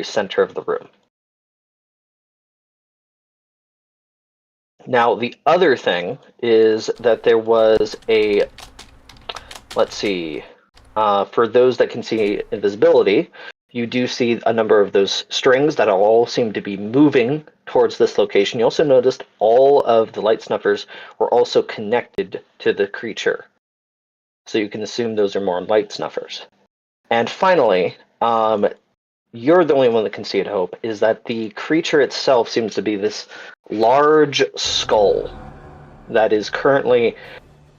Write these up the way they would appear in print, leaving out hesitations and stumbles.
center of the room. Now, the other thing is that there was a, let's see, for those that can see invisibility, you do see a number of those strings that all seem to be moving towards this location. You also noticed all of the light snuffers were also connected to the creature. So you can assume those are more light snuffers. And finally, you're the only one that can see it, Hope, is that the creature itself seems to be this large skull that is currently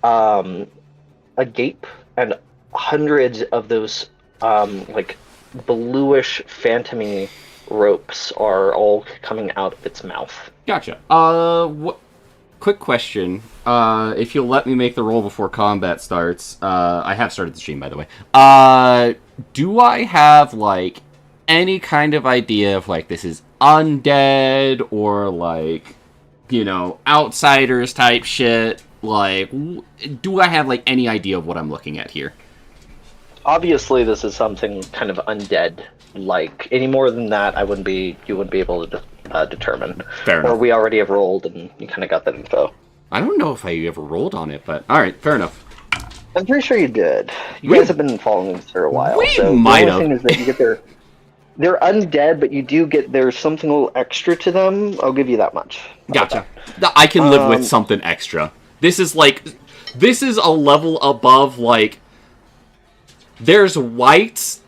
agape, and hundreds of those like bluish phantomy ropes are all coming out of its mouth. Gotcha. Quick question. If you'll let me make the roll before combat starts, I have started the stream, by the way. Do I have, like, any kind of idea if, like, this is undead or, like, you know, outsiders type shit? Like, do I have, like, any idea of what I'm looking at here? Obviously, this is something kind of undead. Like, any more than that, you wouldn't be able to determine. Fair enough. Or we already have rolled and you kind of got that info. I don't know if I ever rolled on it, but alright, fair enough. I'm pretty sure you did. You guys have been following this for a while. So might the have. only thing is that you get they're undead, but you do get, there's something a little extra to them. I'll give you that much. Gotcha. I can live with something extra. This is a level above, like, there's whites,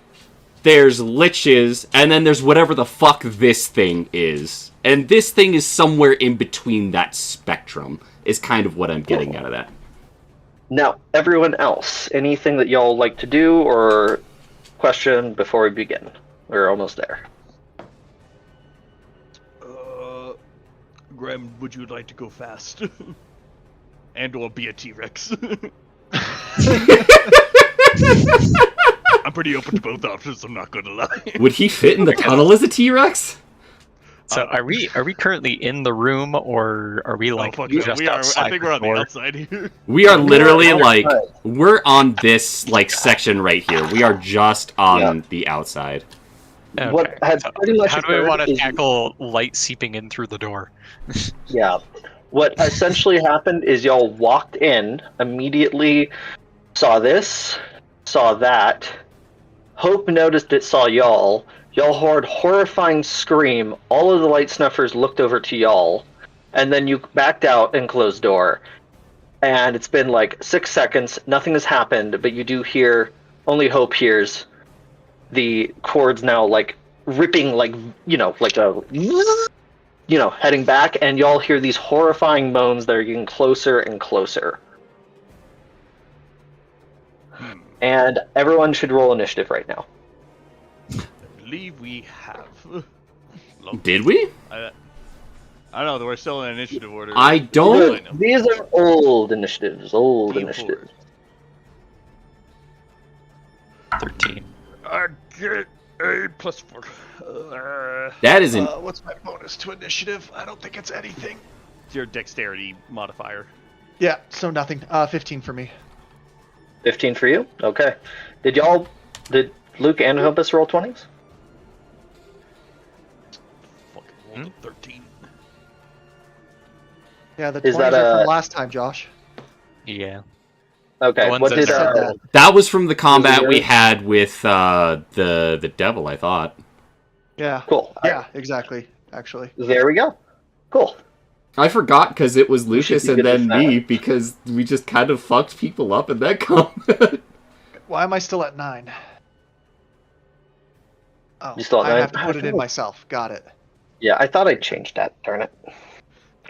there's liches, and then there's whatever the fuck this thing is. And this thing is somewhere in between that spectrum, is kind of what I'm getting out of that. Now, everyone else, anything that y'all like to do or question before we begin? We're almost there. Graham, would you like to go fast? And or be a T-Rex? I'm pretty open to both options, I'm not gonna lie. Would he fit in the tunnel as a T-Rex? So are we currently in the room, or are we like just outside? I think we're on the outside here. We are literally like, we're on this like section right here. We are just on the outside. Okay. What had pretty much How do we want to is- tackle light seeping in through the door? Yeah. What essentially happened is y'all walked in, immediately saw this, saw that. Hope noticed it saw y'all. Y'all heard horrifying scream. All of the light snuffers looked over to y'all, and then you backed out and closed door. And it's been like 6 seconds. Nothing has happened, but you do hear. Only Hope hears the cords now, like ripping, like like a, heading back, and y'all hear these horrifying moans that are getting closer and closer. And everyone should roll initiative right now. I believe we have. Did we? I don't know, we're still in initiative order. I don't. These are old initiatives. Old initiatives. 13. I get a +4. That isn't. What's my bonus to initiative? I don't think it's anything. It's your dexterity modifier. Yeah, so nothing. 15 for me. 15 for you? Okay. Did Luke and Hopus roll 20s? Fucking rolled a 13. Yeah, the Is 20s that are a- from last time, Josh. Yeah. Okay. The ones What that did said that. That was from the combat we yours? had with the devil, I thought. Yeah. Cool. Yeah, exactly, actually. There we go. Cool. I forgot because it was should Lucas be and good at then that. me, because we just kind of fucked people up in that combat. Why am I still at 9? Oh, You still at I 9? have to put it in myself. Got it. Yeah, I thought I changed that. Darn it.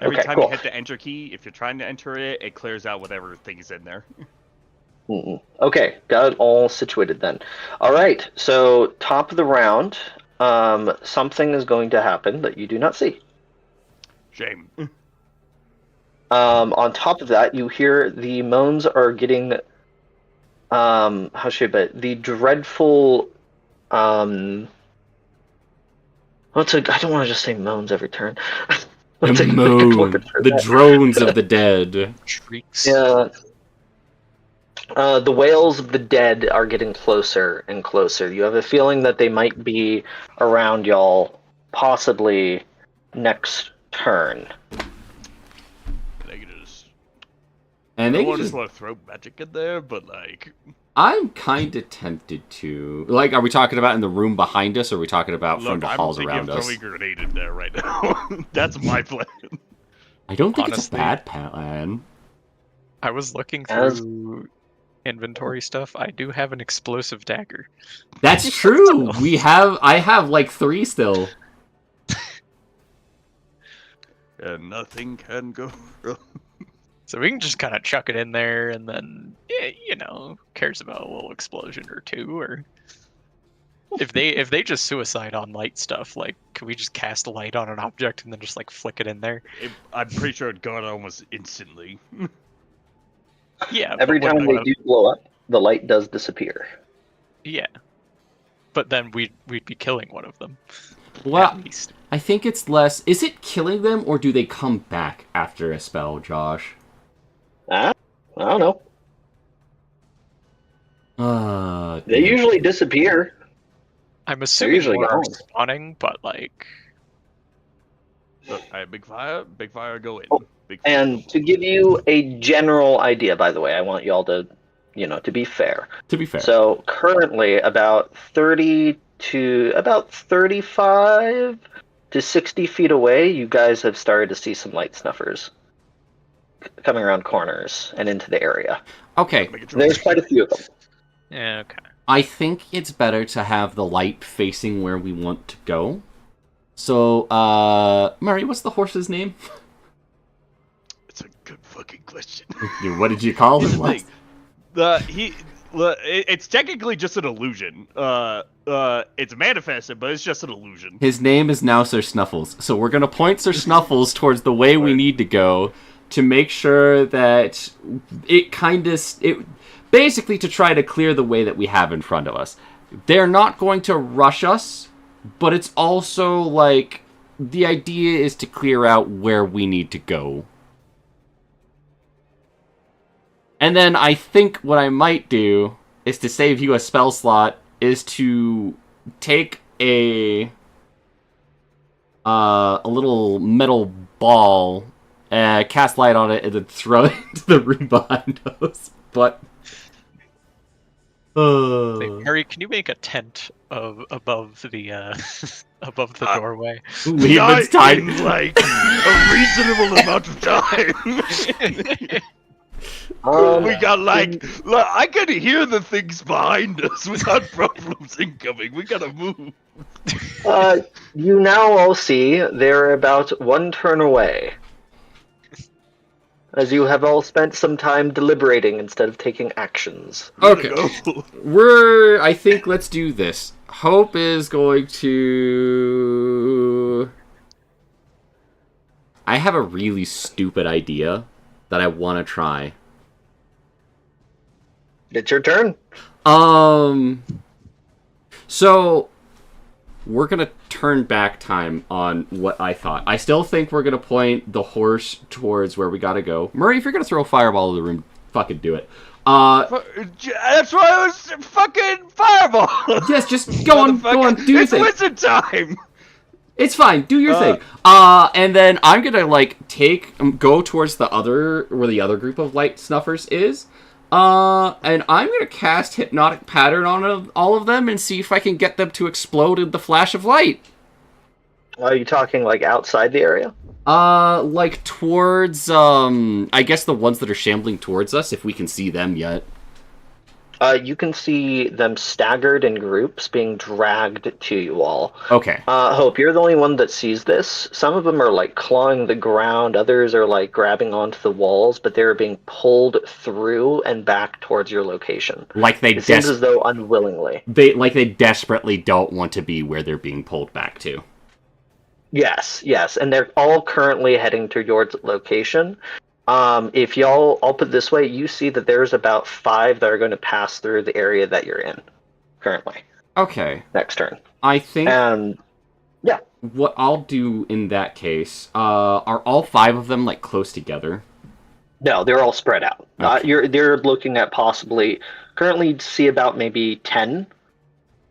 Every Okay, time cool. you hit the enter key, if you're trying to enter it, it clears out whatever thing's in there. Okay, got it all situated then. All right, so top of the round, something is going to happen that you do not see. Shame. On top of that, you hear the moans are getting, how should I put it? The dreadful, I don't want to just say moans every turn. The moan, the drones of the dead. Shrieks. Yeah. The wails of the dead are getting closer and closer. You have a feeling that they might be around y'all, possibly next turn. And I they want just... to throw magic in there, but like... I'm kind of tempted to. Like, are we talking about in the room behind us, or are we talking about from the halls around us? I'm thinking of throwing a grenade in there right now. That's my plan. I don't think Honestly, it's a bad plan. I was looking through inventory stuff. I do have an explosive dagger. That's true. I have like 3 still. And nothing can go wrong. So we can just kind of chuck it in there, and then, you know, who cares about a little explosion or two? Or if they just suicide on light stuff, like, can we just cast a light on an object and then just like flick it in there? I'm pretty sure it got almost instantly. Yeah. Every time they do blow up, the light does disappear. Yeah. But then we'd be killing one of them. Well, at least. I think it's less... Is it killing them, or do they come back after a spell, Josh? I don't know. They usually disappear. I'm assuming more are spawning, but like... Alright, big fire, go in. Oh, and to give you a general idea, by the way, I want y'all to, to be fair. To be fair. So currently, about 30 to about 35 to 60 feet away, you guys have started to see some light snuffers coming around corners and into the area. Okay. There's quite a few of them. Yeah, okay. I think it's better to have the light facing where we want to go. So, Murray, what's the horse's name? It's a good fucking question. What did you call him? It's technically just an illusion. It's manifested, but it's just an illusion. His name is now Sir Snuffles. So we're gonna point Sir Snuffles towards the way we need to go to make sure that basically to try to clear the way that we have in front of us. They're not going to rush us, but it's also like the idea is to clear out where we need to go. And then I think what I might do is to save you a spell slot is to take a little metal ball, cast light on it, and then throw it into the room behind us. But Harry, can you make a tent above the above the doorway? Leave time like a reasonable amount of time. We got I can hear the things behind us without problems incoming. We gotta move. You now all see they're about 1 turn away. As you have all spent some time deliberating instead of taking actions. Okay. I think let's do this. Hope is going to... I have a really stupid idea that I want to try. It's your turn. So we're going to turn back time on what I thought. I still think we're going to point the horse towards where we got to go. Murray, if you're going to throw a fireball in the room, fucking do it. That's why I was fucking fireball. Yes, just go on, do your thing. It's wizard time. It's fine, do your thing. And then I'm going to go towards where the other group of light snuffers is. And I'm going to cast Hypnotic Pattern on all of them and see if I can get them to explode in the flash of light. Are you talking, like, outside the area? Like, towards, I guess the ones that are shambling towards us, if we can see them yet. You can see them staggered in groups being dragged to you all. Okay. Hope, you're the only one that sees this. Some of them are, like, clawing the ground. Others are, like, grabbing onto the walls, but they're being pulled through and back towards your location. Like it seems as though unwillingly. They desperately don't want to be where they're being pulled back to. Yes, and they're all currently heading towards location. If y'all, I'll put it this way, you see that there's about 5 that are going to pass through the area that you're in currently. Okay. Next turn. I think... yeah. What I'll do in that case, are all 5 of them, like, close together? No, they're all spread out. Okay. They're looking at possibly currently you'd see about maybe 10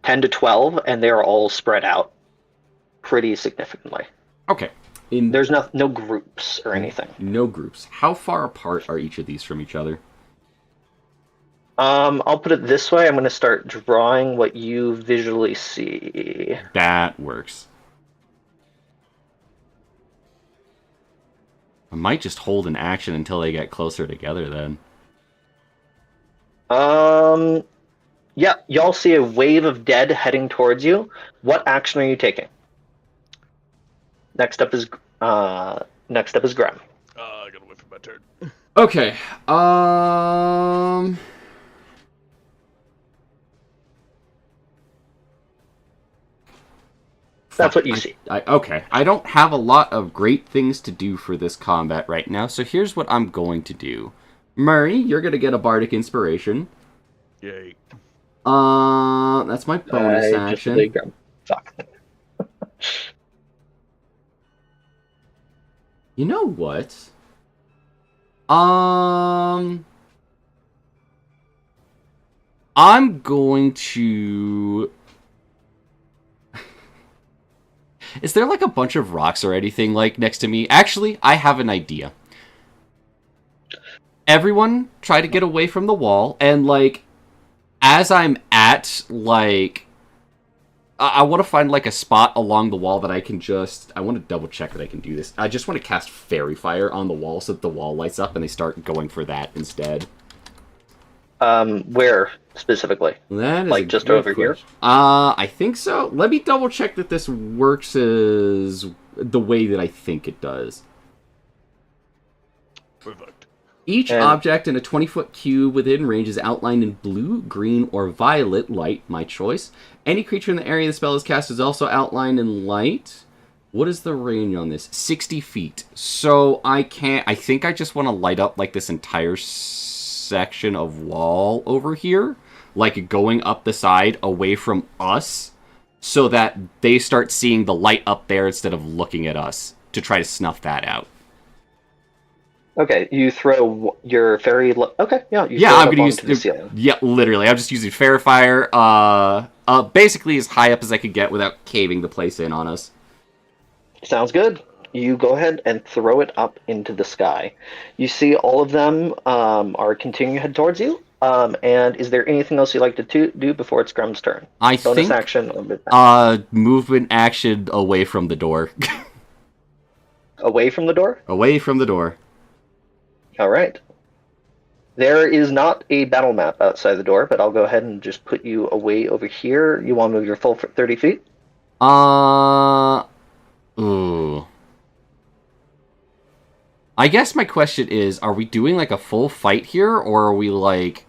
to 12, and they're all spread out pretty significantly. Okay. In There's no groups or anything. no groups. How far apart are each of these from each other? I'll put it this way. I'm going to start drawing what you visually see. That works. I might just hold an action until they get closer together then. Yeah, y'all see a wave of dead heading towards you. What action are you taking? Next up is Graham. I gotta wait for my turn. Okay. That's what you see. Okay. I don't have a lot of great things to do for this combat right now, so here's what I'm going to do. Murray, you're going to get a Bardic Inspiration. Yay. That's my bonus Just action. delete Graham. Fuck. You know what? I'm going to... Is there like a bunch of rocks or anything like next to me? Actually, I have an idea. Everyone try to get away from the wall, and like as I'm at like I want to find like a spot along the wall that I can just I want to double check that I can do this. I just want to cast Fairy Fire on the wall so that the wall lights up and they start going for that instead. Where specifically? That is like just good over here? question. I think so. Let me double check that this works as the way that I think it does. Perfect. Each object in a 20-foot cube within range is outlined in blue, green, or violet light, my choice. Any creature in the area the spell is cast is also outlined in light. What is the range on this? 60 feet. So I think I just want to light up like this entire section of wall over here, like going up the side away from us, so that they start seeing the light up there instead of looking at us to try to snuff that out. Okay, you throw your fairy. Okay, yeah, you Yeah, throw it I'm up gonna onto the use. ceiling. Yeah, literally, I'm just using Fairy Fire. Basically as high up as I could get without caving the place in on us. Sounds good. You go ahead and throw it up into the sky. You see all of them are continuing to head towards you. And is there anything else you'd like to do before it's Grum's turn? I Bonus think. action. Or mid- Movement action away from the door. away from the door. Away from the door. All right. There is not a battle map outside the door, but I'll go ahead and just put you away over here. You want to move your full 30 feet? Ooh. I guess my question is, are we doing like a full fight here, or are we like...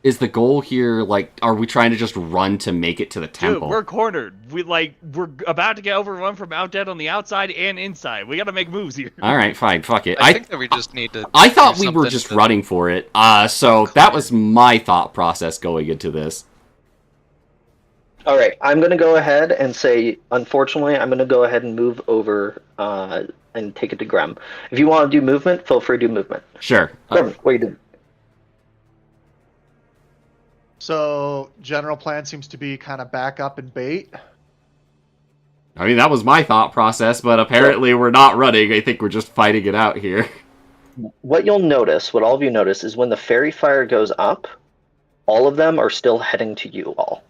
Is the goal here, like, are we trying to just run to make it to the temple? Dude, we're cornered. We're about to get overrun from out dead on the outside and inside. We gotta make moves here. Alright, fine, fuck it. I think that we just need to. I thought do we were something just to- running for it. So that was my thought process going into this. All right. I'm going to go ahead and say, unfortunately, I'm going to go ahead and move over and take it to Grem. If you want to do movement, feel free to do movement. Sure. Grem, what are you doing? So general plan seems to be kind of back up and bait. I mean, that was my thought process, but apparently we're not running. I think we're just fighting it out here. What you'll notice, what all of you notice, is when the fairy fire goes up, all of them are still heading to you all.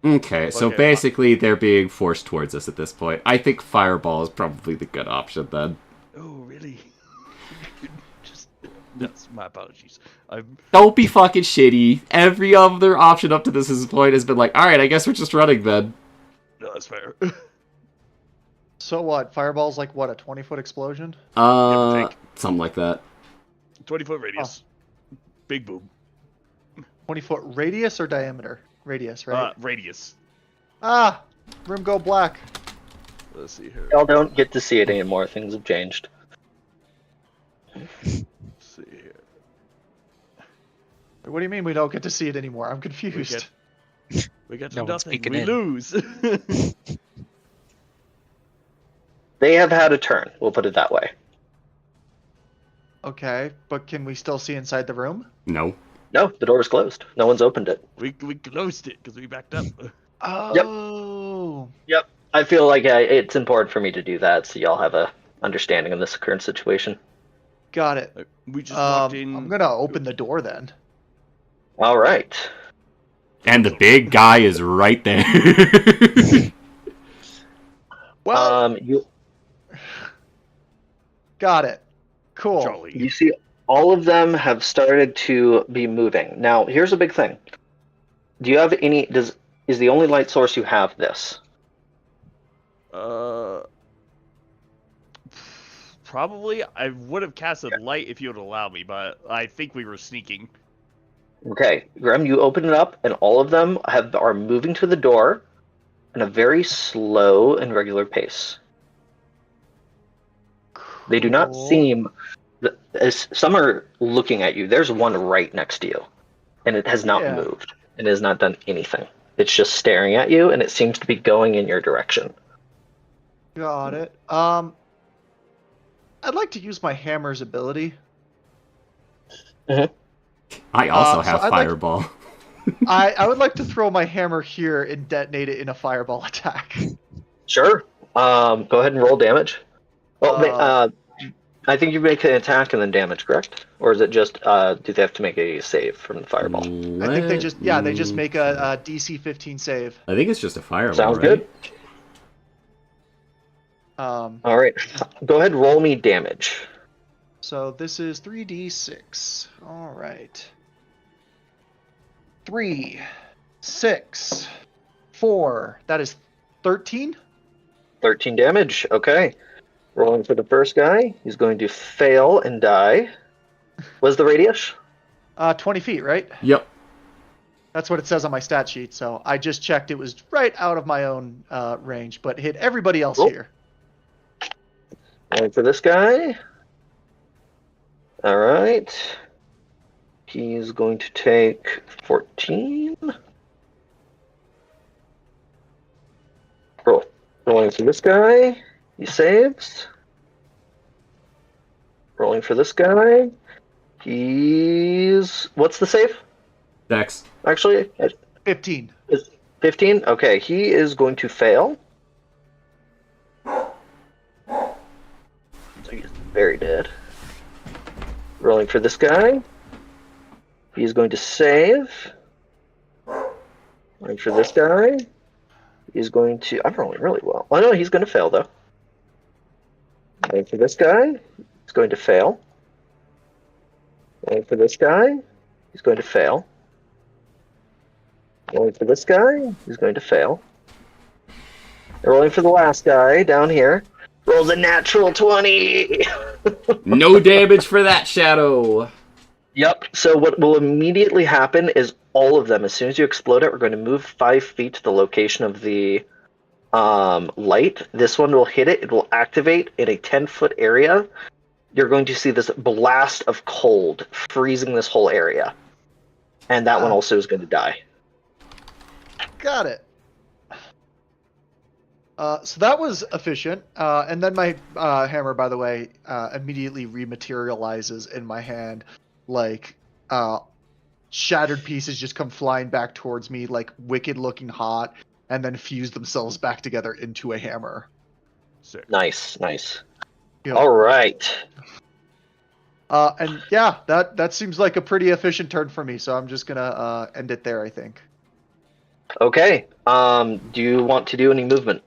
Okay, so Okay, basically they're being forced towards us at this point. I think Fireball is probably the good option then. Oh, really? That's my apologies. Don't be fucking shitty. Every other option up to this point has been like, alright, I guess we're just running then. No, that's fair. So what? Fireball's like what? A 20-foot explosion? take. Something like that. 20-foot radius. Big boom. 20-foot radius or diameter? Radius, right? Radius. Room go black. Let's see here. Y'all don't get to see it anymore. Things have changed. Let's see here. What do you mean we don't get to see it anymore? I'm confused. We get No to one's nothing. peeking We in. lose. They have had a turn. We'll put it that way. Okay, but can we still see inside the room? No. No, the door is closed. No one's opened it. We closed it because we backed up. Oh. Yep. I feel like it's important for me to do that so y'all have a understanding of this current situation. Got it. We just walked in. I'm gonna open the door then. All right. And the big guy is right there. Well, You got it. Cool. Charlie. you see all of them have started to be moving. Now, here's a big thing. Do you have any is the only light source you have this? Probably. I would have casted light if you would allow me, but I think we were sneaking. Okay, Graham, you open it up and all of them are moving to the door in a very slow and regular pace. They do not Cool. seem as some are looking at you. There's one right next to you, and it has not Yeah. moved. It has not done anything. It's just staring at you, and it seems to be going in your direction. Got it. I'd like to use my hammer's ability. I also So have I'd like- fireball. I would like to throw my hammer here and detonate it in a fireball attack. Sure. Go ahead and roll damage. Well, Uh, I think you make an attack and then damage, correct? Or is it just do they have to make a save from the fireball? I think they just make a DC 15 save. I think it's just a fireball. Sounds right? good. All right. Go ahead, roll me damage. So this is 3d6. All right. 3, 6, 4. That is 13. 13 damage. Okay. Rolling for the first guy. He's going to fail and die. What's the radius? 20 feet, right? Yep. That's what it says on my stat sheet. So I just checked. It was right out of my own range, but hit everybody else Cool. here. Rolling for this guy. All right. He's going to take 14. Rolling for this guy. He saves. Rolling for this guy. He's... What's the save? Dex. Actually, 15. 15? Okay, he is going to fail. So he's very dead. Rolling for this guy. He's going to save. Rolling for this guy. He's going to... I'm rolling really well. Oh no, he's going to fail though. Rolling for this guy. He's going to fail. Rolling for this guy. He's going to fail. Rolling for this guy. He's going to fail. Rolling for the last guy down here. Rolls a natural 20! No damage for that shadow. Yep. So what will immediately happen is all of them, as soon as you explode it, we're going to move 5 feet to the location of the light. This one will hit it. It will activate in a 10-foot area. You're going to see this blast of cold freezing this whole area. And that one also is going to die. Got it. So that was efficient. And then my hammer, by the way, immediately rematerializes in my hand. Like, shattered pieces just come flying back towards me, like wicked looking hot, and then fuse themselves back together into a hammer. Sick. Nice, nice. Yep. All right. And yeah, that seems like a pretty efficient turn for me, so I'm just gonna end it there, I think. Okay. Do you want to do any movement?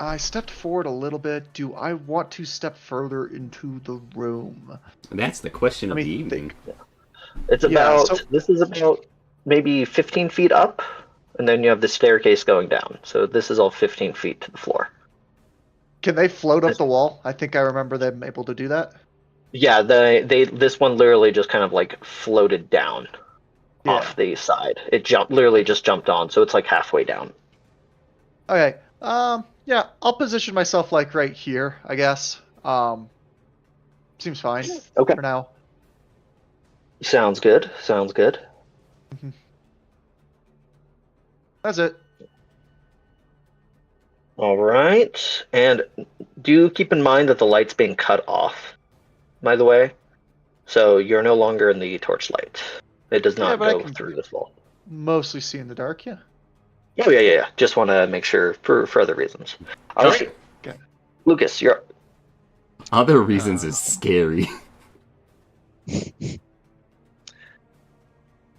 I stepped forward a little bit. Do I want to step further into the room? That's the question of Let the me evening. It's Yeah, about... so- This is about maybe 15 feet up, and then you have the staircase going down. So this is all 15 feet to the floor. Can they float up the wall? I think I remember them able to do that. Yeah, this one literally just kind of like floated down off the side. It literally just jumped on, so it's like halfway down. Okay. Yeah, I'll position myself like right here, I guess. Seems fine Okay. for now. Sounds good. Sounds good. That's it. All right. And do keep in mind that the light's being cut off, by the way. So you're no longer in the torchlight. It does not but I go can through this wall. mostly see in the dark. Yeah. Yeah. Just want to make sure for other reasons. All right. Okay. Lucas, you're up. Other reasons is scary.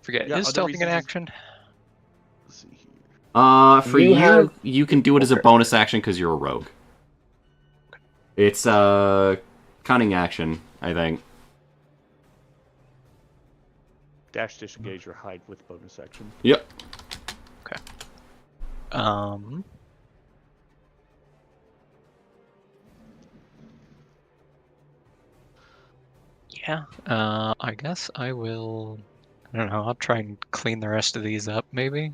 Forget. Yeah, Is other stealthing an reasons is- action? Let's see here. For You you, have- you can do it as a Okay. bonus action because you're a rogue. It's a cunning action, I think. Dash, disengage, or hide with bonus action. Yep. Yeah. I guess I will. I don't know. I'll try and clean the rest of these up, maybe.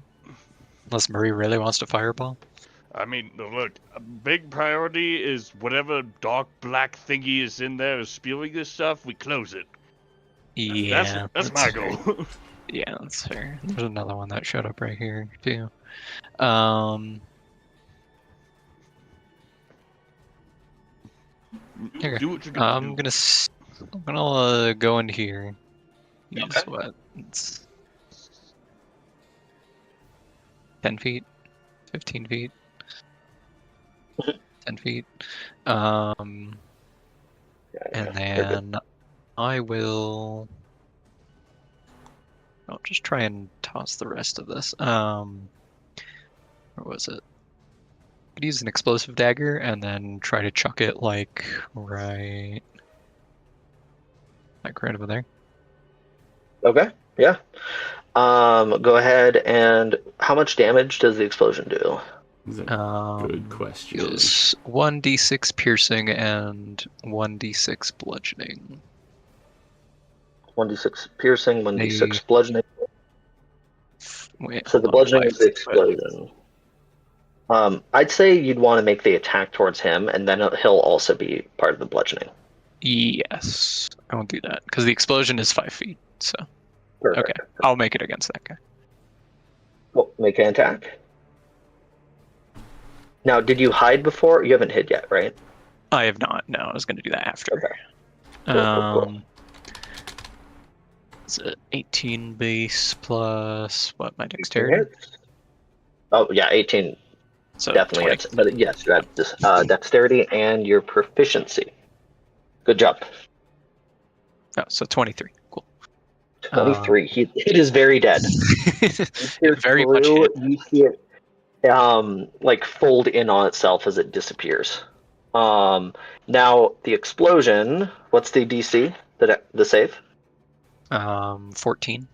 Unless Murray really wants to fireball. I mean, look, a big priority is whatever dark black thingy is in there is spewing this stuff, we close it. Yeah. That's my fair. goal. Yeah, that's fair. There's another one that showed up right here too. Okay. Do what you're gonna I'm do. gonna I'm gonna go in here. Use Okay. what? It's 10 feet, 15 feet, 10 feet. And You're good. then I will. I'll just try and toss the rest of this. Where was it? Could use an explosive dagger and then try to chuck it like right over there. Okay. Yeah. Go ahead and how much damage does the explosion do? Is a good question. Is 1d6 piercing and 1d6 bludgeoning. 1d6 piercing, 1d6 Hey. bludgeoning. Wait, So the hold on, bludgeoning is the but- explosion. I'd say you'd want to make the attack towards him, and then he'll also be part of the bludgeoning. Yes, I won't do that because the explosion is 5 feet. So Perfect. okay, I'll make it against that guy. Cool. Make an attack. Now, did you hide before? You haven't hid yet, right? I have not. No, I was going to do that after. Okay. Cool. Is it 18 base plus what? My dexterity. Hits. Oh yeah, 18 So definitely 20. hits. But yes, you have this dexterity and your proficiency. Good job. Oh, so 23. Cool. 23. It is very dead. Very much Through, hit. You see it like fold in on itself as it disappears. Now the explosion. What's the DC? The save? 14.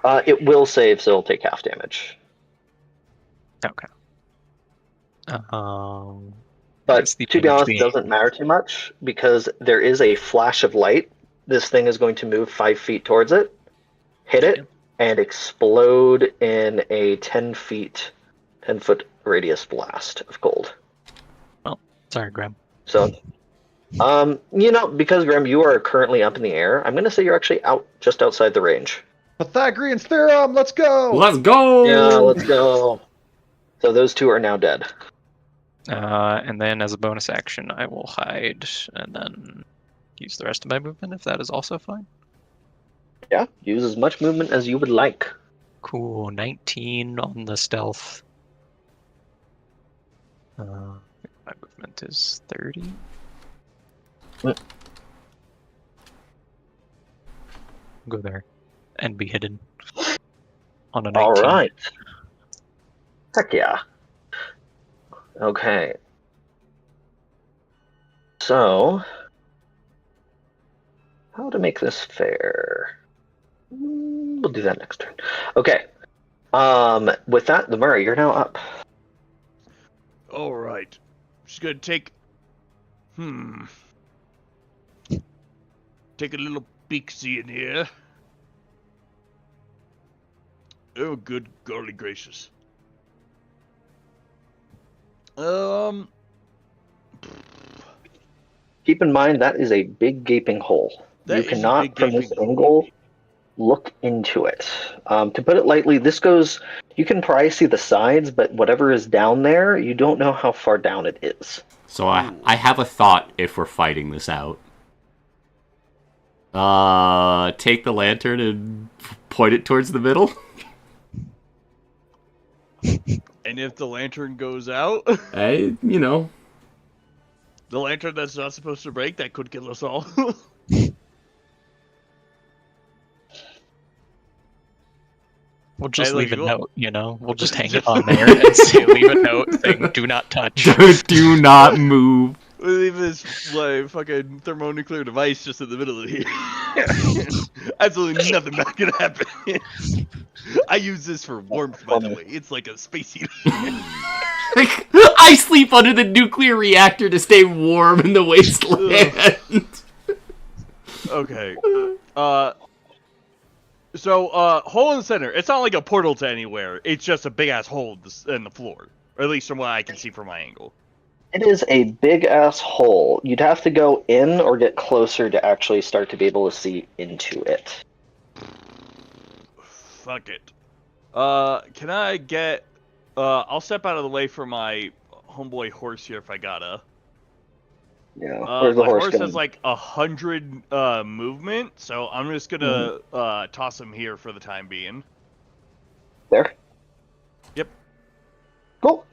It will save, so it'll take half damage. Okay. But What's the to be honest, it damage doesn't matter too much because there is a flash of light. This thing is going to move 5 feet towards it, hit it, and explode in a 10 foot radius blast of cold. Sorry, Graham. So, because Graham, you are currently up in the air, I'm going to say you're actually just outside the range. Pythagorean's theorem. Let's go. Let's go! Yeah, let's go. So those two are now dead. And then as a bonus action, I will hide and then use the rest of my movement if that is also fine. Yeah, use as much movement as you would like. Cool. 19 on the stealth. My movement is 30. Mm. Go there and be hidden on a 19. All right. Heck yeah. Okay. So, how to make this fair? We'll do that next turn. Okay. With that, the Murray, you're now up. All right. Just gonna take a little peek-see in here. Oh, good golly gracious. Keep in mind that is a big gaping hole. That You is a cannot, big from this gaping hole. angle, look into it. To put it lightly, this goes. You can probably see the sides, but whatever is down there, you don't know how far down it is. So I have a thought if we're fighting this out. Take the lantern and point it towards the middle. And if the lantern goes out, The lantern that's not supposed to break, that could kill us all. We'll just Hey, look, leave a you- note, We'll just hang it on there and say, leave a note saying, do not touch. do not move. We leave this like fucking thermonuclear device just in the middle of here. Absolutely nothing bad can happen. I use this for warmth, by the way. It's like a space heater. I sleep under the nuclear reactor to stay warm in the wasteland. Okay. So, hole in the center. It's not like a portal to anywhere. It's just a big ass hole in the floor, or at least from what I can see from my angle. It is a big ass hole. You'd have to go in or get closer to actually start to be able to see into it. Fuck it. Can I get? I'll step out of the way for my homeboy horse here if I gotta. Yeah. Where's the My horse horse going? has like 100 movement, so I'm just gonna toss him here for the time being. There? Yep. Cool.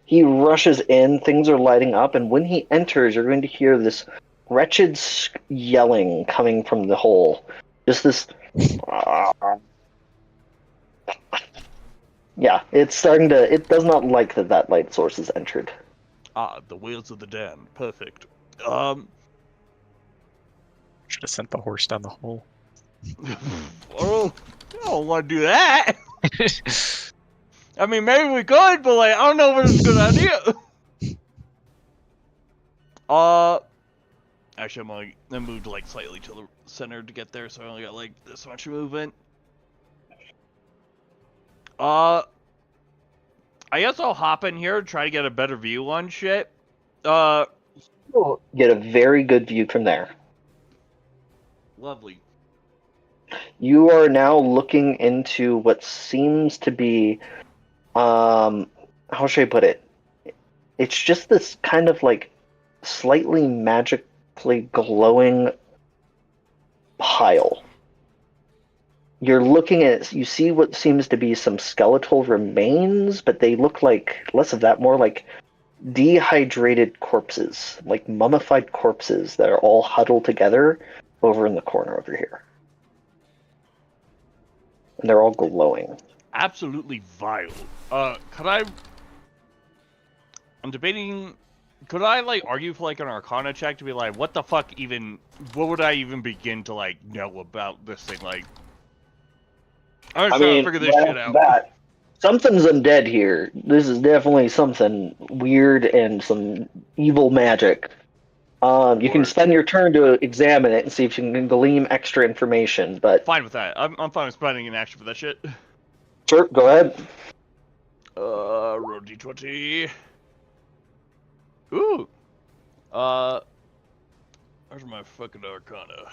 He rushes in, things are lighting up, and when he enters, you're going to hear this wretched yelling coming from the hole. Just this. Yeah, it's starting to. It does not like that light source has entered. Ah, the wheels of the damned. Perfect. Should have sent the horse down the hole. Oh, I don't want to do that. I mean, maybe we could, but like, I don't know if it's a good idea. Actually, I moved like slightly to the center to get there, so I only got like this much movement. I guess I'll hop in here and try to get a better view on shit. You'll get a very good view from there. Lovely. You are now looking into what seems to be, how should I put it? It's just this kind of like slightly magically glowing pile. You're looking at, you see what seems to be some skeletal remains, but they look like less of that, more like dehydrated corpses, like mummified corpses that are all huddled together over in the corner over here. And they're all glowing. Absolutely vile. I'm debating. Could I like argue for like an Arcana check to be like, what the fuck even? What would I even begin to like know about this thing? Like, I'm just trying to figure this shit out. Something's undead here. This is definitely something weird and some evil magic. You can spend your turn to examine it and see if you can glean extra information, but... Fine with that. I'm fine with spending an action for that shit. Sure, go ahead. Roll d20. Ooh. Where's my fucking Arcana?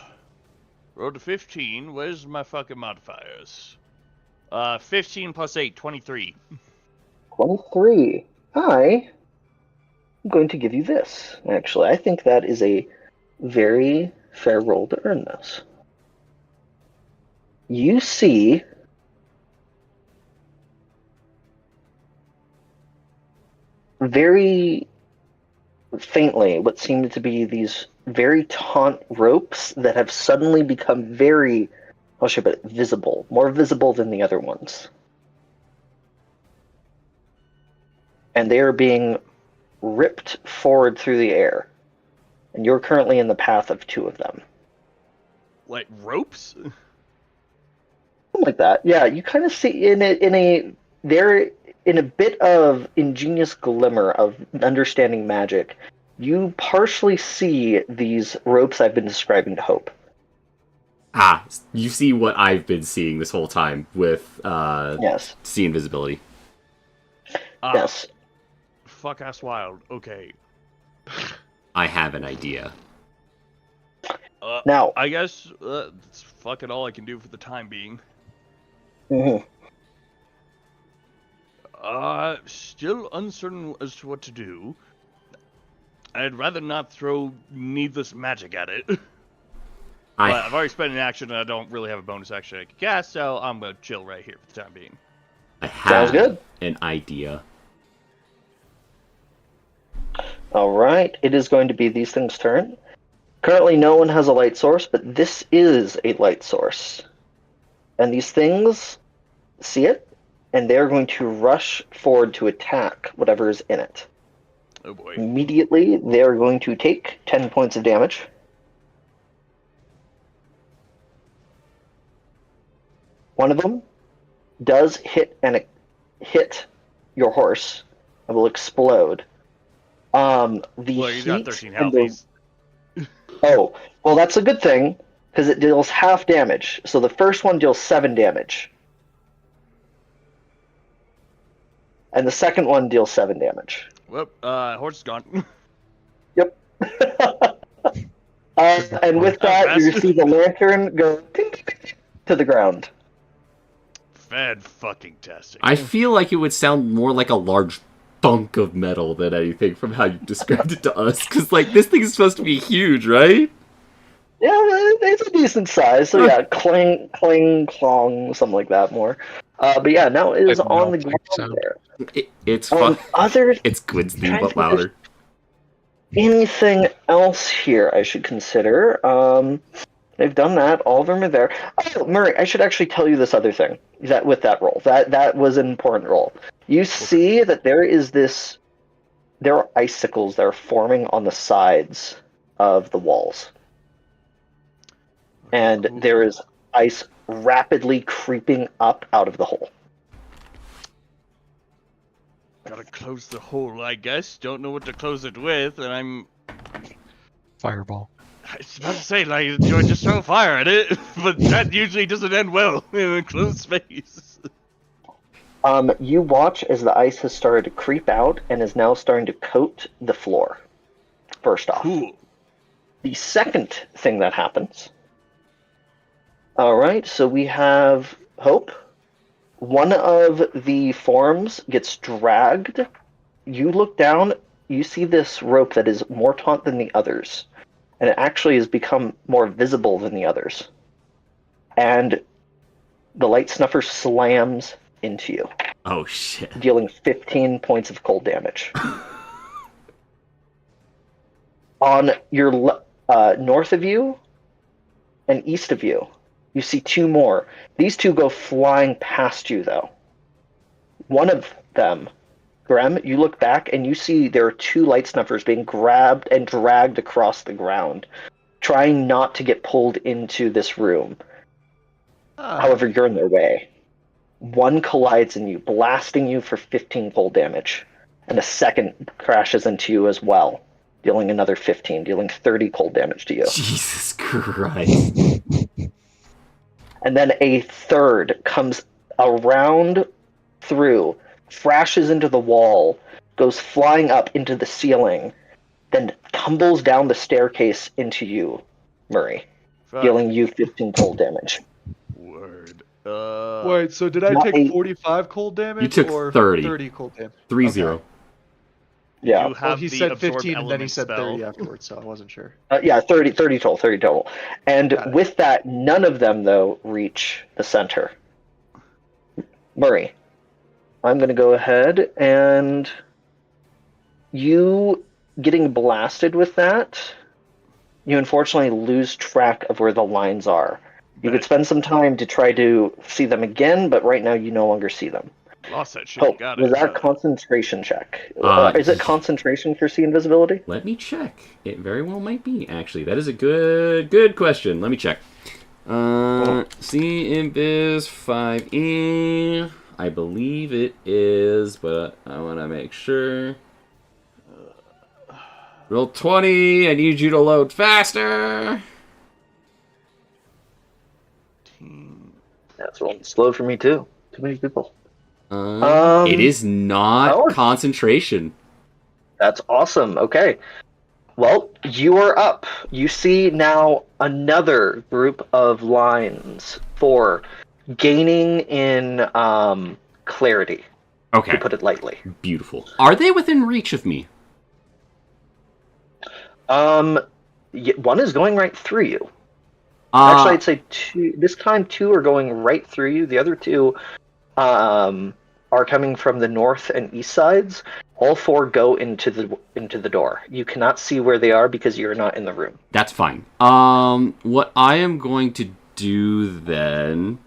Roll to 15. Where's my fucking modifiers? 15 plus 8, 23. 23. I'm going to give you this, actually. I think that is a very fair roll to earn this. You see very faintly what seem to be these very taut ropes that have suddenly become very, how should I put it, visible. More visible than the other ones. And they are being ripped forward through the air. And you're currently in the path of two of them. Like ropes? Something like that. Yeah, you kind of see they're in a bit of ingenious glimmer of understanding magic. You partially see these ropes I've been describing to Hope. Ah, you see what I've been seeing this whole time with Yes. see invisibility. Yes. Fuck ass wild. Okay. I have an idea. Now, I guess that's fucking all I can do for the time being. mhm. Still uncertain as to what to do. I'd rather not throw needless magic at it. But I've already spent an action and I don't really have a bonus action I can cast, so I'm gonna chill right here for the time being. I Sounds have good. an idea. All right, it is going to be these things' turn. Currently, no one has a light source, but this is a light source. And these things see it, and they're going to rush forward to attack whatever is in it. Oh boy. Immediately, they're going to take 10 points of damage. One of them does hit your horse and will explode. The Well, he's got heat 13 and health. the- Oh, well, that's a good thing because it deals half damage. So the first one deals 7 damage, and the second one deals 7 damage. Well, horse is gone. Yep. And with that, you fast. see the lantern go ting, ting, ting, ting, to the ground. Fan-fucking-tastic. I feel like it would sound more like a large thunk of metal than anything from how you described it to us. Because, like, this thing is supposed to be huge, right? Yeah, it's a decent size. So yeah, clang, clang, clong, something like that more. But yeah, now it is Like on the melting ground sound. there. It's fun. Other It's Gwyn's theme, trying but to think louder. anything else here I should consider? They've done that. All of them are there. Oh, Murray, I should actually tell you this other thing. That with that roll, that was an important roll. You see that there are icicles that are forming on the sides of the walls, and there is ice rapidly creeping up out of the hole. Gotta close the hole, I guess. Don't know what to close it with, and Fireball. I was about to say, like, you just throw fire at it, but that usually doesn't end well in a closed space. You watch as the ice has started to creep out and is now starting to coat the floor. First off. Cool. The second thing that happens. All right, so we have Hope. One of the forms gets dragged. You look down, you see this rope that is more taut than the others, and it actually has become more visible than the others. And the light snuffer slams into you, Oh, shit. dealing 15 points of cold damage. On your north of you and east of you, you see 2 more. These 2 go flying past you, though. One of them, Grem, you look back and you see there are 2 light snuffers being grabbed and dragged across the ground, trying not to get pulled into this room. However, you're in their way. One collides in you, blasting you for 15 cold damage, and a second crashes into you as well, dealing another 15, dealing 30 cold damage to you. Jesus Christ. And then a third comes around through, crashes into the wall, goes flying up into the ceiling, then tumbles down the staircase into you, Murray, Fuck. dealing you 15 cold damage. Word. Wait, so did I Not take eight. 45 cold damage? You took or 30. 30 cold damage. 3-0. Yeah, You have Well, he the said absorb 15 and then he element said spell. 30 afterwards, so I wasn't sure. yeah, 30 total. And Got it. with that, none of them, though, reach the center. Murray, I'm going to go ahead and you getting blasted with that, you unfortunately lose track of where the lines are. You could spend some time to try to see them again, but right now you no longer see them. Lost that shit. Oh, Got it. was that a concentration check? Uh, Is it concentration for see invisibility? Let me check. It very well might be, actually. That is a good question. Let me check. See Invis 5E. I believe it is, but I want to make sure. Roll 20. I need you to load faster. That's rolling slow for me too. Too many people. It is not oh. concentration. That's awesome. Okay. Well, you are up. You see now another group of lines, 4, gaining in clarity, to Okay, put it lightly. beautiful. Are they within reach of me? One is going right through you. Actually, I'd say 2. This time, 2 are going right through you. The other 2 are coming from the north and east sides. All 4 go into the door. You cannot see where they are because you're not in the room. That's fine. What I am going to do then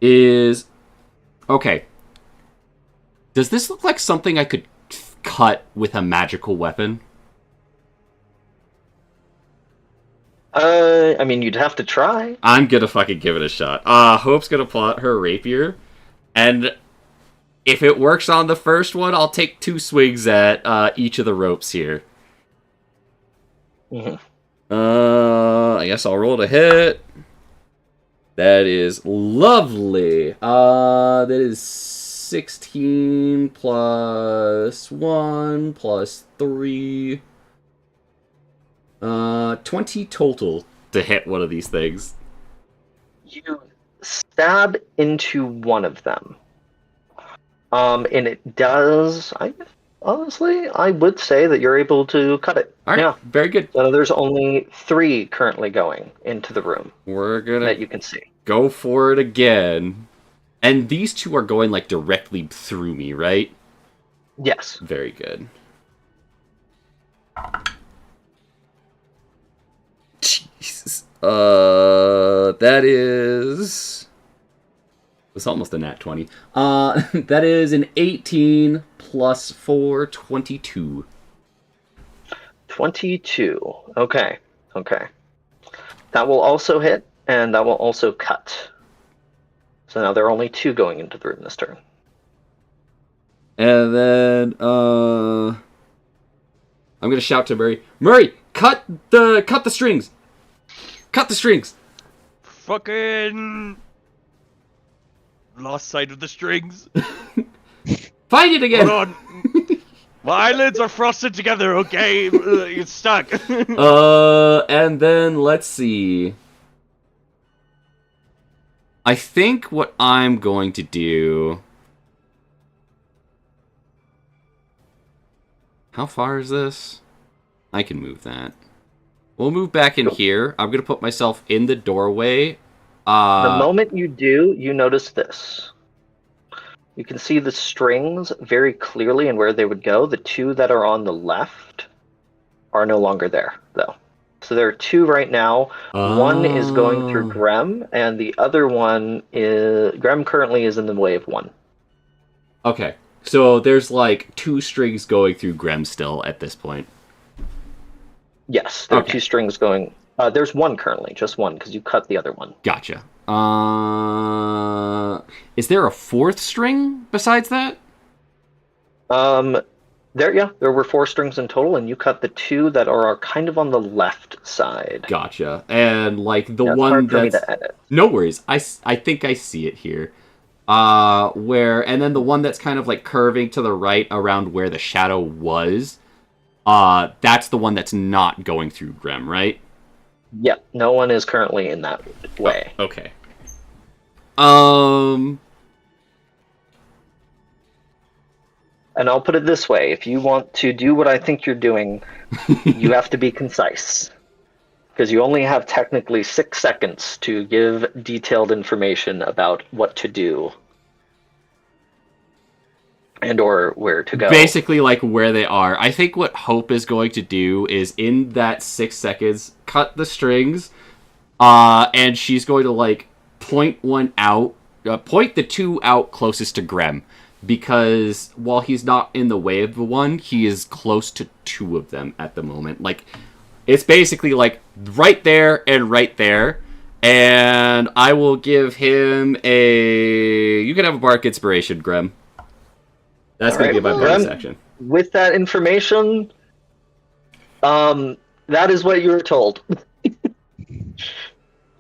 is... Okay. Does this look like something I could cut with a magical weapon? I mean, you'd have to try. I'm gonna fucking give it a shot. Hope's gonna pull out her rapier, and if it works on the first one, I'll take 2 swings at each of the ropes here. Mm-hmm. I guess I'll roll to hit. That is lovely. That is 16 plus 1 plus 3. 20 total to hit one of these things. You stab into one of them. And it does... honestly, I would say that you're able to cut it. All right, Yeah. very good. So there's only 3 currently going into the room We're gonna that you can see. go for it again. And these 2 are going, like, directly through me, right? Yes. Very good. Jesus. That is... It's almost a nat 20. That is an 18 plus 4, 22. 22. Okay. That will also hit, and that will also cut. So now there are only 2 going into the room this turn. And then, I'm gonna shout to Murray. Murray, cut the strings! Cut the strings! Fucking lost sight of the strings. Find it again! Hold on. My eyelids are frosted together, okay? It's stuck. And then, let's see. I think what I'm going to do... How far is this? I can move that. We'll move back in here. I'm going to put myself in the doorway. The moment you do, you notice this. You can see the strings very clearly and where they would go. The 2 that are on the left are no longer there, though. So there are 2 right now. One is going through Grem, and the other one is... Grem currently is in the way of 1. Okay. So there's like 2 strings going through Grem still at this point. Yes, there are 2 strings going... there's 1 currently, just 1, because you cut the other one. Gotcha. Is there a 4th string besides that? There were 4 strings in total, and you cut the 2 that are kind of on the left side. Gotcha. And like the It's one hard for me that's... to edit. No worries. I think I see it here. And then the one that's kind of like curving to the right around where the shadow was, that's the one that's not going through Grem, right? Yep, no one is currently in that way. Oh, okay. And I'll put it this way, if you want to do what I think you're doing, you have to be concise. Because you only have technically 6 seconds to give detailed information about what to do. And or where to go. Basically, like, where they are. I think what Hope is going to do is, in that 6 seconds, cut the strings, and she's going to, like, point the 2 out closest to Grem. Because while he's not in the way of the one, he is close to 2 of them at the moment. Like, it's basically, like, right there and right there. And I will give him a... You can have a Bardic Inspiration, Grem. That's going to be my bonus action. With that information, that is what you were told.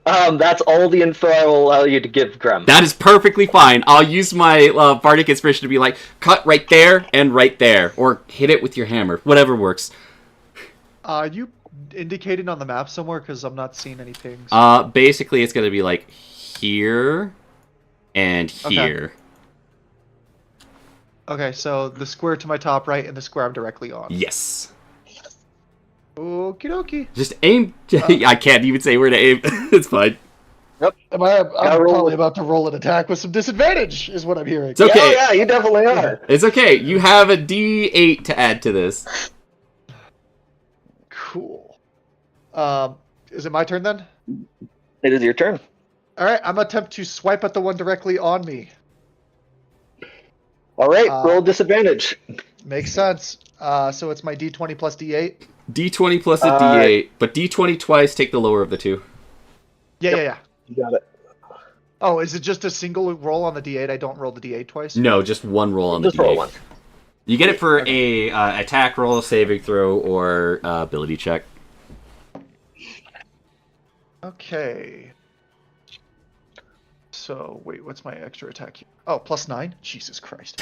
That's all the info I will allow you to give Grem. That is perfectly fine. I'll use my Bardic Inspiration to be like, cut right there and right there. Or hit it with your hammer. Whatever works. Are you indicating on the map somewhere? Because I'm not seeing any pings. Basically, it's gonna be like here and here. Okay, so the square to my top right and the square I'm directly on. Yes. Okie dokie. Just aim. I can't even say where to aim. It's fine. I'm Gotta roll probably with- about to roll an attack with some disadvantage, is what I'm hearing. It's okay. Yeah, you definitely are. It's okay. You have a D8 to add to this. Cool. Is it my turn then? It is your turn. All right, I'm gonna attempt to swipe at the one directly on me. All right, roll disadvantage. Makes sense. So it's my D20 plus D8. D20 plus a D8, but D20 twice. Take the lower of the two. Yeah. You got it. Oh, is it just a single roll on the D8? I don't roll the D8 twice? No, just one roll on the Just D8. roll one. You get it for a attack roll, saving throw, or ability check. Okay. So, wait, what's my extra attack here? Oh, +9? Jesus Christ.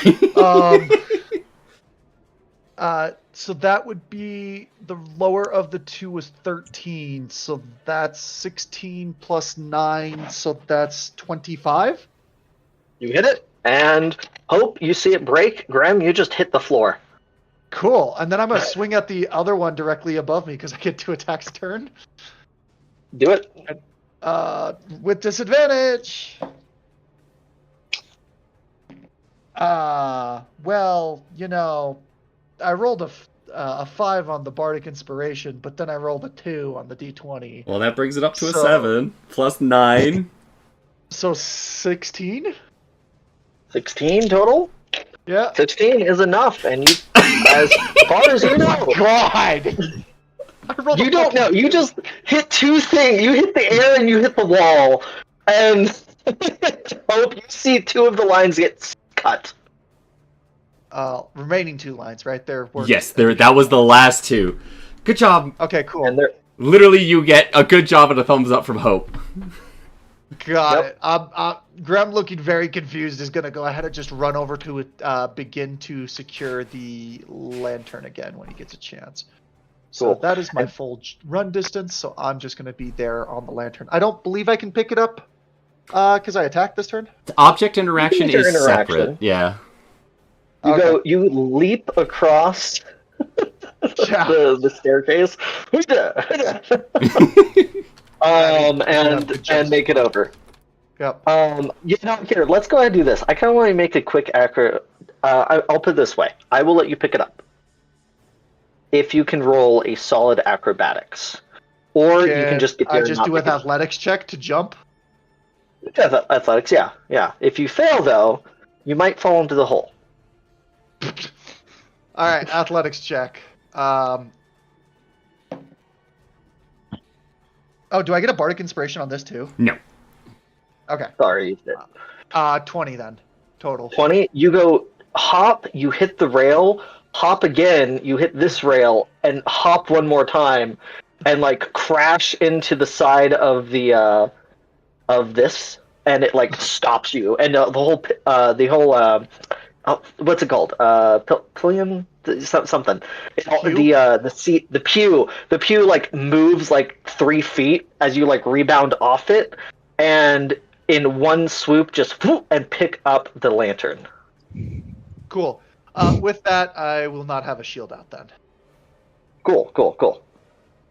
So that would be, the lower of the two was 13, so that's 16 plus 9, so that's 25? You hit it, and Hope, you see it break. Graham, you just hit the floor. Cool, and then I'm going to swing at the other one directly above me, because I get 2 attacks a turn. Do it. With disadvantage. Well, you know, I rolled a 5 on the Bardic Inspiration, but then I rolled a 2 on the D20. Well, that brings it up to a So- 7 plus 9. So 16? 16 total? Yeah. 16 is enough, and you, as far as you know, God! I rolled you a don't know. You just hit 2 things. You hit the air and you hit the wall, and Hope, you see 2 of the lines get cut. remaining 2 lines, right? There were Yes, that was the last 2. Good job. Okay, cool. And they're Literally, you get a good job and a thumbs up from Hope. Got Yep. it. Graham, looking very confused, is going to go ahead and just run over to begin to secure the lantern again when he gets a chance. So Cool. that is my full run distance, so I'm just going to be there on the lantern. I don't believe I can pick it up because I attacked this turn. Object interaction User is interaction. separate. Yeah. You leap across Yeah. the staircase. And make it over. Yep. Here, let's go ahead and do this. I kind of want to make a quick accurate. I'll put it this way. I will let you pick it up if you can roll a solid acrobatics, or you can just get there. I and just not do an pick it up. athletics check to jump. Athletics, yeah. If you fail, though, you might fall into the hole. All right, athletics check. Oh, do I get a bardic inspiration on this too? No. Okay. Sorry, you did. 20 then total. 20. You go hop. You hit the rail. Hop again. You hit this rail and hop one more time, and like crash into the side of the of this, and it like stops you, and the whole what's it called? Pillion? Something. The seat, the pew like moves like 3 feet as you like rebound off it, and in one swoop just whoop, and pick up the lantern. Cool. With that, I will not have a shield out then. Cool.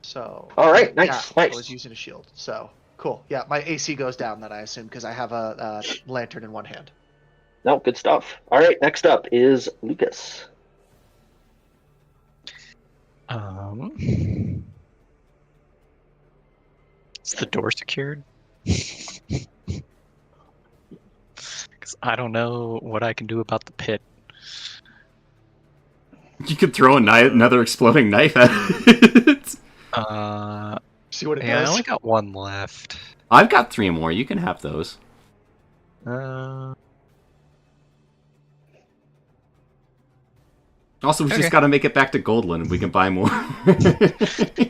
So. All right, nice. I was using a shield, so cool. Yeah, my AC goes down then, I assume, because I have a lantern in one hand. No, good stuff. All right, next up is Lucas. Is the door secured? Because I don't know what I can do about the pit. You could throw another exploding knife at it. See what it Yeah, I does. only got 1 left. I've got 3 more. You can have those. Also, we Okay. just got to make it back to Goldland and we can buy more.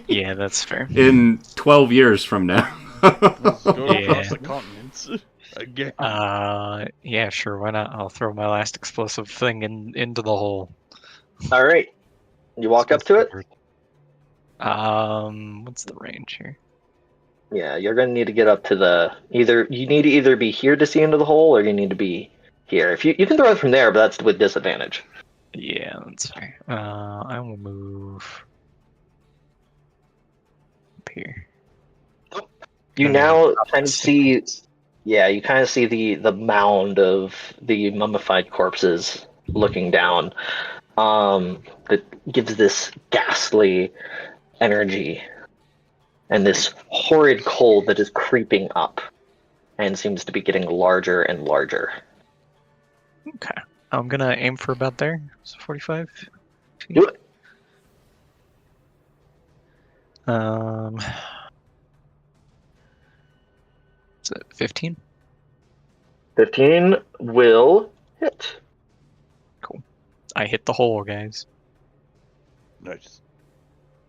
Yeah, that's fair. In 12 years from now. Let's go Yeah. across the continents again. Yeah, sure. Why not? I'll throw my last explosive thing into the hole. All right, you walk up to it. What's the range here? Yeah, you're gonna need to get up to the you need to either be here to see into the hole or you need to be here. If you can throw it from there, but that's with disadvantage. Yeah, that's fair. I will move up here. You And then now drop kind the of stick. see, yeah, you kind of see the mound of the mummified corpses looking down. That gives this ghastly energy and this horrid cold that is creeping up and seems to be getting larger and larger. Okay. I'm gonna aim for about there. So 45 feet. Do it. Is it 15? 15 will hit. I hit the hole, guys. Nice.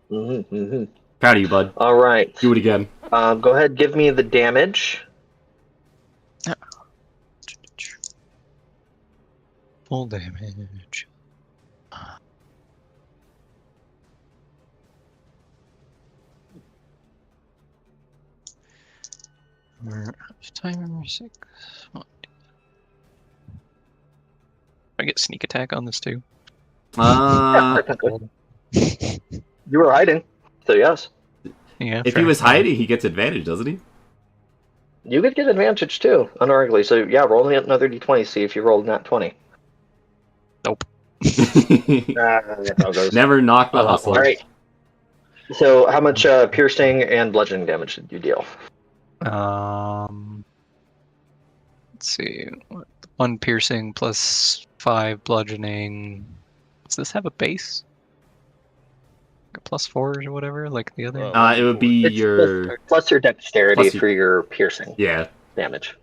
Proud of you, bud. All right. Do it again. Go ahead, give me the damage. Full damage. We're out of timer 6. I get sneak attack on this too. Technically. You were hiding, so yes. Yeah. If he was hiding, he gets advantage, doesn't he? You could get advantage too, unironically. So yeah, roll me another d20, see if you rolled nat 20. Nope. That's how it goes. Never knock the All hustle. right. So how much piercing and bludgeoning damage did you deal? Let's see. 1 piercing plus 5 bludgeoning. Does this have a base? Like a +4 or whatever, like the other? It would be It's your plus your dexterity Plus your- for your piercing yeah. damage.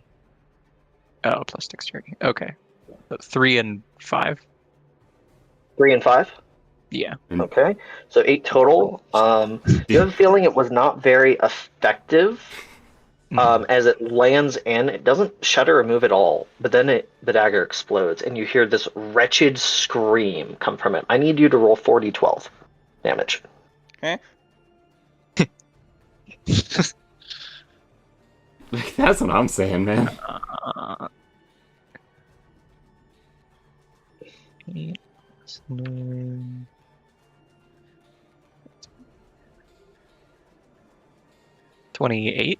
Oh, plus dexterity. Okay. 3 and 5? 3 and 5? Yeah. Okay. So 8 total. You have a feeling it was not very effective. As it lands in, it doesn't shudder or move at all, but then the dagger explodes, and you hear this wretched scream come from it. I need you to roll 4d12 damage. Okay. That's what I'm saying, man. 8, 9. 28.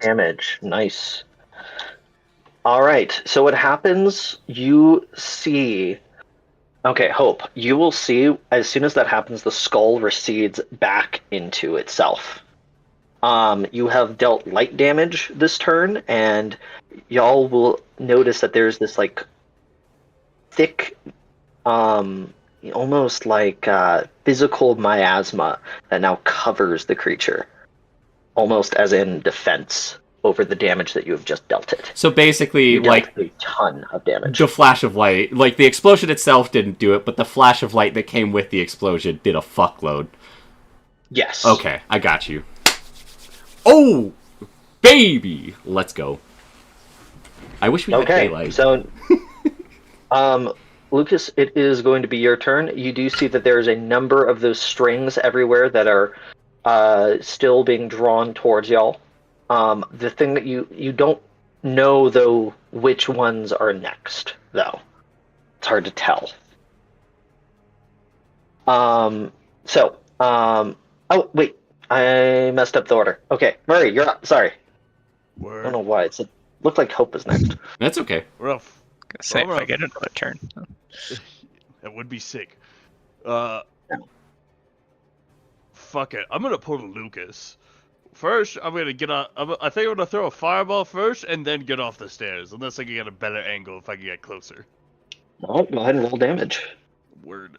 Damage. Nice. All right. So what happens? You see. Okay, Hope. You will see as soon as that happens, the skull recedes back into itself. You have dealt light damage this turn, and y'all will notice that there's this like thick, almost like physical miasma that now covers the creature, almost as in defense over the damage that you have just dealt it. So basically, You like, dealt a ton of damage. the flash of light. Like, the explosion itself didn't do it, but the flash of light that came with the explosion did a fuckload. Yes. Okay, I got you. Oh, baby! Let's go. I wish we had Okay, daylight. so, Lucas, it is going to be your turn. You do see that there is a number of those strings everywhere that are still being drawn towards y'all. The thing that you don't know, though, which ones are next, though. It's hard to tell. Oh, wait. I messed up the order. Okay, Murray, you're up. Sorry. I don't know Word. why. It looked like Hope was next. That's okay. Rough. Gonna say if I Alright. get another turn. That would be sick. Fuck it. I'm gonna pull Lucas. First, I'm gonna get on. I think I'm gonna throw a fireball first, and then get off the stairs. Unless I can get a better angle if I can get closer. Oh, go ahead and roll damage. Word.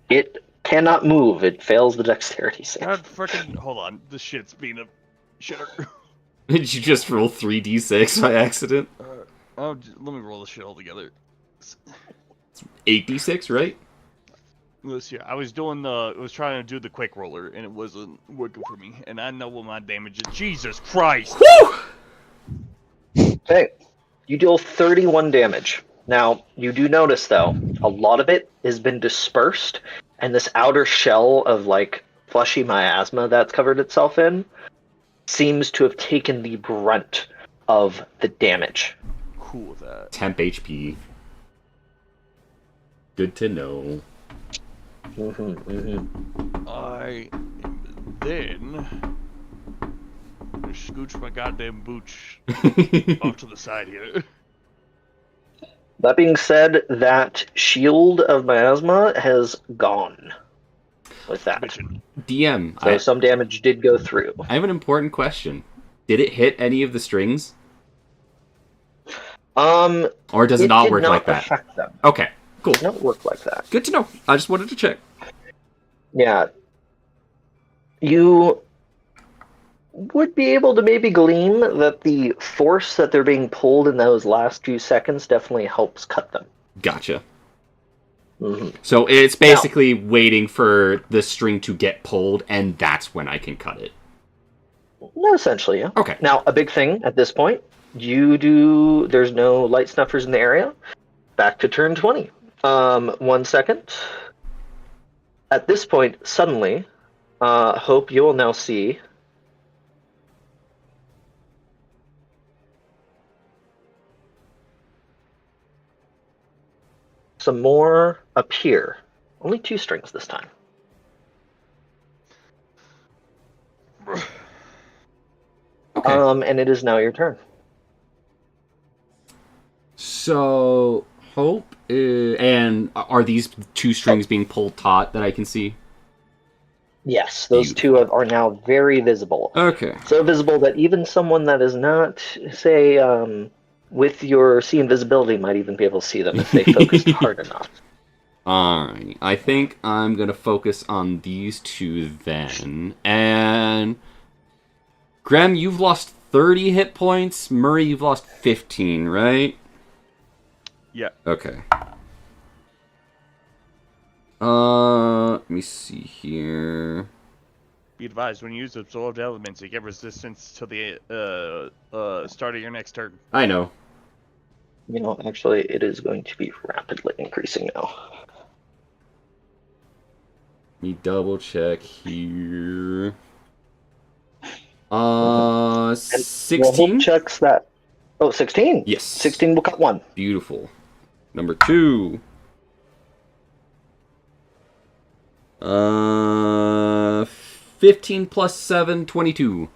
It cannot move. It fails the dexterity save. God freaking. Hold on. This shit's being a shitter. Did you just roll 3d6 by accident? Let me roll this shit all together. 8d6, right? Let's see. I was trying to do the quick roller, and it wasn't working for me. And I know what my damage is. Jesus Christ! Woo! Okay. You deal 31 damage. Now, you do notice, though, a lot of it has been dispersed, and this outer shell of, like, fleshy miasma that's covered itself in seems to have taken the brunt of the damage. Cool with that. Temp HP. Good to know. I am then gonna scooch my goddamn booch off to the side here. That being said, that shield of miasma has gone with that. Mission. DM, So some damage did go through. I have an important question. Did it hit any of the strings? Or does it not did work not like that? affect them. Okay, cool. It not work like that. Good to know. I just wanted to check. Yeah. You would be able to maybe glean that the force that they're being pulled in those last few seconds definitely helps cut them. Gotcha. Mm-hmm. So it's basically waiting for the string to get pulled, and that's when I can cut it. No, essentially, yeah. Okay. Now, a big thing at this point, there's no light snuffers in the area. Back to turn 20. 1 second. At this point, suddenly, Hope, you will now see some more appear. Only 2 strings this time. Okay. And it is now your turn. So, Hope and are these 2 strings being pulled taut that I can see? Yes, those 2 are now very visible. Okay. So visible that even someone that is not, say, with your see invisibility might even be able to see them if they focused hard enough. Alright. I think I'm going to focus on these 2 then. And Graham, you've lost 30 hit points. Murray, you've lost 15, right? Yeah. Okay. Let me see here. Be advised, when you use absorbed elements, you get resistance to the start of your next turn. I know. You know, actually, it is going to be rapidly increasing now. Let me double check here. And 16? checks that. Oh, 16? Yes. 16 will cut 1. Beautiful. Number 2. 15 plus 7, 22.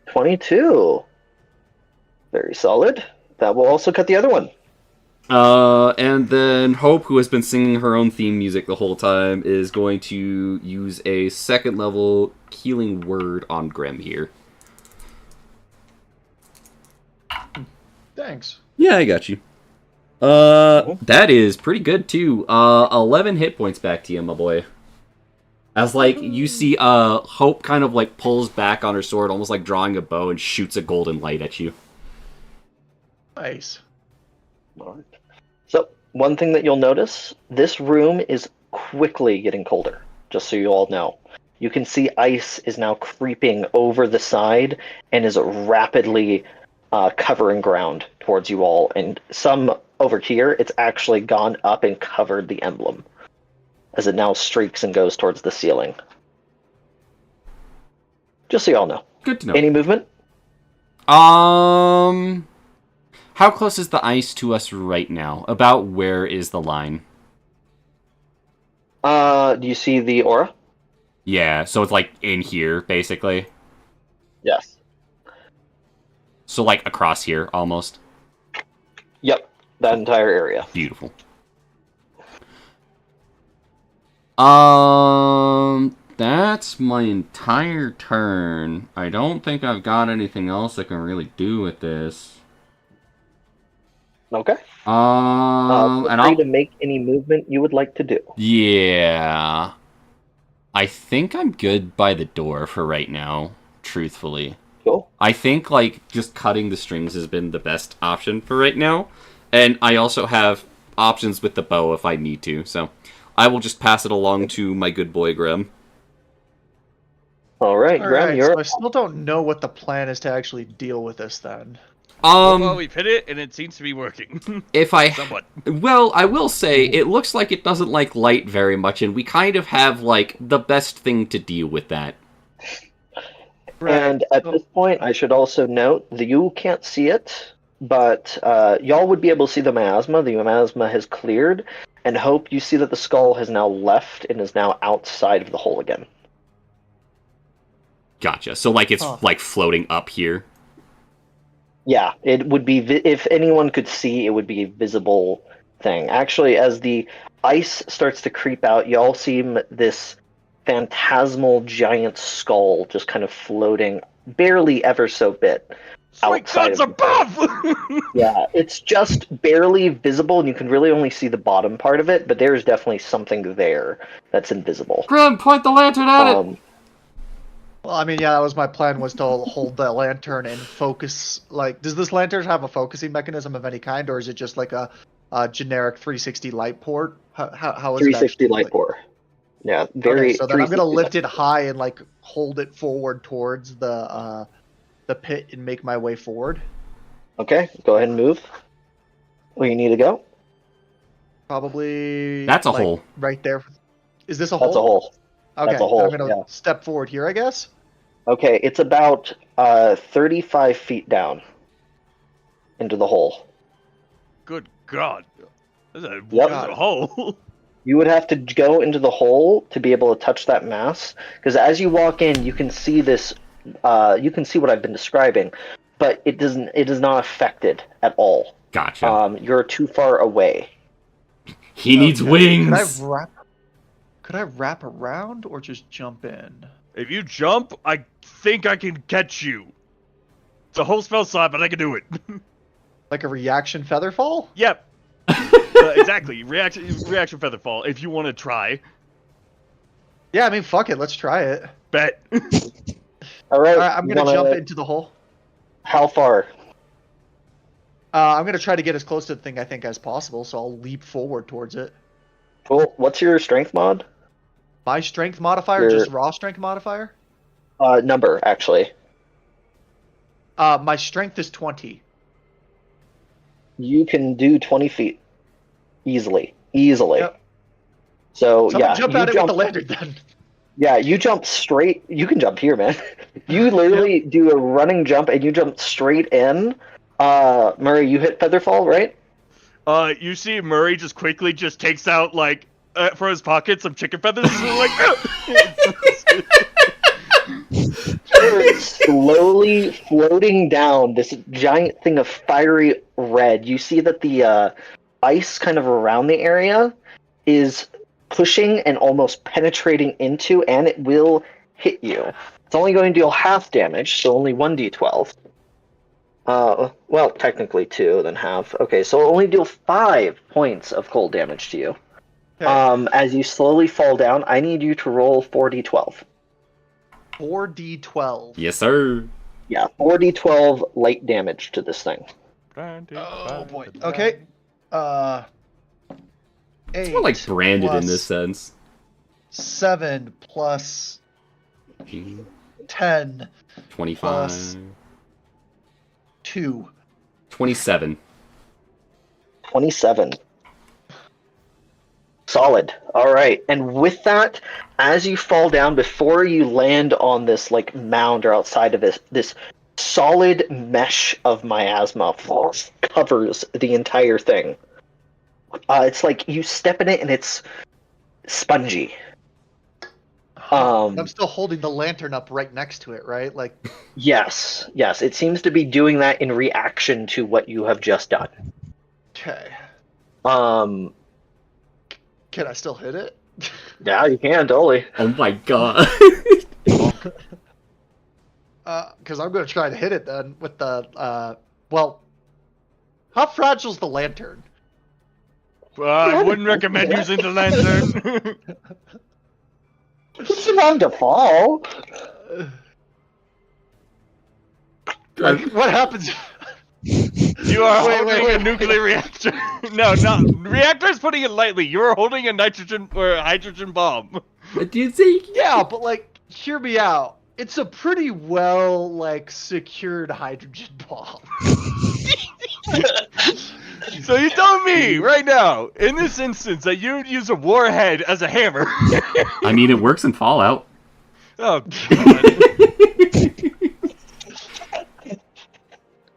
22. Very solid. That will also cut the other one. And then Hope, who has been singing her own theme music the whole time, is going to use a 2nd level healing word on Grem here. Thanks. Yeah, I got you. That is pretty good too. 11 hit points back to you, my boy. As like you see, Hope kind of like pulls back on her sword, almost like drawing a bow, and shoots a golden light at you. Nice. So, one thing that you'll notice, this room is quickly getting colder, just so you all know. You can see ice is now creeping over the side and is rapidly covering ground towards you all. And some over here, it's actually gone up and covered the emblem, as it now streaks and goes towards the ceiling. Just so you all know. Good to know. Any movement? How close is the ice to us right now? About where is the line? Do you see the aura? Yeah, so it's like in here, basically. Yes. So like across here, almost. Yep, that entire area. Beautiful. That's my entire turn. I don't think I've got anything else I can really do with this. Okay. And Feel free I'll to make any movement you would like to do. Yeah. I think I'm good by the door for right now, truthfully. Cool. I think, like, just cutting the strings has been the best option for right now. And I also have options with the bow if I need to, so I will just pass it along to my good boy, Grim. All right, All Graham, right, you're so I still don't know what the plan is to actually deal with this then. Well, we've hit it, and it seems to be working. If I Somewhat. Well, I will say it looks like it doesn't like light very much, and we kind of have like the best thing to deal with that. And at this point, I should also note that you can't see it, but y'all would be able to see the miasma. The miasma has cleared, and Hope, you see that the skull has now left and is now outside of the hole again. Gotcha. So like it's like floating up here. Yeah, it would be, if anyone could see, it would be a visible thing. Actually, as the ice starts to creep out, y'all see this phantasmal giant skull just kind of floating barely ever so bit outside God's of above! Yeah, it's just barely visible, and you can really only see the bottom part of it, but there's definitely something there that's invisible. Grim, point the lantern at it! Well, I mean, yeah, that was my plan, was to hold the lantern and focus. Like, does this lantern have a focusing mechanism of any kind, or is it just like a generic 360 light port? How is 360 it light port. Yeah, very. Okay, so then I'm gonna 360 lift it high and like hold it forward towards the pit and make my way forward. Okay, go ahead and move. Where you need to go? Probably. That's a like, hole. right there. Is this a hole? That's a hole. Okay, That's a hole, I'm gonna yeah. step forward here, I guess. Okay, it's about 35 feet down into the hole. Good God. That's a, Yep. that's a hole. You would have to go into the hole to be able to touch that mass, because as you walk in, you can see this. You can see what I've been describing, but it doesn't. It is not affected at all. Gotcha. You're too far away. He needs wings! Could I wrap around or just jump in? If you jump, I think I can catch you. It's a whole spell slot, but I can do it. Like a reaction feather fall? Yep. Exactly. Reaction feather fall. If you want to try. Yeah, I mean, fuck it. Let's try it. Bet. All right. I'm gonna jump into the hole. How far? I'm gonna try to get as close to the thing I think as possible, so I'll leap forward towards it. Cool. What's your strength mod? My strength modifier, just raw strength modifier? Number, actually. My strength is 20. You can do 20 feet. Easily. Yep. So, yeah. Jump at it with the lantern then. Yeah, you jump straight. You can jump here, man. You literally do a running jump and you jump straight in. Murray, you hit Featherfall, right? You see Murray just quickly just takes out, like, from his pocket some chicken feathers and like, You're slowly floating down this giant thing of fiery red. You see that the ice kind of around the area is pushing and almost penetrating into, and it will hit you. It's only going to deal half damage, so only 1d12. Well, technically 2, then half. Okay, so it'll only deal 5 points of cold damage to you. Okay. As you slowly fall down, I need you to roll 4d12. 4d12. Yes, sir. Yeah, 4d12 light damage to this thing. Oh boy. Okay. 8. It's more like branded in this sense. 7 plus 10. 25. Plus 2. 27. 27. Solid. All right. And with that, as you fall down, before you land on this like mound or outside of this solid mesh of miasma covers the entire thing. It's like you step in it and it's spongy. I'm still holding the lantern up right next to it, right? Like. Yes. It seems to be doing that in reaction to what you have just done. Okay. Can I still hit it? Yeah, you can, totally. Oh my god. Because I'm going to try to hit it then with the, well, how fragile's the lantern? I wouldn't recommend using the lantern. It's bound to fall. Like, what happens? You are holding a nuclear reactor. No, reactor's putting it lightly. You are holding a nitrogen or a hydrogen bomb. Do you think? Yeah, but like, hear me out. It's a pretty well like secured hydrogen bomb. So you're telling me right now, in this instance, that you would use a warhead as a hammer? I mean, it works in Fallout. Oh god.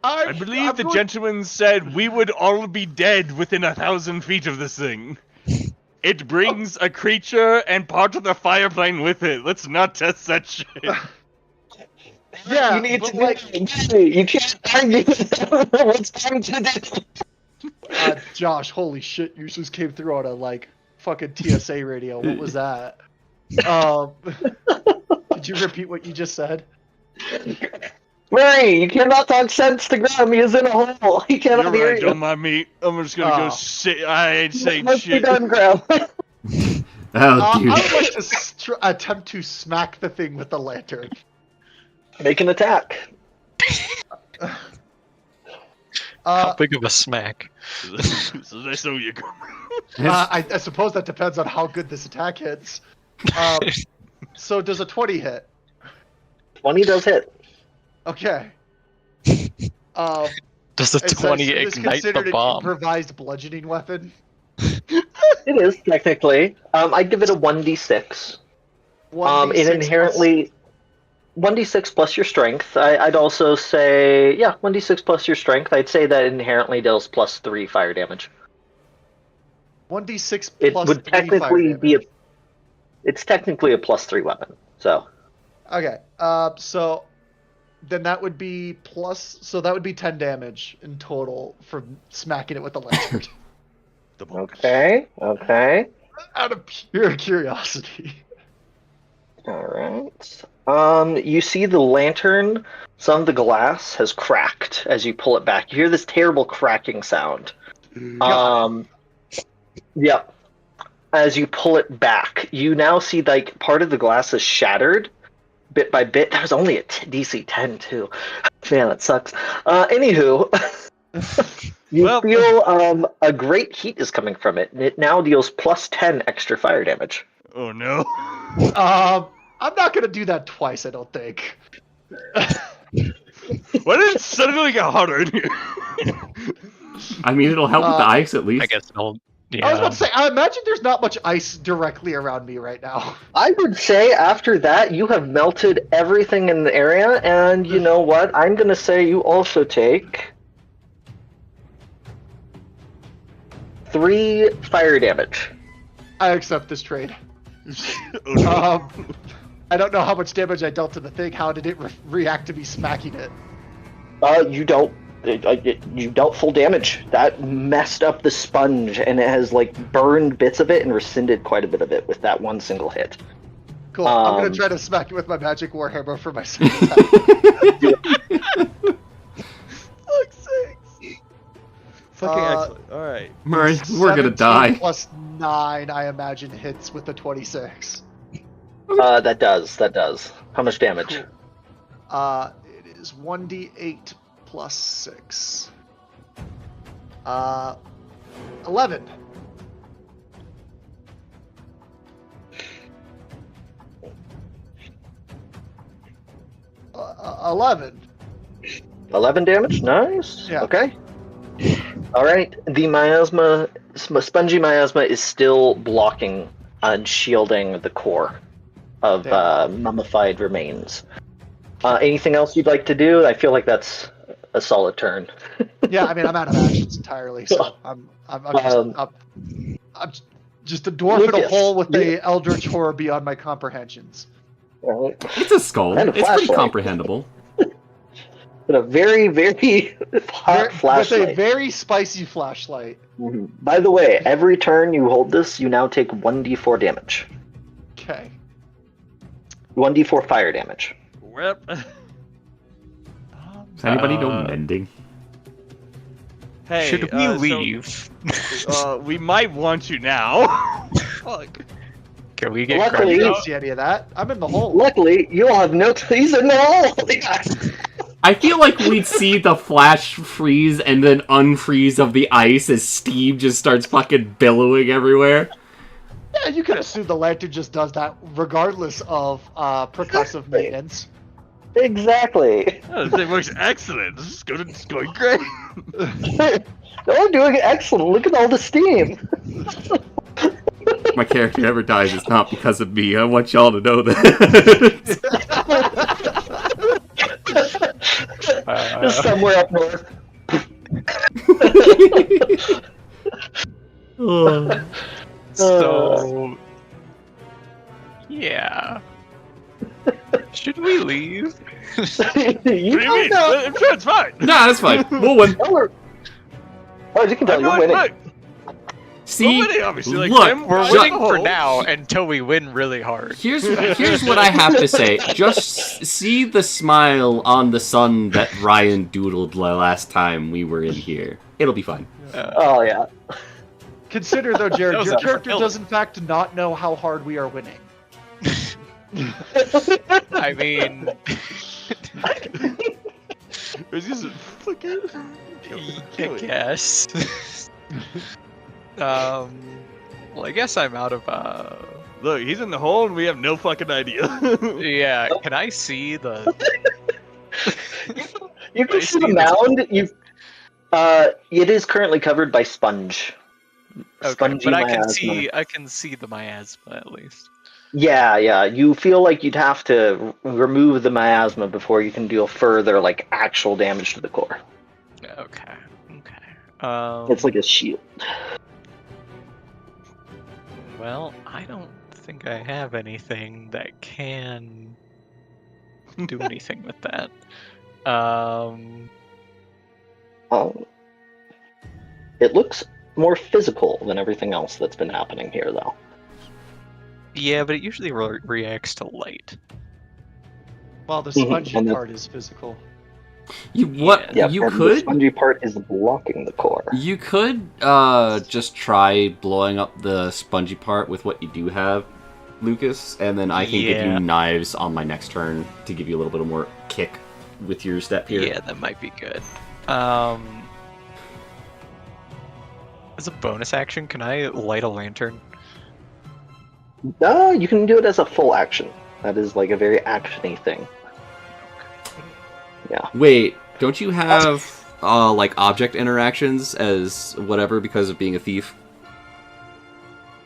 I believe I'm the going- gentleman said we would all be dead within 1,000 feet of this thing. It brings a creature and part of the fire plane with it. Let's not test that shit. Yeah, you need but to like, you can't argue with them. What's time to do? Josh, holy shit, you just came through on a like fucking TSA radio. What was that? Did you repeat what you just said? Murray, you cannot talk sense to Graham. He is in a hole. He cannot You're hear right, you. don't mind me. I'm just gonna go Oh. sit. I ain't saying Must be shit. done, Graham. Oh, dude. I would like to attempt to smack the thing with the lantern. Make an attack. How big of a smack? So that's how you go. I suppose that depends on how good this attack hits. So does a 20 hit? 20 does hit. Okay. Does the Is 20 this ignite considered the an bomb? improvised bludgeoning weapon? It is technically. I'd give it a 1d6. 1d6 It inherently 1d6 plus your strength. I'd also say 1d6 plus your strength. I'd say that it inherently deals plus 3 fire damage. 1d6 It plus would 3 fire technically be a. damage. It's technically a plus 3 weapon. So Okay. So then that would be that would be 10 damage in total for smacking it with the lantern. okay. Out of pure curiosity. All right. You see the lantern. Some of the glass has cracked as you pull it back. You hear this terrible cracking sound. Yep. As you pull it back, you now see like part of the glass is shattered, bit by bit. That was only a DC 10 too. Man, that sucks. Anywho, you feel a great heat is coming from it, and it now deals plus 10 extra fire damage. Oh no. I'm not gonna do that twice, I don't think. Why did it suddenly get hotter in here? I mean, it'll help with the ice at least. I guess it'll. Yeah. I was about to say, I imagine there's not much ice directly around me right now. I would say after that, you have melted everything in the area, and you know what? I'm gonna say you also take 3 fire damage. I accept this trade. Oh, no. I don't know how much damage I dealt to the thing. How did it react to me smacking it? You dealt full damage. That messed up the sponge, and it has like burned bits of it and rescinded quite a bit of it with that one single hit. Cool. I'm gonna try to smack it with my magic warhammer for my second attack. Fuck's sakes. Fucking excellent. Alright. Murray, we're gonna 17 die. Plus 9, I imagine, hits with the 26. That does. How much damage? Cool. It is 1d8 plus 6. 11. Uh, 11. 11 damage? Nice. Yeah. Okay. Alright, the spongy miasma is still blocking and shielding the core of mummified remains. Anything else you'd like to do? I feel like that's a solid turn. Yeah, I mean, I'm out of actions entirely, so I'm just a dwarf in a Lucas, hole with the eldritch horror beyond my comprehensions. Alright. It's a skull. And a It's pretty flashlight. comprehensible. With a very, very hot With a flashlight. very spicy flashlight. Mhm. By the way, every turn you hold this, you now take 1d4 damage. Okay. 1d4 fire damage. Rip. Does anybody know mending? Hey, Should we leave? We might want to now. Fuck. Can we get Luckily- I credit? didn't see any of that. I'm in the hole. Luckily, you'll have no he's in the hole! I feel like we'd see the flash freeze and then unfreeze of the ice as steam just starts fucking billowing everywhere. Yeah, you could assume the lantern just does that regardless of percussive maintenance. Exactly. Oh, this thing works excellent. This is going great. Oh, doing excellent. Look at all the steam. If my character ever dies, it's not because of me. I want y'all to know that. Just somewhere up north. So, yeah. Should we leave? You What do you don't mean? know. I'm sure it's fine. Nah, that's fine. We'll win. Oh, you can tell I'm you're not winning. right. See, We're winning, obviously. Like, look, Tim, We're guys winning in the for hole. now until we win really hard. here's what I have to say. Just see the smile on the sun that Ryan doodled last time we were in here. It'll be fine. Oh yeah. Consider though, Jared, That was your a character villain. does in fact not know how hard we are winning. I mean, It's just fucking. I guess. Well, I guess I'm out of. Look, he's in the hole and we have no fucking idea. Yeah, can I see the? You can I see the see this. mound. It is currently covered by sponge. Okay, Spongy but I can miasma. see the miasma at least. Yeah. You feel like you'd have to remove the miasma before you can deal further, like, actual damage to the core. Okay. It's like a shield. Well, I don't think I have anything that can do anything with that. It looks more physical than everything else that's been happening here, though. Yeah, but it usually reacts to light. While the Mhm, spongy and the- part is physical. You what? Yeah, you and the could. spongy part is blocking the core. You could just try blowing up the spongy part with what you do have, Lucas, and then I can give Yeah. you knives on my next turn to give you a little bit of more kick with your step here. Yeah, that might be good. As a bonus action, can I light a lantern? No, you can do it as a full action. That is like a very actiony thing. Yeah. Wait, don't you have like object interactions as whatever because of being a thief?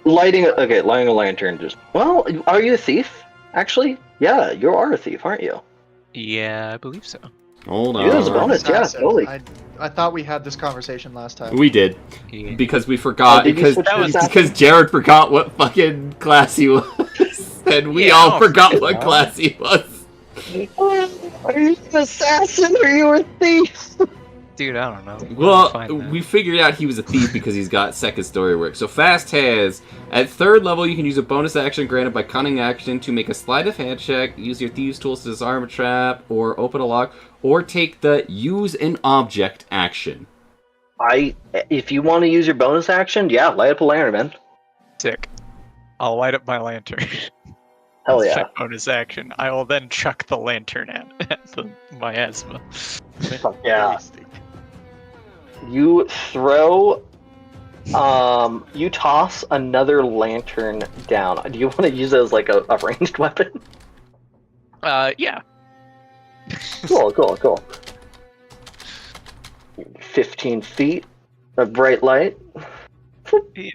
Lighting a lantern just. Well, are you a thief? Actually, yeah, you are a thief, aren't you? Yeah, I believe so. Hold Yeah, there's a on. bonus. Yeah, Assassin. totally. I thought we had this conversation last time. We did Yeah. because we forgot Oh, did you because switch to assassin? because Jared forgot what fucking class he was, and we Yeah, all I forgot don't what know. class he was. Are you an assassin or are you a thief? Dude, I don't know. Well, Find that. we figured out he was a thief because he's got second story work. So fast has at third level you can use a bonus action granted by cunning action to make a sleight of hand check, use your thieves tools to disarm a trap or open a lock, or take the use an object action. If you want to use your bonus action, yeah, light up a lantern, man. Sick. I'll light up my lantern. Hell That's yeah. my bonus action. I will then chuck the lantern at the miasma. Fuck yeah. You throw. You toss another lantern down. Do you want to use it as like a ranged weapon? Yeah. Cool. 15 feet of bright light. Yeah.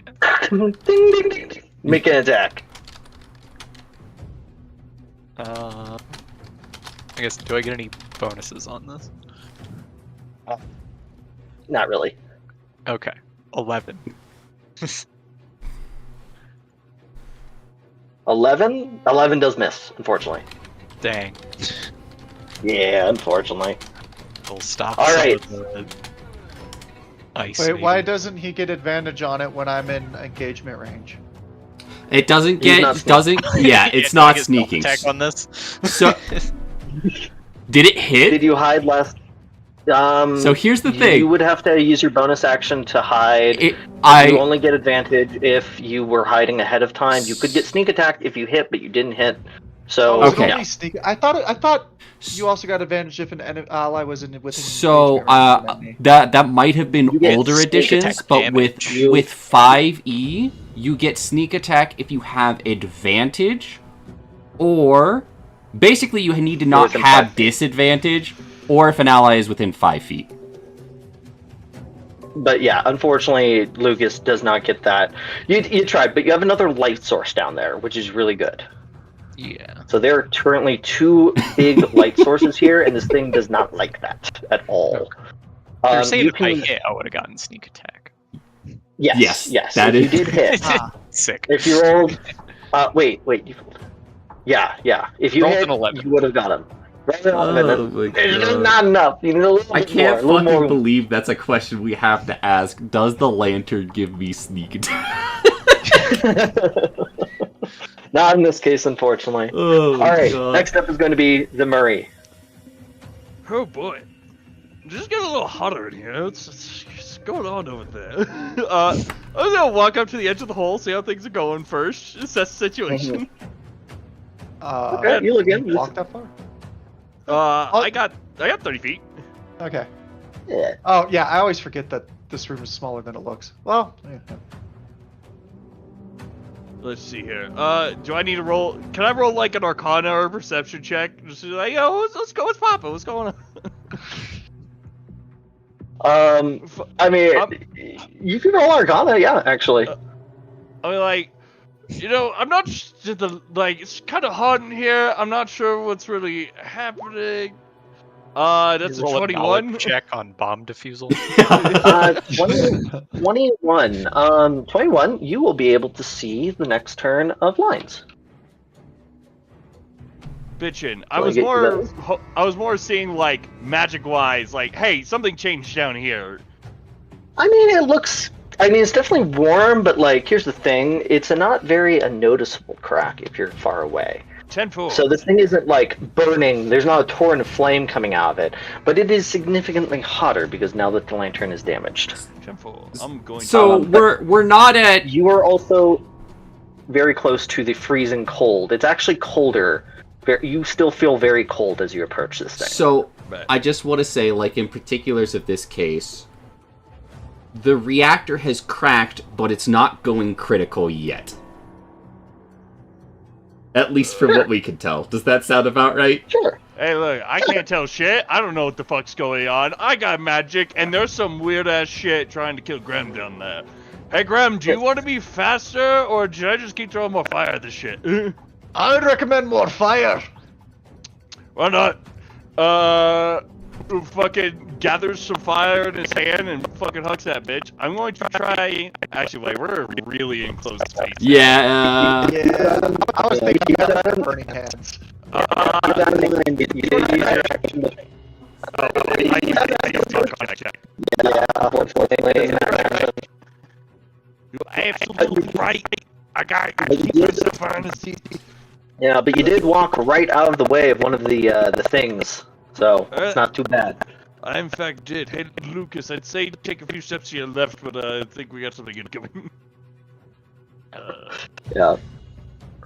Ding, ding, ding, ding. Make an attack. I guess, do I get any bonuses on this? Not really. Okay. 11. 11? 11 does miss, unfortunately. Dang. Yeah, unfortunately. We'll stop All some right. of the ice. Wait, why maybe. doesn't he get advantage on it when I'm in engagement range? It doesn't He's get not doesn't yeah, it's do I not get stealth sneaking. attack on this? So did it hit? Did you hide last? So here's the thing. You would have to use your bonus action to hide. It, You only get advantage if you were hiding ahead of time. You could get sneak attack if you hit, but you didn't hit. So Was it Okay. only sneak? I thought you also got advantage if an ally was in within. So engagement range of an enemy. that might have been You get older sneak editions, attack but with damage. 5e you get sneak attack if you have advantage, or basically you need to not within have 5 feet. disadvantage, or if an ally is within 5 feet. But yeah, unfortunately, Lucas does not get that. You tried, but you have another light source down there, which is really good. Yeah. So there are currently 2 big light sources here, and this thing does not like that at all. You're saying You if I can, hit, I would have gotten sneak attack. yes, that if is- you did hit. Ah, Sick. If you rolled, wait, yeah. If you Rolled hit, an 11. you would have got him. Right on, Oh my it's just God. not enough. You need a little I bit can't more, a fucking little more. believe that's a question we have to ask. Does the lantern give me sneak attack? Not in this case, unfortunately. Oh, All right, God. next up is going to be the Murray. Oh boy. Just get a little hotter in here. What's going on over there? I'm gonna walk up to the edge of the hole, see how things are going first, assess the situation. Okay, you look in. you walk that far? I got 30 feet. Okay. Yeah. Oh yeah, I always forget that this room is smaller than it looks. Well, yeah. Let's see here. Do I need to roll? Can I roll like an Arcana or a Perception check? Just like, yo, let's go. What's poppin'? What's going on? I mean, you can roll Arcana, yeah, actually. I mean, like, I'm not it's kind of hot in here. I'm not sure what's really happening. That's a Roll 21. knowledge check on bomb defusal. 21. 21, you will be able to see the next turn of lines. Bitchin'. I was more seeing like magic wise, like, hey, something changed down here. I mean, it's definitely warm, but like, here's the thing. It's not very a noticeable crack if you're far away. 10-4. So this thing isn't like burning, there's not a torrent of flame coming out of it, but it is significantly hotter because now that the lantern is damaged. 10-4. I'm going So we're not at. You are also very close to the freezing cold. It's actually colder. You still feel very cold as you approach this thing. So Right. I just want to say, like in particulars of this case, the reactor has cracked, but it's not going critical yet. At least from what we can tell. Does that sound about right? Sure. Hey, look, I can't tell shit. I don't know what the fuck's going on. I got magic, and there's some weird ass shit trying to kill Graham down there. Hey, Graham, do you want to be faster, or should I just keep throwing more fire at this shit? I would recommend more fire. Why not? Fucking gathers some fire in his hand and fucking hucks that bitch. I'm going to try. Actually, wait, we're really in close space. Yeah. Yeah, I was thinking about burning hands. You're absolutely right. I got to keep myself honest. Yeah, but you did walk right out of the way of one of the things, so it's not too bad. I in fact did. Hey, Lucas, I'd say take a few steps to your left, but I think we got something incoming. Yeah.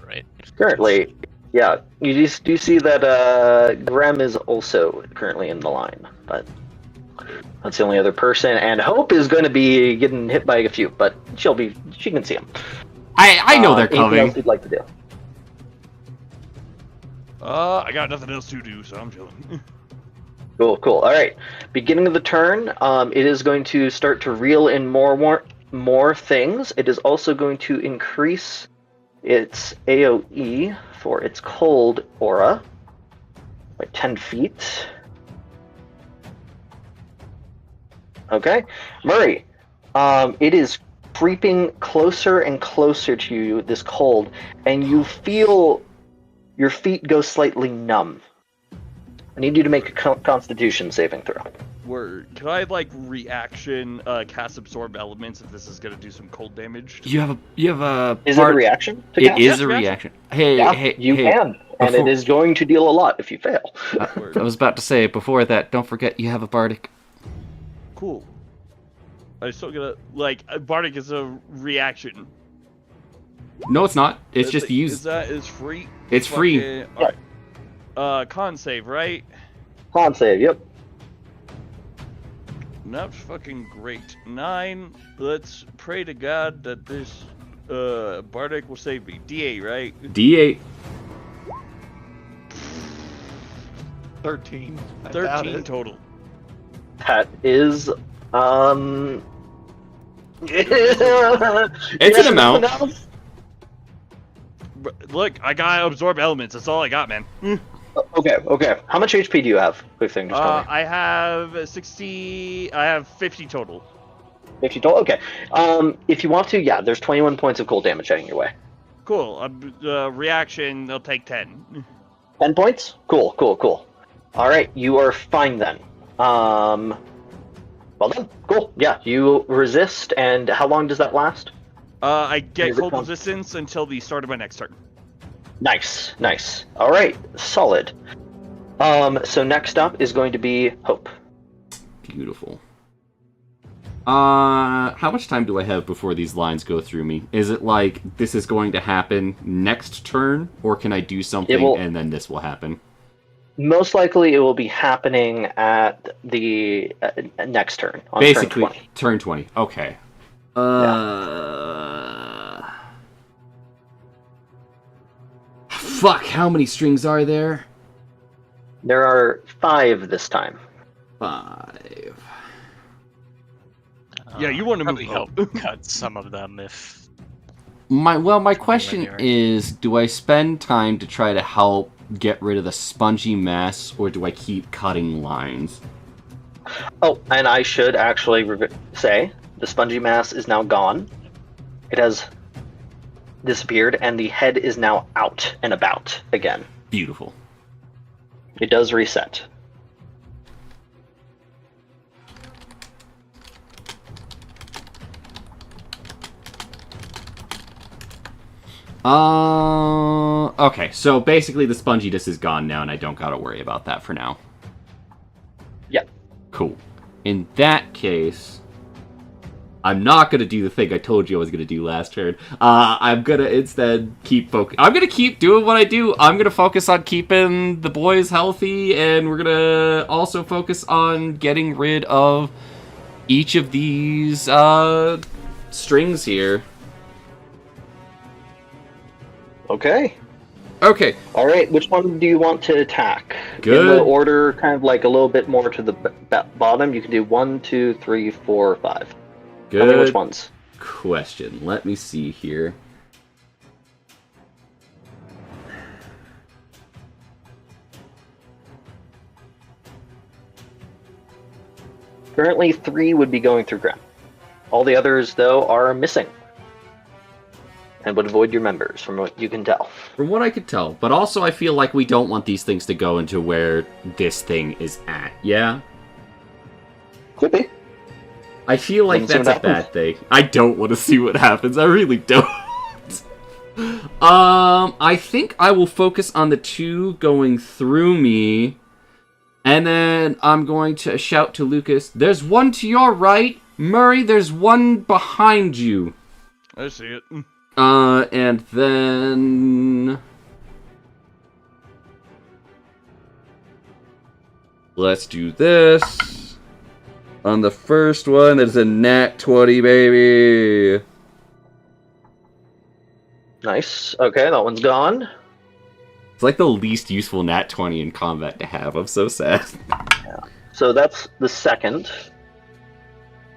Right. Currently, yeah, you do see that Graham is also currently in the line, but that's the only other person. And Hope is going to be getting hit by a few, but she can see him. I know they're Anything else coming. you'd like to do? I got nothing else to do, so I'm chilling. Cool. All right. Beginning of the turn, it is going to start to reel in more things. It is also going to increase its AoE for its cold aura by 10 feet. Okay, Murray. It is creeping closer and closer to you, this cold, and you feel your feet go slightly numb. I need you to make a Constitution saving throw. Word. Can I reaction cast absorb elements if this is gonna do some cold damage? You have a. Is it a reaction? To It cast? is a Yeah, reaction. Hey, Yeah, hey, you hey. can, and before- it is going to deal a lot if you fail. Word. I was about to say before that. Don't forget you have a bardic. Cool. I still gotta Bardic is a reaction. No, it's not. It's just Is use. free? It's free. Alright. Con save, right? Con save. Yep. Not fucking great. 9. Let's pray to God that this Bardic will save me. D8, right? D8. 13. I doubt 13 it. total. That is It's an amount. Look, I gotta absorb elements. That's all I got, man. Okay. How much HP do you have? Quick thing, just tell me. I have 60. I have 50 total. 50 total? Okay. If you want to, yeah, there's 21 points of cold damage heading your way. Cool. Reaction, they'll take 10. 10 points? Cool. Alright, you are fine then. Well done. Cool. Yeah, you resist, and how long does that last? I get Is it cold com- resistance until the start of my next turn. Nice. Alright, solid. So next up is going to be Hope. Beautiful. How much time do I have before these lines go through me? Is it like this is going to happen next turn, or can I do something and then this will happen? Most likely it will be happening at the next turn, on Basically, turn 20. turn 20. Okay. Fuck, how many strings are there? There are 5 this time. 5. Yeah, you want to probably move help cut some of them if. My question is, do I spend time to try to help get rid of the spongy mess, or do I keep cutting lines? Oh, and I should actually say, the spongy mass is now gone. It has disappeared, and the head is now out and about again. Beautiful. It does reset. Okay, so basically the sponginess is gone now, and I don't gotta worry about that for now. Yep. Cool. In that case, I'm not gonna do the thing I told you I was gonna do last turn. I'm gonna instead I'm gonna keep doing what I do. I'm gonna focus on keeping the boys healthy, and we're gonna also focus on getting rid of each of these, strings here. Okay. Okay. All right. Which one do you want to attack? Good. In the order, kind of like a little bit more to the bottom. You can do 1, 2, 3, 4, 5. Good. Tell me which ones. Question. Let me see here. Currently, 3 would be going through Graham. All the others, though, are missing. And would avoid your members, from what you can tell. From what I could tell. But also I feel like we don't want these things to go into where this thing is at, yeah? Could be. I feel like that's a bad thing. I don't want to see what happens. I really don't. I think I will focus on the 2 going through me. And then I'm going to shout to Lucas, "There's one to your right! Murray, there's one behind you!" I see it. And then... let's do this. On the first one, there's a nat 20, baby! Nice. Okay, that one's gone. It's like the least useful nat 20 in combat to have. I'm so sad. Yeah. So that's the second.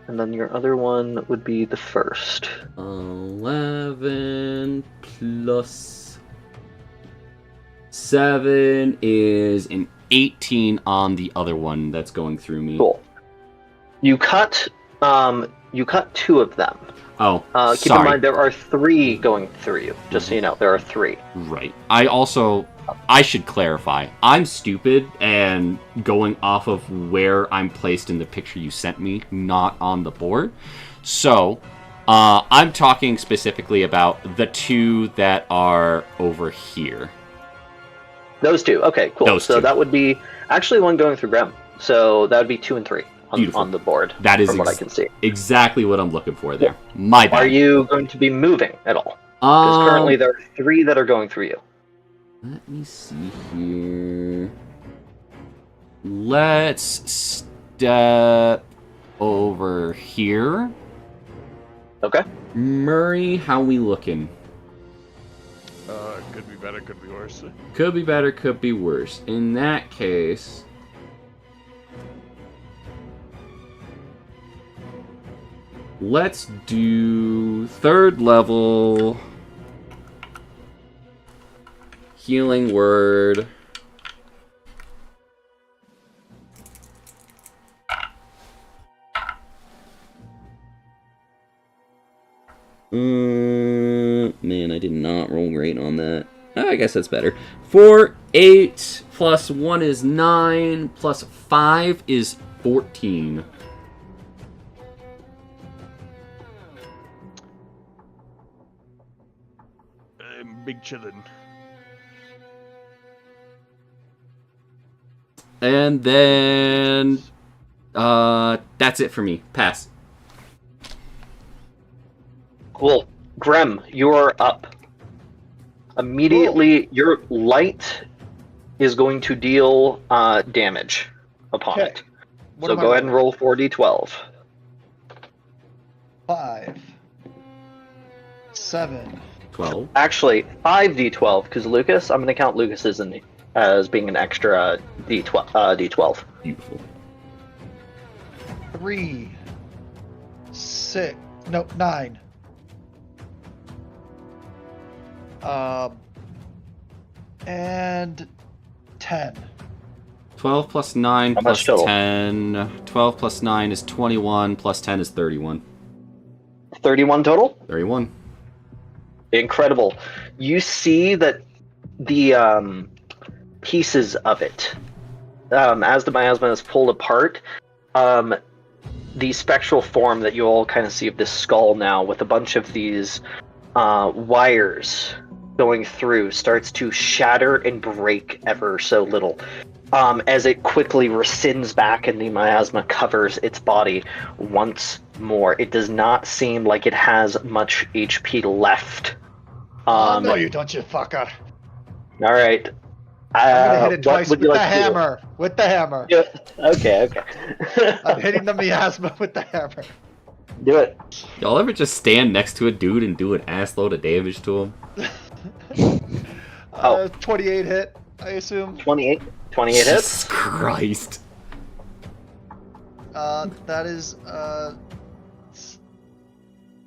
And then your other one would be the first. 11 plus 7 is an 18 on the other one that's going through me. Cool. You cut 2 of them. Oh, keep in mind there are 3 going through you. Just so you know, there are 3. Right. I should clarify. I'm stupid and going off of where I'm placed in the picture you sent me, not on the board. So, I'm talking specifically about the 2 that are over here. Those 2. Okay, cool. Those so 2. That would be actually one going through Graham. So that would be 2 and 3 on the board. That is from what I can see. Exactly what I'm looking for there. Yeah. My bad. Are you going to be moving at all? Because currently there are 3 that are going through you. Let me see here. Let's step over here. Okay. Murray, how we looking? Could be better, could be worse. Could be better, could be worse. In that case... let's do 3rd level... healing word... man, I did not roll great on that. Oh, I guess that's better. 4, 8, plus 1 is 9, plus 5 is 14. Big chillin'. And then... that's it for me. Pass. Cool. Grem, you are up. Immediately, your light is going to deal damage upon Okay. it. What So am I go ahead and rolling? roll 4d12. 5, 7. 12. Actually, 5d12, because Lucas, I'm going to count Lucas as being an extra d12. Beautiful. 3, 6, no, 9. And 10. 12 plus 9 How plus much total? 10. 12 plus 9 is 21, plus 10 is 31. 31 total? 31. Incredible. You see that the pieces of it, as the miasma is pulled apart, the spectral form that you all kind of see of this skull now, with a bunch of these wires going through, starts to shatter and break ever so little. As it quickly rescinds back and the miasma covers its body once more. It does not seem like it has much HP left. No, you don't, you fucker. All right. I'm gonna hit it what twice would with you the like to do? hammer. With the hammer. Yeah. Okay. I'm hitting the miasma with the hammer. Do it. Y'all ever just stand next to a dude and do an ass load of damage to him? 28 hit, I assume. 28 Jesus hits. Christ. That is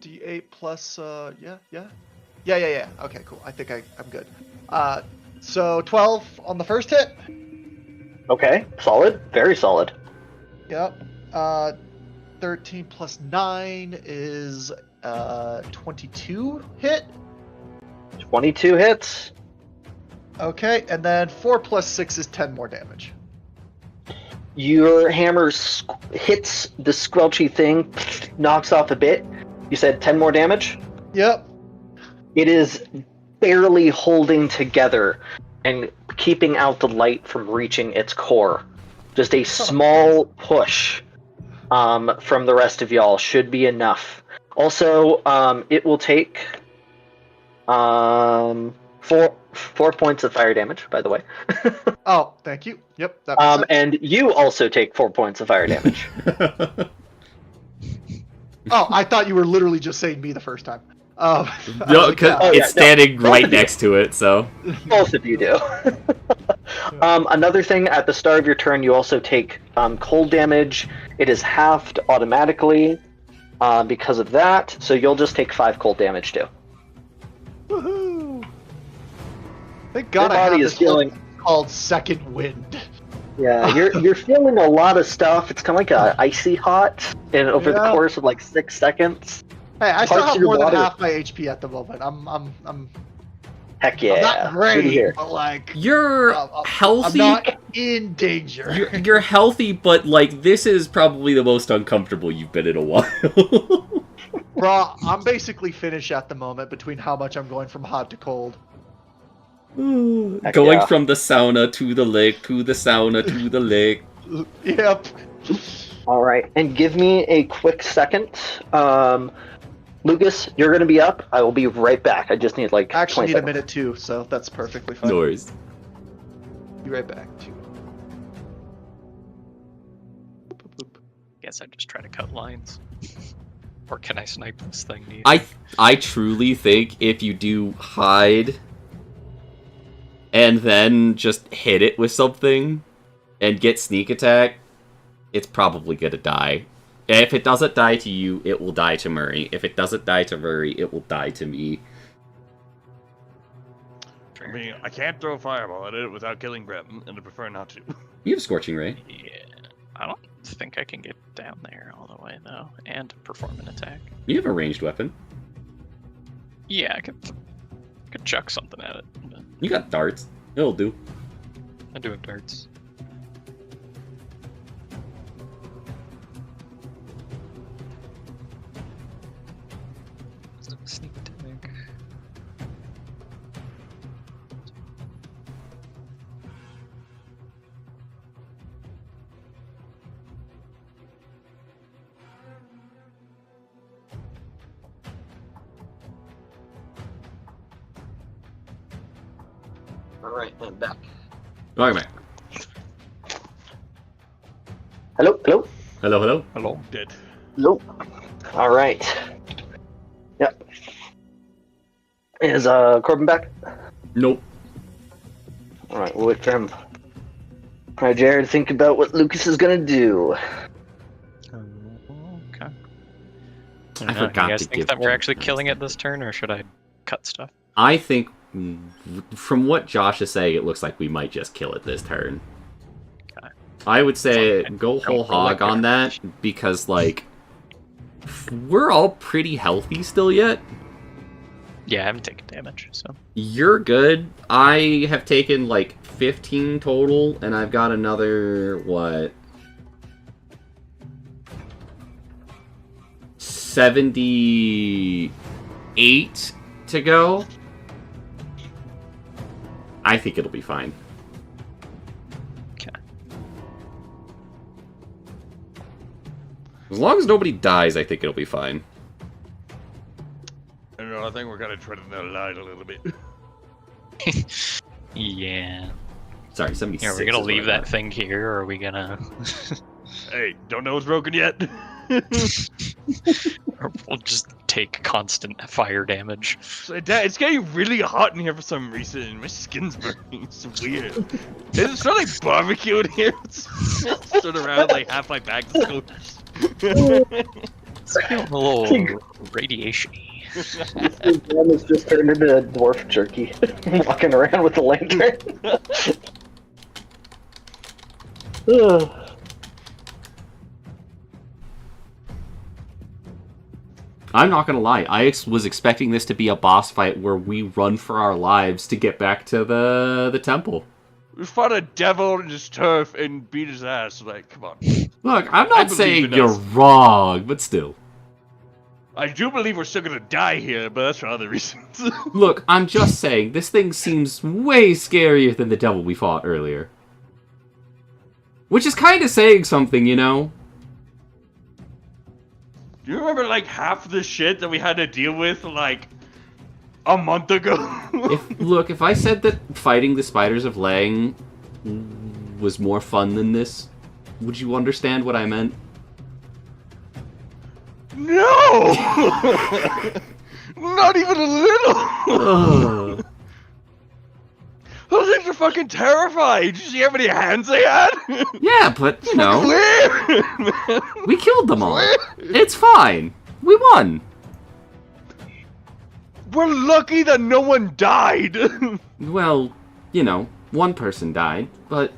D8 plus yeah. Okay, cool. I think I'm good. So 12 on the first hit. Okay. Solid. Very solid. Yep. 13 plus 9 is 22 hit. 22 hits. Okay, and then 4 plus 6 is 10 more damage. Your hammer hits the squelchy thing, knocks off a bit. You said 10 more damage? Yep. It is barely holding together and keeping out the light from reaching its core. Just a small push from the rest of y'all should be enough. Also, it will take 4 points of fire damage, by the way. Oh, thank you. Yep, that makes sense. And you also take 4 points of fire damage. Oh, I thought you were literally just saying me the first time. I was No, like, because yeah. Oh, yeah, it's standing right next to it, so. Both of you do. Another thing, at the start of your turn, you also take cold damage. It is halved automatically because of that, so you'll just take 5 cold damage too. Woohoo! Thank God Your I have body this is feeling. thing called Second Wind. Yeah, you're feeling a lot of stuff. It's kind of like a icy hot, and over the Yeah. course of like 6 seconds. Hey, I still Parts have of your more than body- half my HP at the moment. I'm Heck yeah! I'm not Good to great, hear. but like You're I'm healthy. not in danger. You're healthy, but like this is probably the most uncomfortable you've been in a while. Bro, I'm basically finished at the moment between how much I'm going from hot to cold. Heck Going yeah. from the sauna to the lake, to the sauna to the lake. Yep. All right, and give me a quick second. Lucas, you're gonna be up. I will be right back. I just need like. I actually 20 need a seconds. minute too, so that's perfectly fine. No worries. Be right back too. Guess I just try to cut lines. Or can I snipe this thing? Do you I truly think if you do hide and then just hit it with something and get sneak attack, it's probably gonna die. If it doesn't die to you, it will die to Murray. If it doesn't die to Murray, it will die to me. I mean, I can't throw a fireball at it without killing Breton, and I prefer not to. You have Scorching Ray. Yeah. I don't think I can get down there all the way, though. And perform an attack. You have a ranged weapon. Yeah, I could chuck something at it. But You got darts. It'll do. I'm doing darts. Sneak attack. Alright, I'm back. Welcome back. Hello, hello, Hello, hello. Hello. Dead. hello. Alright. Yep. Is Corbin back? Nope. Alright, we'll wait for him. Alright, Jared, think about what Lucas is gonna do. Okay. I forgot You guys to think give that we're Jared actually that. killing it this turn, or should I cut stuff? I think, from what Josh is saying, it looks like we might just kill it this turn. Okay. I would say Fine. go whole Don't roll hog like on that. that, because, like, we're all pretty healthy still yet. Yeah, I haven't taken damage, so. You're good. I have taken, like, 15 total, and I've got another, what? 78 to go. I think it'll be fine. Okay. As long as nobody dies, I think it'll be fine. I don't know, I think we're kind of treading that line a little bit. Yeah. Sorry, 76. Yeah, are we gonna is what leave I that got. thing here, or are we gonna... Hey, don't know what's broken yet. or we'll just take constant fire damage. So, Dad, it's getting really hot in here for some reason, and my skin's burning. It's weird. Does it smell like barbecue in here? It's stood around like half my back is scorched. It's like a little radiation-y. This one has just turned into a dwarf jerky, walking around with a lantern. Ugh. I'm not gonna lie. I was expecting this to be a boss fight where we run for our lives to get back to the temple. We fought a devil in his turf and beat his ass. Like, come on. Look, I'm I not believe saying in you're us. wrong, but still. I do believe we're still gonna die here, but that's for other reasons. Look, I'm just saying, this thing seems way scarier than the devil we fought earlier. Which is kind of saying something, you know? Do you remember like half the shit that we had to deal with like a month ago? If I said that fighting the spiders of Lang was more fun than this, would you understand what I meant? No! Not even a little! Ugh. Those things are fucking terrifying! Did you see how many hands they had? Yeah, but, you know, Weird, man. we killed them all. Weird. It's fine. We won. We're lucky that no one died! Well, you know, one person died, but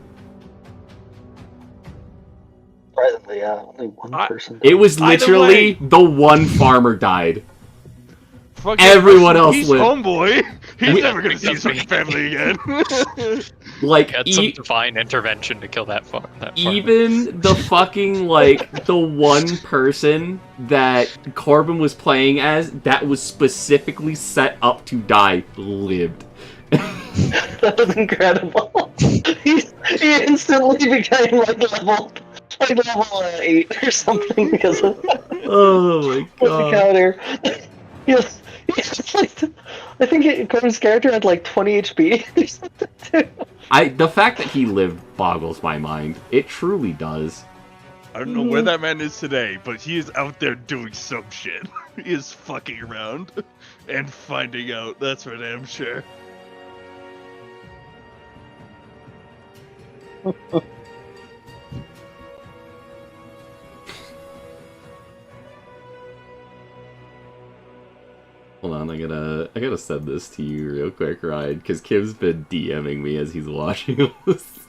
Surprisingly, yeah, only one I- person. it was Either literally way- the one farmer died. Fucking Everyone else he's lived. homeboy. He's We- never gonna see his fucking family again. Like, Had some divine intervention to kill that farm. even the fucking, like, the one person that Corbin was playing as that was specifically set up to die lived. That was incredible. he instantly became level 8 or something because of Oh my the god. counter. Yes, he's just like, I think Corbin's character had like 20 HP or something too. The fact that he lived boggles my mind. It truly does. I don't know where that man is today, but he is out there doing some shit. He is fucking around and finding out. That's for damn sure. Hold on, I gotta send this to you real quick, Ryan, because Kim's been DMing me as he's watching this.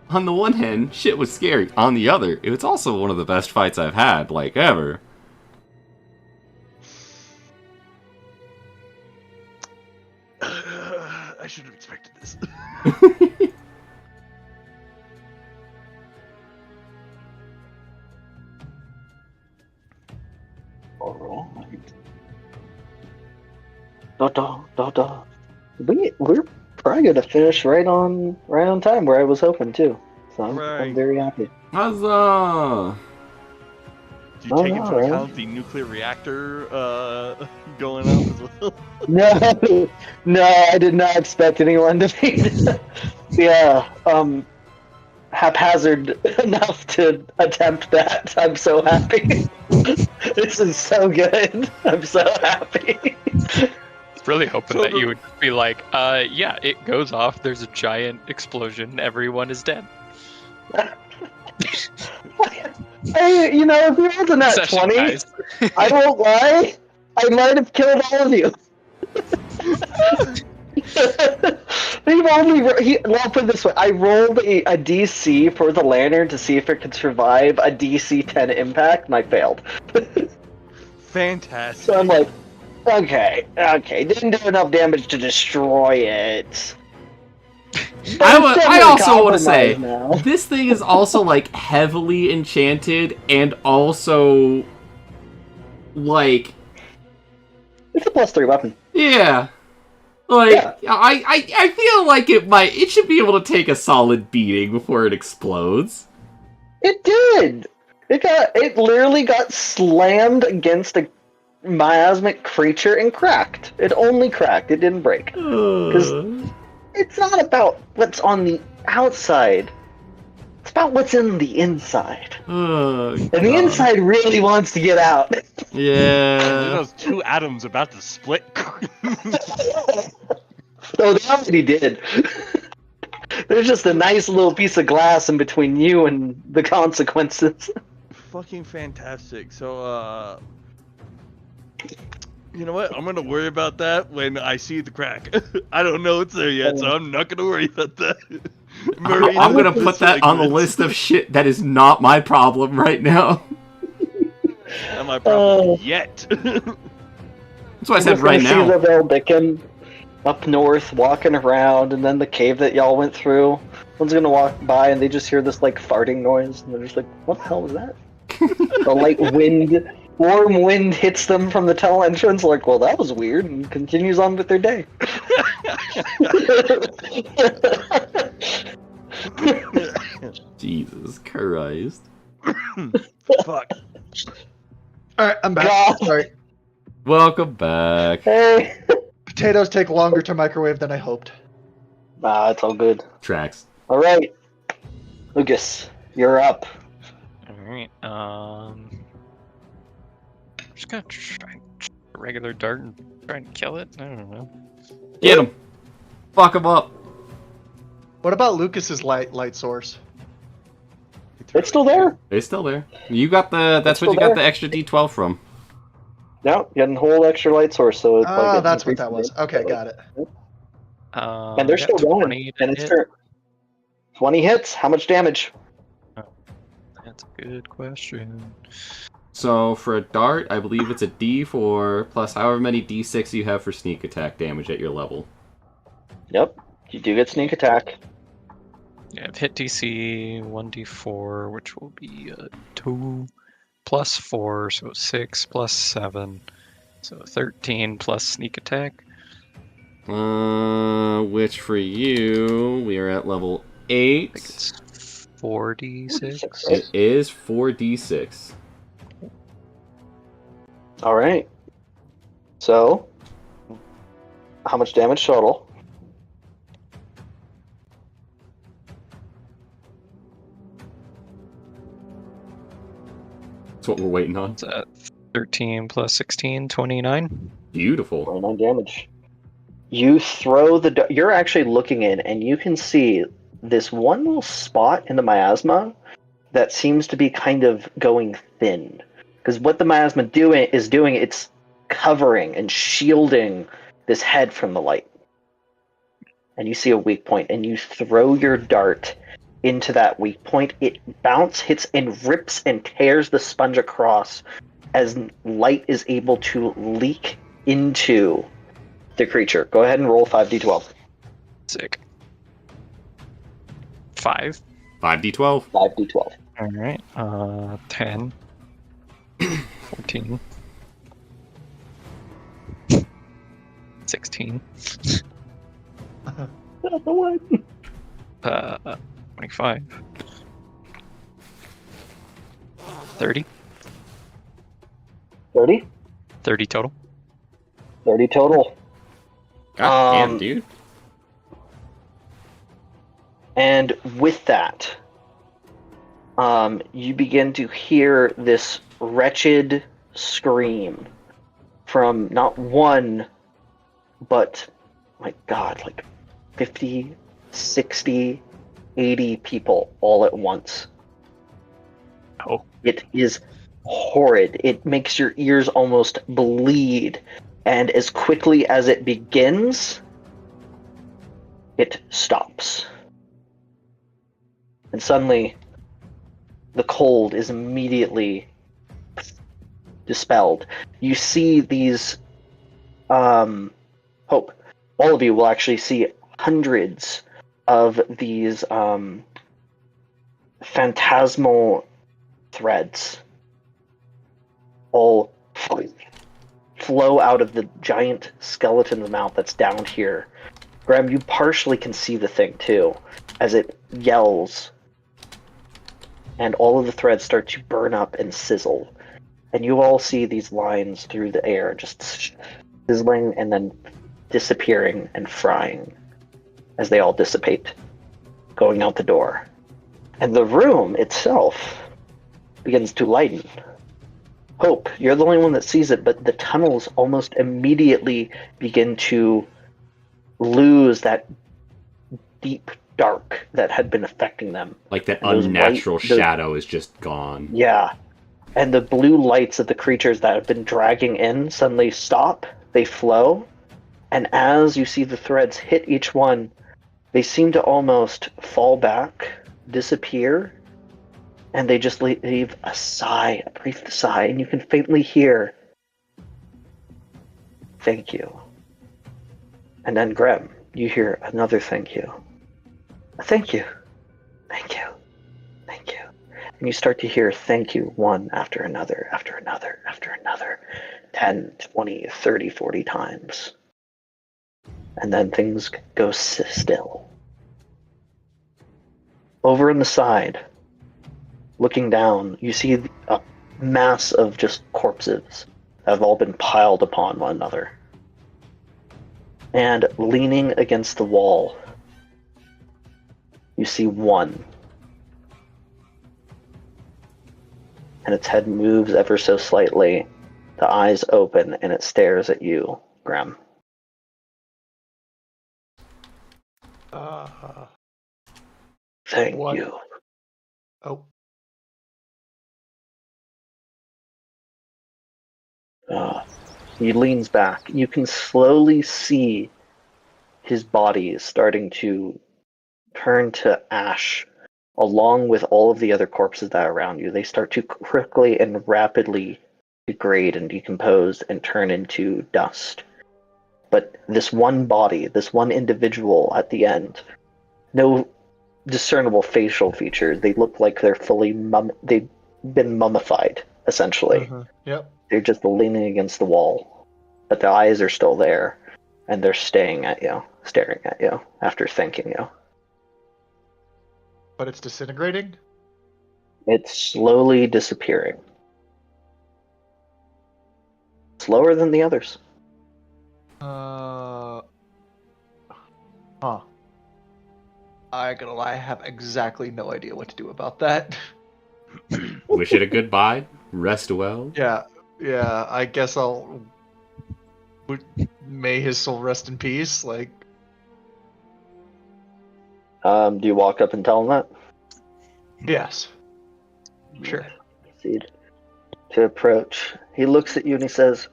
On the one hand, shit was scary. On the other, it was also one of the best fights I've had, like, ever. I should have expected this. Alright. We're probably gonna finish right on time where I was hoping too. So I'm Right. very happy. Huzzah! Do you take into account the nuclear reactor going up as well? No, I did not expect anyone to be haphazard enough to attempt that. I'm so happy. This is so good. I'm so happy. Really hoping that you would be like, yeah, it goes off, there's a giant explosion, everyone is dead. If you rolled a nat Session, 20, guys. I won't lie, I might have killed all of you. I'll put it this way, I rolled a DC for the lantern to see if it could survive a DC 10 impact, and I failed. Fantastic. So I'm like, okay, didn't do enough damage to destroy it. I also want to say, now. this thing is also, like, heavily enchanted, and also, like... It's a +3 weapon. Yeah. Like, Yeah. I feel like it should be able to take a solid beating before it explodes. It did! It literally got slammed against a miasmic creature and cracked. It only cracked, it didn't break. It's not about what's on the outside. It's about what's in the inside. And the inside really wants to get out. Yeah. Those two atoms about to split. Oh, they already did. There's just a nice little piece of glass in between you and the consequences. Fucking fantastic. So, you know what? I'm gonna worry about that when I see the crack. I don't know it's there yet, so I'm not gonna worry about that. I'm gonna put that on the list of shit that is not my problem right now. Not my problem yet. That's why I said right now. See the Beacon up north walking around, and then the cave that y'all went through. One's gonna walk by and they just hear this like farting noise, and they're just like, "What the hell was that?" The light warm wind hits them from the tunnel entrance. Like, well, that was weird, and continues on with their day. Jesus Christ. Fuck. Alright, I'm back. God. Sorry. Welcome back. Hey. Potatoes take longer to microwave than I hoped. It's all good. Tracks. All right, Lucas, you're up. Alright, just gonna try a regular dart and try and kill it? I don't know. Get him. Fuck him up. What about Lucas's light source? It's still there. It's still there. You got the. That's It's what you still got there. the extra D12 from. No, getting a whole extra light source, so it's Oh, that's what that was. Okay, got it. And they're got still going. 20 to And it's hit. turn. 20 hits. How much damage? That's a good question. So for a dart, I believe it's a D4 plus however many D6 you have for sneak attack damage at your level. Yep, you do get sneak attack. Yeah, I've hit DC 1d4, which will be 2 plus 4, so 6 plus 7, so 13 plus sneak attack. Which for you, we are at level I think 8. it's 4d6. Right? It is 4d6. All right. So, how much damage total? That's what we're waiting on. Is that 13 plus 16, 29? Beautiful. 29 damage. You throw the. You're actually looking in, and you can see this one little spot in the miasma that seems to be kind of going thin. Because what the miasma is doing, it's covering and shielding this head from the light. And you see a weak point, and you throw your dart into that weak point. It hits, and rips and tears the sponge across as light is able to leak into the creature. Go ahead and roll 5d12. Sick. 5. 5d12. 5d12. Alright. 10. 14. 16. Not the one. 25. 30. 30? 30 total. 30 total. God damn, dude. And with that, you begin to hear this wretched scream from not one, but, my God, like 50, 60, 80 people all at once. Oh. It is horrid. It makes your ears almost bleed. And as quickly as it begins, it stops. And suddenly, the cold is immediately dispelled. You see these, Hope, all of you will actually see hundreds of these phantasmal threads all flow out of the giant skeleton's mouth that's down here. Graham, you partially can see the thing too, as it yells, and all of the threads start to burn up and sizzle. And you all see these lines through the air, just sizzling and then disappearing and frying as they all dissipate, going out the door. And the room itself begins to lighten. Hope, you're the only one that sees it, but the tunnels almost immediately begin to lose that deep dark that had been affecting them. Like that And those unnatural white- shadow is just gone. Yeah. And the blue lights of the creatures that have been dragging in suddenly stop, they flow, and as you see the threads hit each one, they seem to almost fall back, disappear, and they just leave a sigh, a brief sigh, and you can faintly hear, "Thank you." And then, Graham, you hear another thank you. A thank you. Thank you. Thank you. And you start to hear thank you one after another, after another, after another, 10, 20, 30, 40 times. And then things go still. Over on the side, looking down, you see a mass of just corpses that have all been piled upon one another. And leaning against the wall, you see one. And its head moves ever so slightly, the eyes open, and it stares at you, Graham. Thank What? you. Oh, He leans back. You can slowly see his body is starting to turn to ash, along with all of the other corpses that are around you. They start to quickly and rapidly degrade and decompose and turn into dust. But this one body, this one individual at the end, no discernible facial features. They look like they're fully they've been mummified, essentially. Yep. They're just leaning against the wall, but the eyes are still there, and they're staring at you after thanking you. but it's disintegrating? It's slowly disappearing. Slower than the others. Huh. I gotta lie, I have exactly no idea what to do about that. Wish it a goodbye. Rest well. Yeah, I guess may his soul rest in peace. Like, Do you walk up and tell him that? yes, sure. Proceed to approach. He looks at you and he says,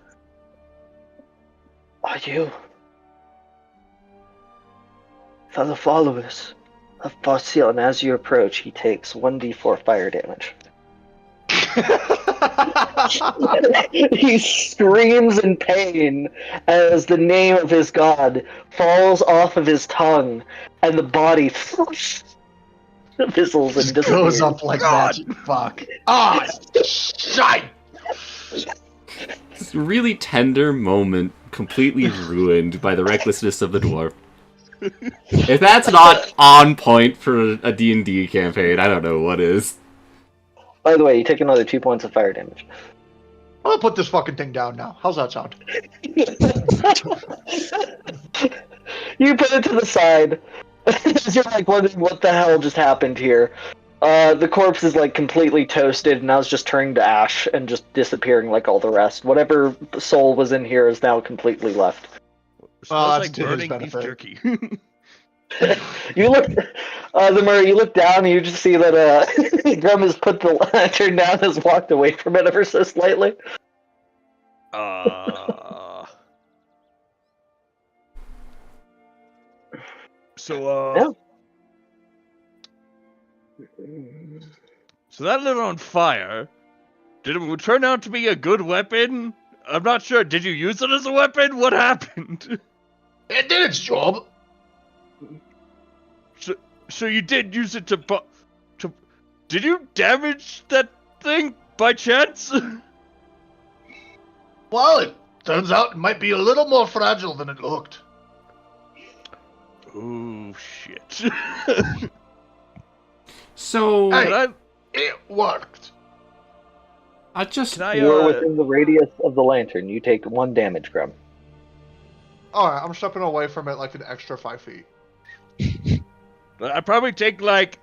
"Are you fellow followers of Barsil?" And as you approach, he takes 1d4 fire damage. He screams in pain as the name of his god falls off of his tongue, and the body fizzles and Just disappears. goes up like magic. Fuck. Ah, shite! This really tender moment completely ruined by the recklessness of the dwarf. If that's not on point for a D&D campaign, I don't know what is. By the way, you take another 2 points of fire damage. I'm gonna put this fucking thing down now. How's that sound? You put it to the side. You're like wondering what the hell just happened here. The corpse is like completely toasted and now it's just turning to ash and just disappearing like all the rest. Whatever soul was in here is now completely left. Smells that's like to his burning beef benefit. jerky. You look, the Murray. You look down and you just see that Grum has put the lantern down and has walked away from it ever so slightly. So So that lit on fire. Did it turn out to be a good weapon? I'm not sure. Did you use it as a weapon? What happened? It did its job. So you did use it to. Did you damage that thing by chance? Well, it turns out it might be a little more fragile than it looked. Oh shit! So, Hey. It worked. I just... Can I, You're within the radius of the lantern. You take 1 damage, Grum. Alright, I'm stepping away from it like an extra 5 feet. I probably take like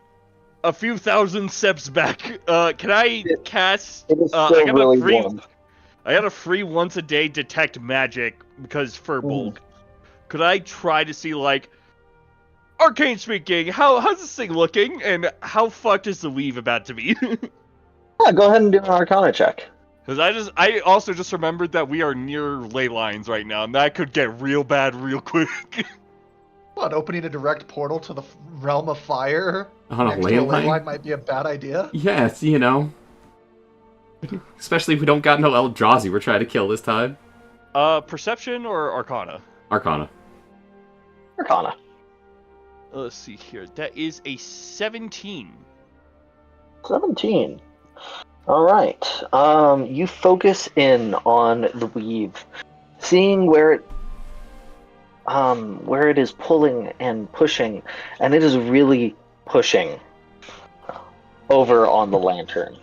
a few thousand steps back. Can I cast? It is I still got really a free. warm. I got a free once a day detect magic because for bulk. Could I try to see like, arcane speaking, how's this thing looking, and how fucked is the weave about to be? Yeah, go ahead and do an Arcana check. Because I also just remembered that we are near ley lines right now, and that could get real bad real quick. What, opening a direct portal to the realm of fire On a next ley to a ley line? line might be a bad idea? Yes, you know. Especially if we don't got no Eldrazi we're trying to kill this time. Perception or Arcana? Arcana. Arcana. Let's see here. That is a 17. 17. Alright. You focus in on the weave, seeing where it is pulling and pushing, and it is really pushing over on the lantern.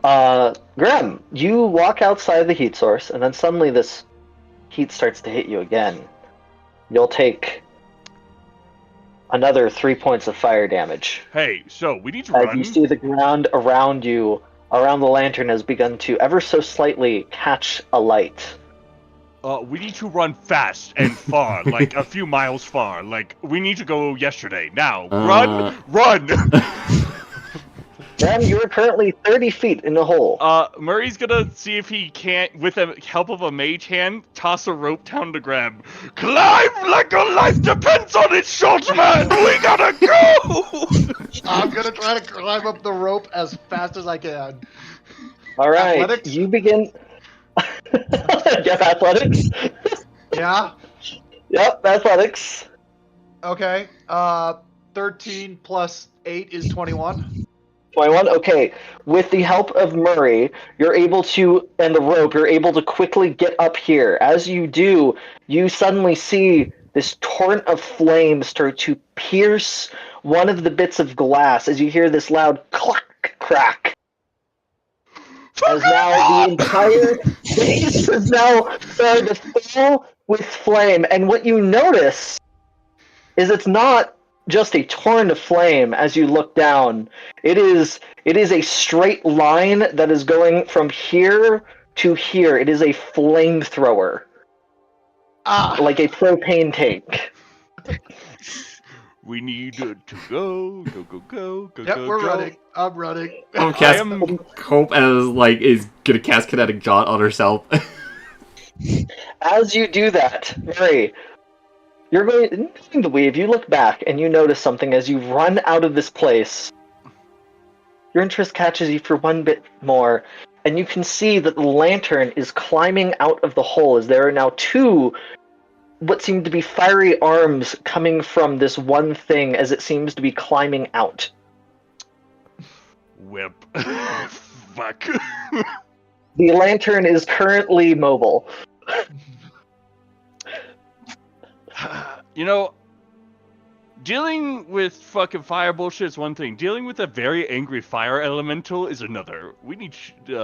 Graham, you walk outside the heat source, and then suddenly this heat starts to hit you again. You'll take another 3 points of fire damage. Hey, so we need to As run. you see the ground around you, around the lantern, has begun to ever so slightly catch a light. We need to run fast and far, like a few miles far. Like we need to go yesterday. Now, run! Graham, you are currently 30 feet in the hole. Murray's gonna see if he can't, with the help of a mage hand, toss a rope down to Graham. Climb like your life depends on it, short man. We gotta go. I'm gonna try to climb up the rope as fast as I can. All right, Athletics? you begin. Yep, athletics. Yeah? Yep, athletics. Okay. 13 plus 8 is 21. 21. Okay, with the help of Murray, you're able to, and the rope, you're able to quickly get up here. As you do, you suddenly see this torrent of flame start to pierce one of the bits of glass as you hear this loud clack crack. As now the entire base is now starting to fill with flame, and what you notice is it's not just a torrent of flame as you look down. It is a straight line that is going from here to here. It is a flamethrower. Like a propane tank. We need to go. Yep, we're running. I'm running. Oh, cast Hope is gonna cast Kinetic Jaunt on herself. As you do that, Mary, you're going to leave. You look back and you notice something as you run out of this place. Your interest catches you for one bit more, and you can see that the lantern is climbing out of the hole as there are now two what seem to be fiery arms coming from this one thing as it seems to be climbing out. Whip. Fuck. The lantern is currently mobile. You know, dealing with fucking fire bullshit is one thing. Dealing with a very angry fire elemental is another. We need, We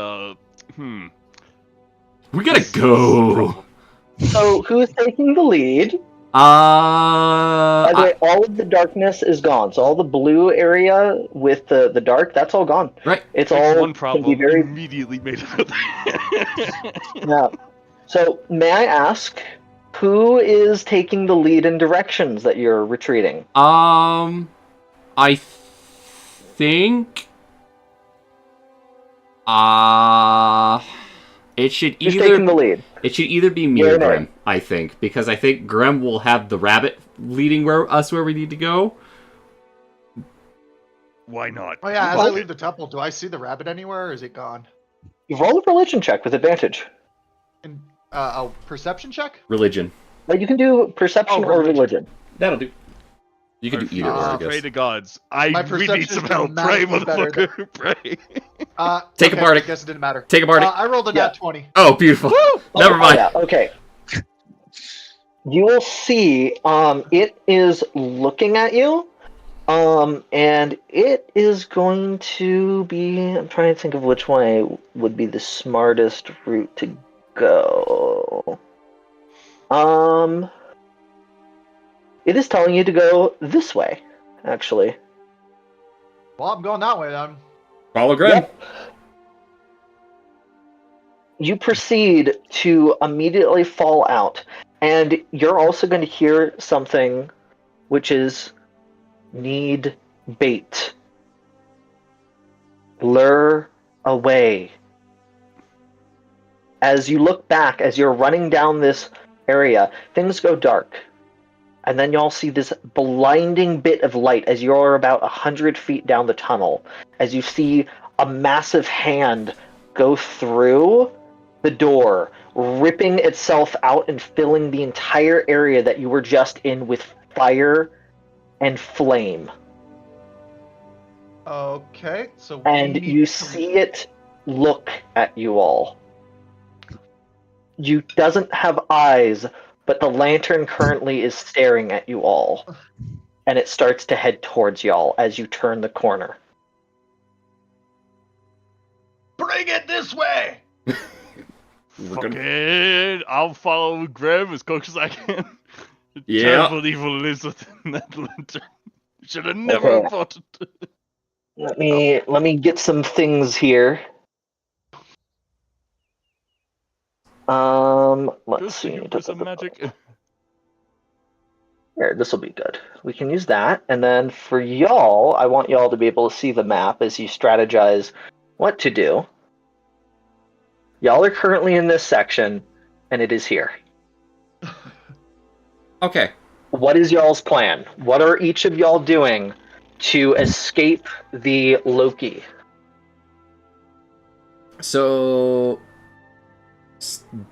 gotta go. So, who is taking the lead? By the way, all of the darkness is gone. So all the blue area with the dark, that's all gone. Right. It's all one problem. can be very Immediately made up. yeah. So may I ask, who is taking the lead in directions that you're retreating? I think. It should Who's either taking the lead? It should either be me Yeah, or no. Grem, I think, because I think Grem will have the rabbit leading us where we need to go. Why not? Oh yeah, as I leave the temple, do I see the rabbit anywhere, or is it gone? You roll a religion check with advantage. And a perception check? Religion. Like you can do perception or religion. That'll do. You can do either or, I guess. Pray to gods. My We perception need some is help. Pray, dramatically better motherfucker. Pray. Take a okay, bardic. I guess it didn't matter. Take a bardic. I rolled a nat 20. Oh, beautiful. Woo! Never mind. Yeah, okay. You will see, it is looking at you, and it is going to be, I'm trying to think of which way would be the smartest route to go. It is telling you to go this way, actually. Well, I'm going that way then. Follow Grem. Yep. You proceed to immediately fall out, and you're also going to hear something which is need bait. Lure away. As you look back, as you're running down this area, things go dark. And then y'all see this blinding bit of light as you're about 100 feet down the tunnel. As you see a massive hand go through the door, ripping itself out and filling the entire area that you were just in with fire and flame. Okay, so And you see it look at you all. You doesn't have eyes, but the lantern currently is staring at you all. And it starts to head towards y'all as you turn the corner. Bring it this way! Fuck it. I'll follow Graham as close as I can. The Yeah. terrible evil lives within that lantern. Should have never Okay. fought it. Let me get some things here. Let's Just see. for some magic. Here, this will be good. We can use that, and then for y'all, I want y'all to be able to see the map as you strategize what to do. Y'all are currently in this section, and it is here. Okay. What is y'all's plan? What are each of y'all doing to escape the Loki? So,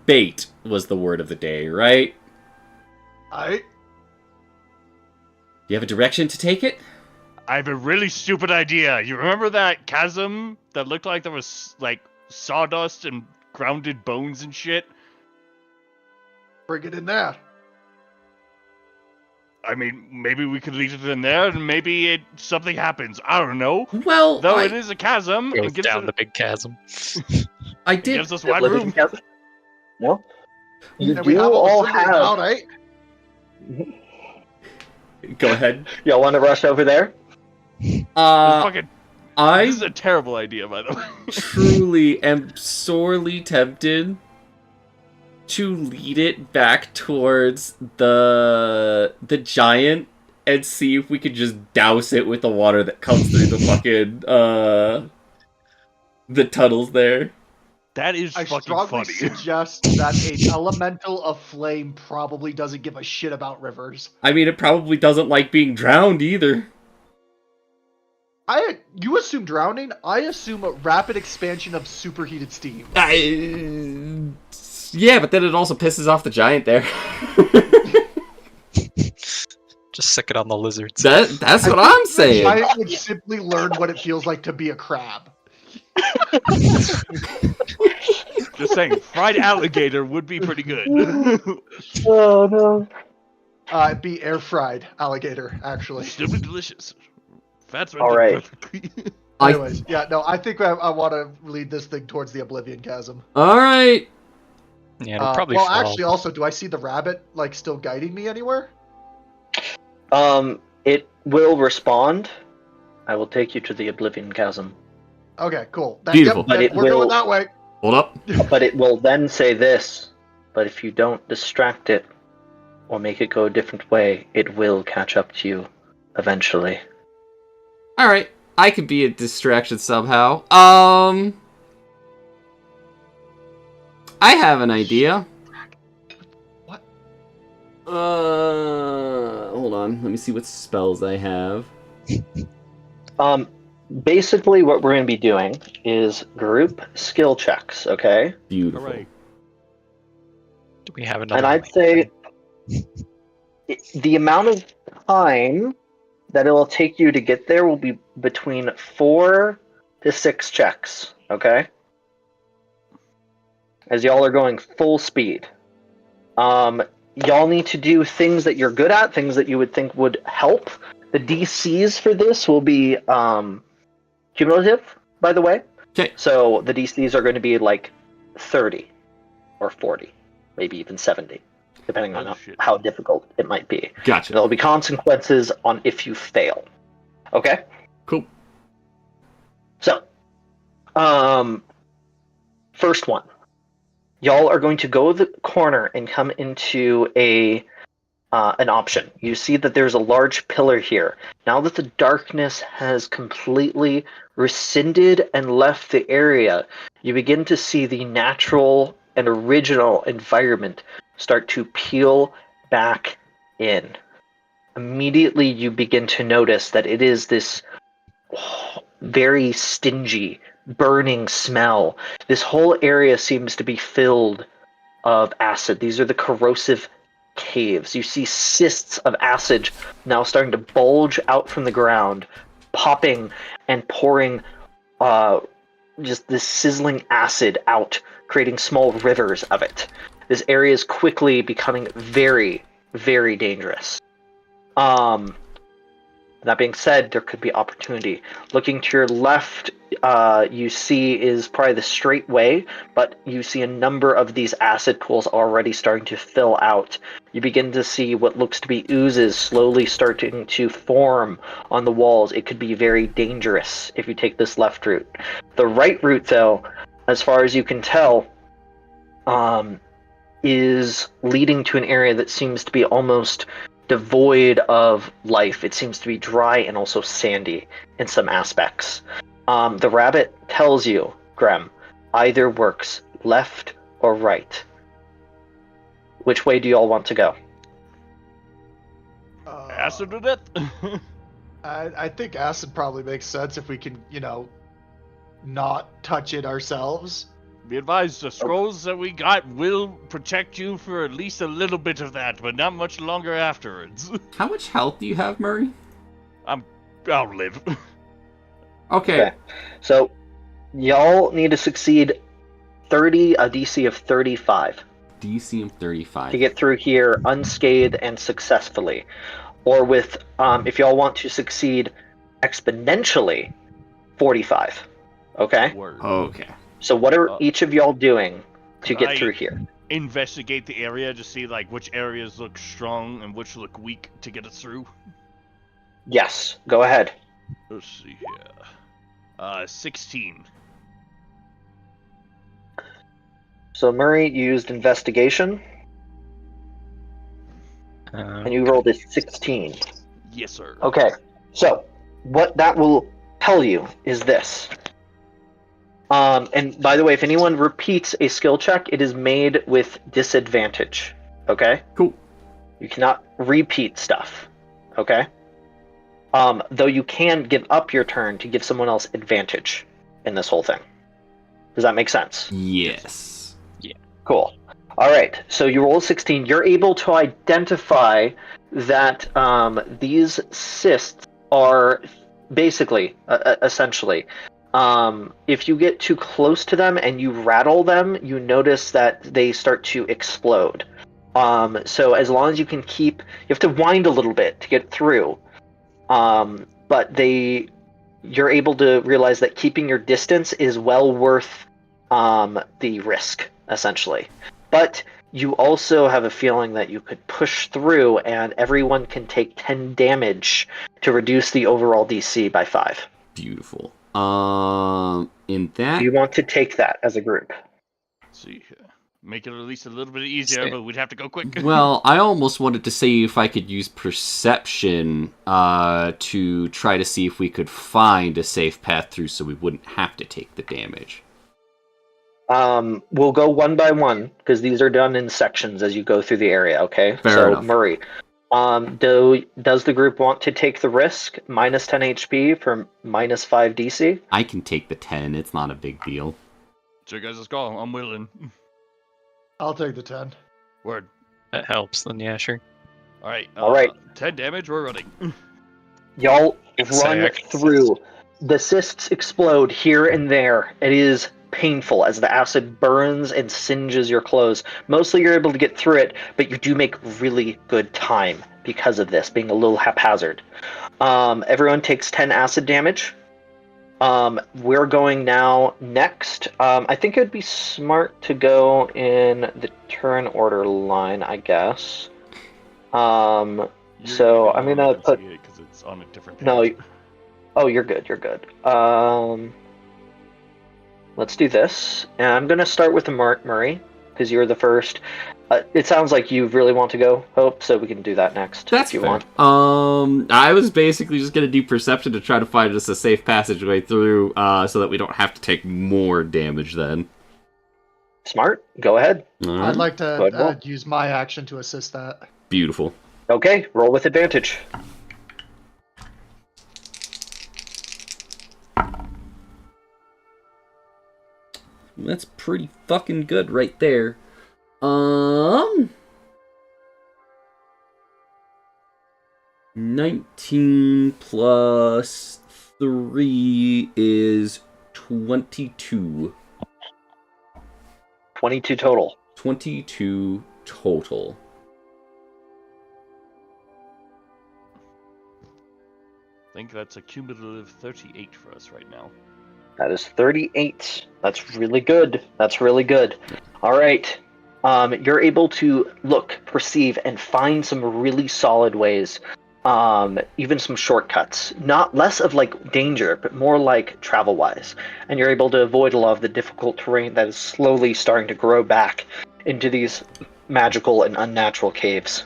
bait was the word of the day, right? I Do you have a direction to take it? I have a really stupid idea. You remember that chasm that looked like there was, like, sawdust and grounded bones and shit? bring it in there. I mean, maybe we could leave it in there, and maybe something happens. I don't know. Well, Though it is a chasm, Goes it gives, down the big chasm. I it did. gives us wide Oblivion room. chasm? No. You And we do have all all now, have. right? Go ahead. Y'all want to rush over there? Fucking, I this is a terrible idea, by the way. truly am sorely tempted to lead it back towards the giant and see if we could just douse it with the water that comes through the fucking the tunnels there. That is I fucking strongly funny. suggest that a elemental of flame probably doesn't give a shit about rivers. I mean, it probably doesn't like being drowned either. You assume drowning. I assume a rapid expansion of superheated steam. Yeah, but then it also pisses off the giant there. Just sick it on the lizards. That's what I'm The saying. giant would simply learn what it feels like to be a crab. Just saying, fried alligator would be pretty good. Oh no. It'd be air fried alligator, actually. Still be delicious. Fat's All right. perfectly. Anyways, yeah, no, I think I want to lead this thing towards the Oblivion Chasm. All right. Yeah, it'll probably well, fall. actually, also, do I see the rabbit like still guiding me anywhere? It will respond. I will take you to the Oblivion Chasm. Okay, cool. Beautiful. But it we're will- going that way. Hold up. But it will then say this. But if you don't distract it or make it go a different way, it will catch up to you eventually. All right. I could be a distraction somehow. I have an idea. What? Hold on. Let me see what spells I have. Basically what we're going to be doing is group skill checks, okay? Beautiful. Alright. Do we have another? And I'd say the amount of time that it will take you to get there will be between 4 to 6 checks, okay? As y'all are going full speed. Y'all need to do things that you're good at, things that you would think would help. The DCs for this will be cumulative, by the way. Okay. So the DCs are going to be like 30 or 40, maybe even 70, depending on shit. how difficult it might be. Gotcha. There'll be consequences on if you fail. Okay? Cool. So, first one. Y'all are going to go the corner and come into an option. You see that there's a large pillar here. Now that the darkness has completely rescinded and left the area, you begin to see the natural and original environment start to peel back in. Immediately you begin to notice that it is this very stingy, burning smell. This whole area seems to be filled of acid. These are the corrosive caves. You see cysts of acid now starting to bulge out from the ground, popping and pouring just this sizzling acid out, creating small rivers of it. This area is quickly becoming very, very dangerous. That being said, there could be opportunity. Looking to your left, you see is probably the straight way, but you see a number of these acid pools already starting to fill out. You begin to see what looks to be oozes slowly starting to form on the walls. It could be very dangerous if you take this left route. The right route, though, as far as you can tell, is leading to an area that seems to be almost devoid of life. It seems to be dry and also sandy in some aspects. The rabbit tells you, Grem, either works left or right. Which way do you all want to go? Acid to death. I think acid probably makes sense if we can, not touch it ourselves. Be advised, the scrolls that we got will protect you for at least a little bit of that, but not much longer afterwards. How much health do you have, Murray? I'll live. Okay. So, y'all need to succeed a DC of 35 DC of 35. to get through here unscathed and successfully. or with, if y'all want to succeed exponentially, 45. Okay? Word. Okay. So what are Uh, each of y'all doing to could get I- through here? Investigate the area to see like which areas look strong and which look weak to get us through. Yes, go ahead. Let's see here. 16. So Murray used investigation, and you rolled a 16. Yes, sir. Okay, so what that will tell you is this. And by the way, if anyone repeats a skill check, it is made with disadvantage. Okay? Cool. You cannot repeat stuff. Okay? Though you can give up your turn to give someone else advantage in this whole thing. Does that make sense? Yes. Cool. All right. So you roll a 16. You're able to identify that these cysts are basically, essentially, if you get too close to them and you rattle them, you notice that they start to explode. So as long as you can you have to wind a little bit to get through. But you're able to realize that keeping your distance is well worth the risk, essentially. But you also have a feeling that you could push through and everyone can take 10 damage to reduce the overall DC by 5. Beautiful. In that Do you want to take that as a group? Let's see here. Make it at least a little bit easier, but we'd have to go quick. Well, I almost wanted to say if I could use perception to try to see if we could find a safe path through so we wouldn't have to take the damage. We'll go one by one because these are done in sections as you go through the area. Okay. Fair enough. Murray, does the group want to take the risk minus 10 HP for minus 5 DC? I can take the 10. It's not a big deal. So guys, let's go. I'm willing. I'll take the 10. Word. That helps, then yeah, sure. All right. All right. 10 damage. We're running. Y'all Say run I can through. The cysts explode here and there. It is painful as the acid burns and singes your clothes. Mostly you're able to get through it, but you do make really good time because of this, being a little haphazard. Everyone takes 10 acid damage. We're going now next. I think it would be smart to go in the turn order line, I guess. So I'm gonna put. Because it's on a different page. No. Oh, you're good. You're good. Let's do this, and I'm gonna start with the Murray because you're the first. It sounds like you really want to go, Hope, so we can do that next. That's if you fair. want. I was basically just gonna do perception to try to find us a safe passageway through, so that we don't have to take more damage then. Smart. Go ahead. Alright. I'd like Go ahead, roll. to use my action to assist that. Beautiful. Okay, roll with advantage. That's pretty fucking good right there. 19 plus 3 is 22. 22 total. 22 total. I think that's a cumulative 38 for us right now. That is 38. That's really good. That's really good. All right. You're able to look, perceive, and find some really solid ways. Even some shortcuts. Not less of like danger, but more like travel-wise. And you're able to avoid a lot of the difficult terrain that is slowly starting to grow back into these magical and unnatural caves.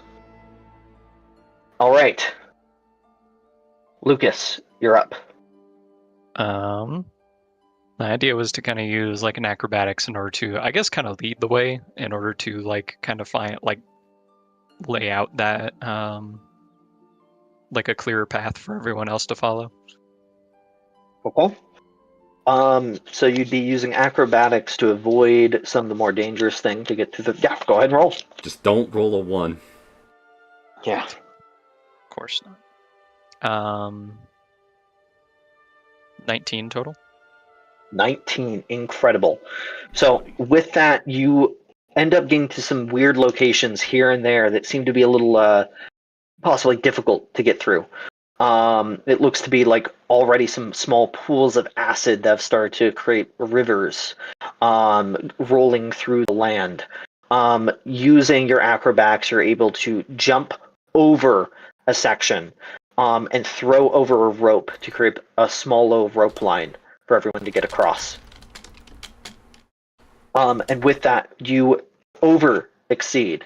All right. Lucas, you're up. My idea was to kind of use like an acrobatics in order to, I guess, kind of lead the way in order to like kind of find like lay out that like a clearer path for everyone else to follow. Okay. So you'd be using acrobatics to avoid some of the more dangerous thing to get to the. Yeah, go ahead and roll. Just don't roll a 1. Yeah. Of course not. 19 total. 19. Incredible. So with that, you end up getting to some weird locations here and there that seem to be a little possibly difficult to get through. It looks to be like already some small pools of acid that have started to create rivers rolling through the land. Using your acrobats, you're able to jump over a section and throw over a rope to create a small low rope line for everyone to get across. And with that, you over exceed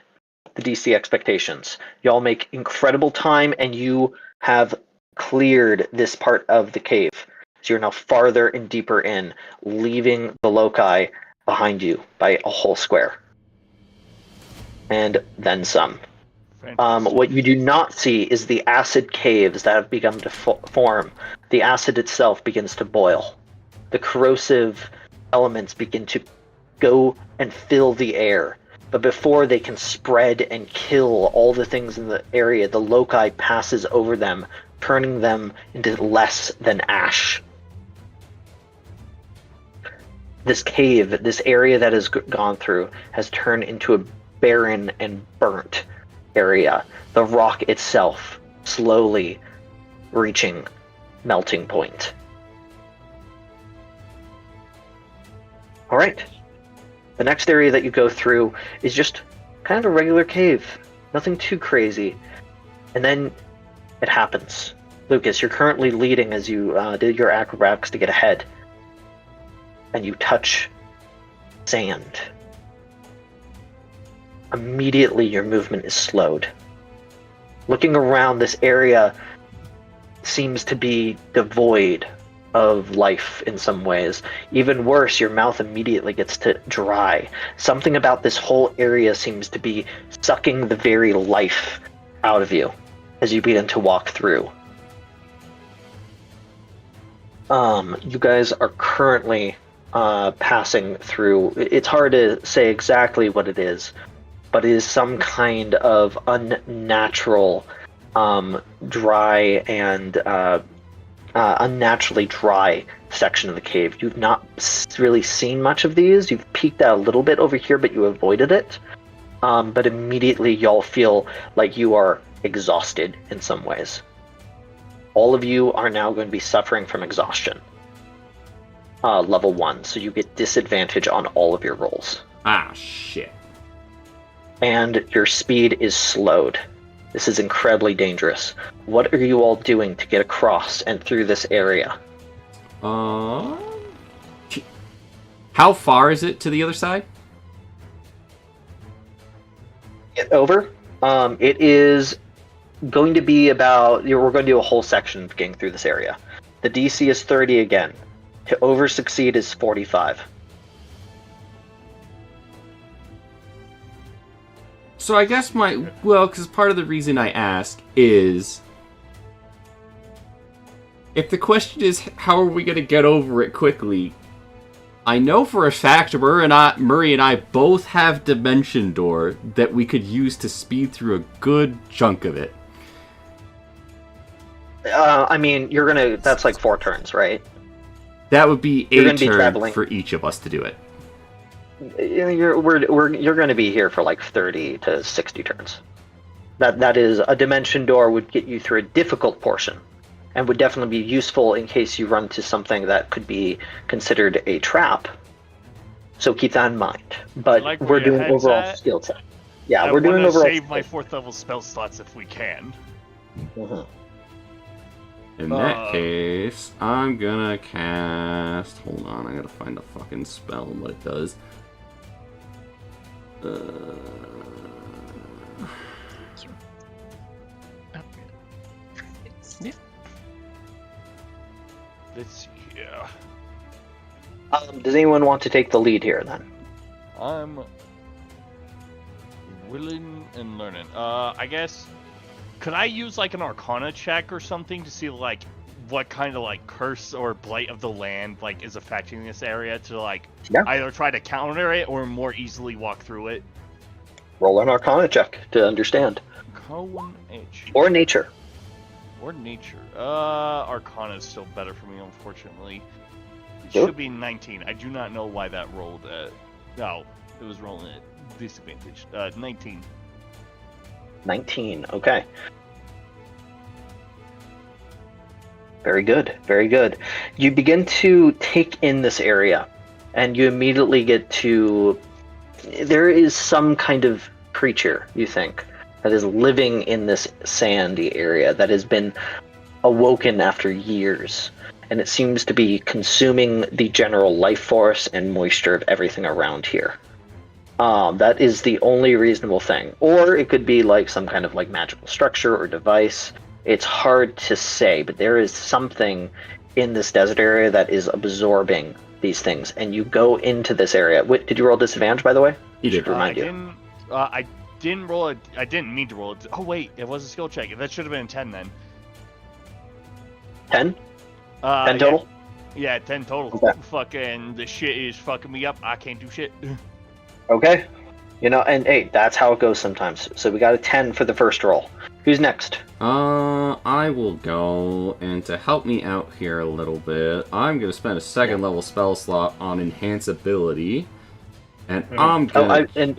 the DC expectations. Y'all make incredible time, and you have cleared this part of the cave. So you're now farther and deeper in, leaving the loci behind you by a whole square. And then some. What you do not see is the acid caves that have begun to form. The acid itself begins to boil. The corrosive elements begin to go and fill the air. But before they can spread and kill all the things in the area, the loci passes over them, turning them into less than ash. This cave, this area that has gone through, has turned into a barren and burnt area. The rock itself slowly reaching melting point. All right. The next area that you go through is just kind of a regular cave. Nothing too crazy. And then it happens. Lucas, you're currently leading as you did your acrobatics to get ahead. And you touch sand. Immediately your movement is slowed. Looking around, this area seems to be devoid of life in some ways. Even worse, your mouth immediately gets to dry. Something about this whole area seems to be sucking the very life out of you as you begin to walk through. You guys are currently passing through. It's hard to say exactly what it is, but it is some kind of unnatural, dry and unnaturally dry section of the cave. You've not really seen much of these. You've peeked out a little bit over here, but you avoided it. But immediately y'all feel like you are exhausted in some ways. All of you are now going to be suffering from exhaustion. Level 1, so you get disadvantage on all of your rolls. Ah, shit. And your speed is slowed. This is incredibly dangerous. What are you all doing to get across and through this area? How far is it to the other side? Get over. It is going to be about... We're going to do a whole section of getting through this area. The DC is 30 again. To over succeed is 45. So I guess because part of the reason I ask is, if the question is how are we going to get over it quickly, I know for a fact Murray and I both have Dimension Door that we could use to speed through a good chunk of it. I mean, that's like 4 turns, right? That would be You're a gonna be turn traveling. for each of us to do it. You're going to be here for like 30 to 60 turns. That is, a Dimension Door would get you through a difficult portion, and would definitely be useful in case you run to something that could be considered a trap. So keep that in mind. But like where we're your doing head's overall at. skill check. Yeah, I we're doing wanna overall. save my 4th level spell slots if we can. Mhm. In that case, I'm gonna cast... Hold on, I gotta find the fucking spell and what it does. Let's see here. Does anyone want to take the lead here then? I'm willing and learning. I guess, could I use like an Arcana check or something to see like what kind of like curse or blight of the land like is affecting this area to like either try to counter it or more easily walk through it? Roll an Arcana check to understand. Or nature. Or nature. Arcana is still better for me, unfortunately. It Sure. should be 19. I do not know why that rolled at... No, it was rolling at disadvantage. 19. 19, okay. Very good, very good. You begin to take in this area, and you immediately get to... There is some kind of creature, you think, that is living in this sandy area that has been awoken after years, and it seems to be consuming the general life force and moisture of everything around here. That is the only reasonable thing. Or it could be like some kind of like magical structure or device. It's hard to say, but there is something in this desert area that is absorbing these things, and you go into this area. Did you roll disadvantage, by the way? You did. Should remind you. I didn't roll it. I didn't mean to roll it. Oh wait, it was a skill check. That should have been a 10 then. 10? 10 total? Yeah, 10 total. Okay. Fucking the shit is fucking me up. I can't do shit. Okay. You know, and hey, that's how it goes sometimes. So we got a 10 for the first roll. Who's next? I will go, and to help me out here a little bit, I'm gonna spend a second level spell slot on Enhance Ability, and I'm gonna...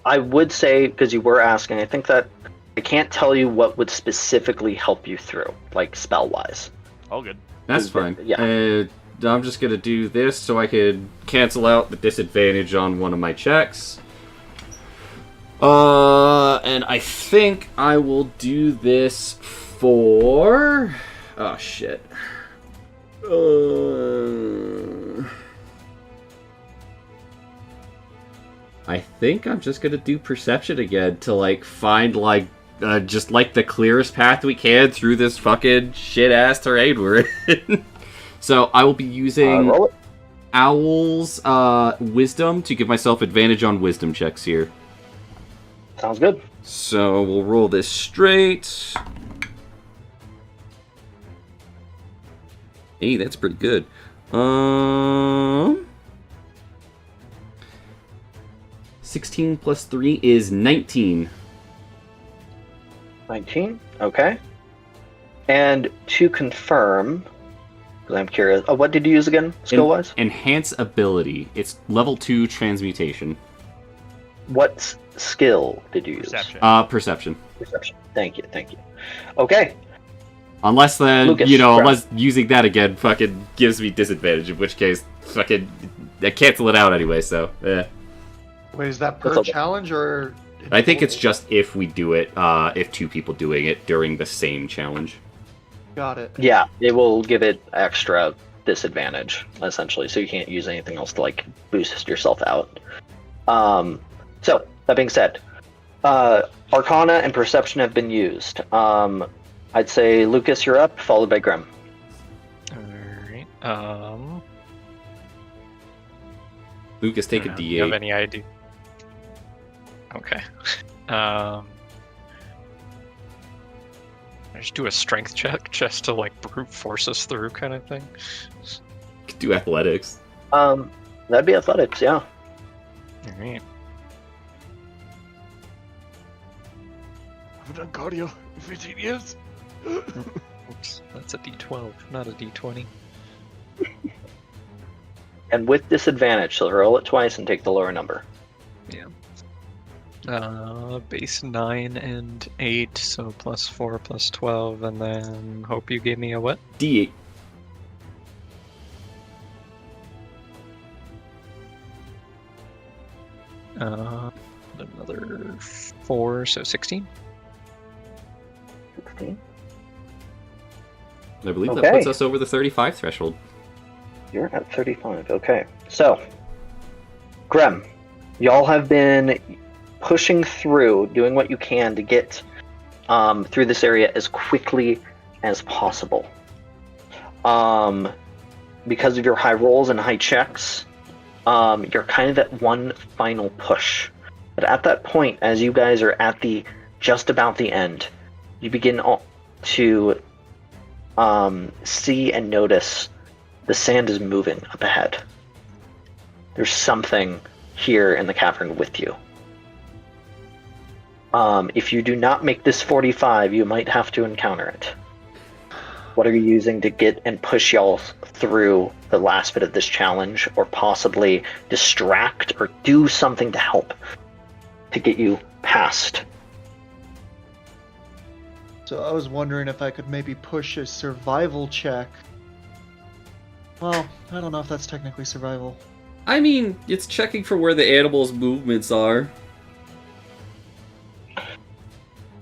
I would say, because you were asking, I think that I can't tell you what would specifically help you through, like spell-wise. Oh, good. That's fine. Yeah. I'm just gonna do this so I could cancel out the disadvantage on one of my checks. And I think I will do this for... Oh, shit. I think I'm just gonna do Perception again to, like, find, like, just, like, the clearest path we can through this fucking shit-ass terrain we're in. So I will be using Owl's Wisdom to give myself advantage on Wisdom checks here. Sounds good. So we'll roll this straight. Hey, that's pretty good. 16 plus 3 is 19. 19? Okay. And to confirm, because I'm curious, what did you use again, skill-wise? Enhance Ability. It's level 2 transmutation. What skill did you use? Perception. Perception. Thank you. Okay. Unless then, Lucas, unless using that again fucking gives me disadvantage, in which case, fucking, I cancel it out anyway, so, eh. Wait, is that per challenge or? I think it's just if we do it, if two people doing it during the same challenge. Got it. Yeah, it will give it extra disadvantage, essentially, so you can't use anything else to, like, boost yourself out. So, that being said, Arcana and Perception have been used. I'd say, Lucas, you're up, followed by Grim. Alright, Lucas, take a D8. Do you have any idea? Okay. I just do a strength check just to, like, brute force us through kind of thing. Could do athletics. That'd be athletics, yeah. Alright. I've done cardio in 15 years. Oops, that's a D12, not a D20. And with disadvantage, so roll it twice and take the lower number. Yeah. Base 9 and 8, so plus 4, plus 12, and then hope you gave me a what? D8. Another 4, so 16. 16. I believe Okay. that puts us over the 35 threshold. You're at 35, okay. So, Grem, y'all have been pushing through, doing what you can to get through this area as quickly as possible. Because of your high rolls and high checks, you're kind of at one final push. But at that point, as you guys are at the just about the end, you begin to see and notice the sand is moving up ahead. There's something here in the cavern with you. If you do not make this 45, you might have to encounter it. What are you using to get and push y'all through the last bit of this challenge, or possibly distract or do something to help to get you past? So So I was wondering if I could maybe push a survival check. Well, I don't know if that's technically survival. I mean, it's checking for where the animal's movements are.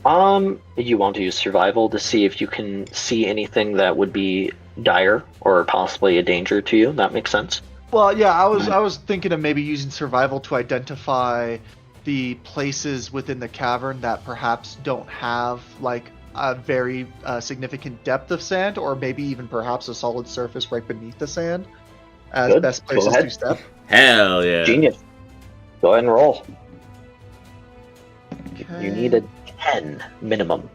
You want to use survival to see if you can see anything that would be dire or possibly a danger to you. That makes sense. Well, yeah, I was thinking of maybe using survival to identify the places within the cavern that perhaps don't have like a very significant depth of sand, or maybe even perhaps a solid surface right beneath the sand as Good. best Go places ahead. to step. Hell yeah. Genius. Go ahead and roll. Okay. You need a 10 minimum.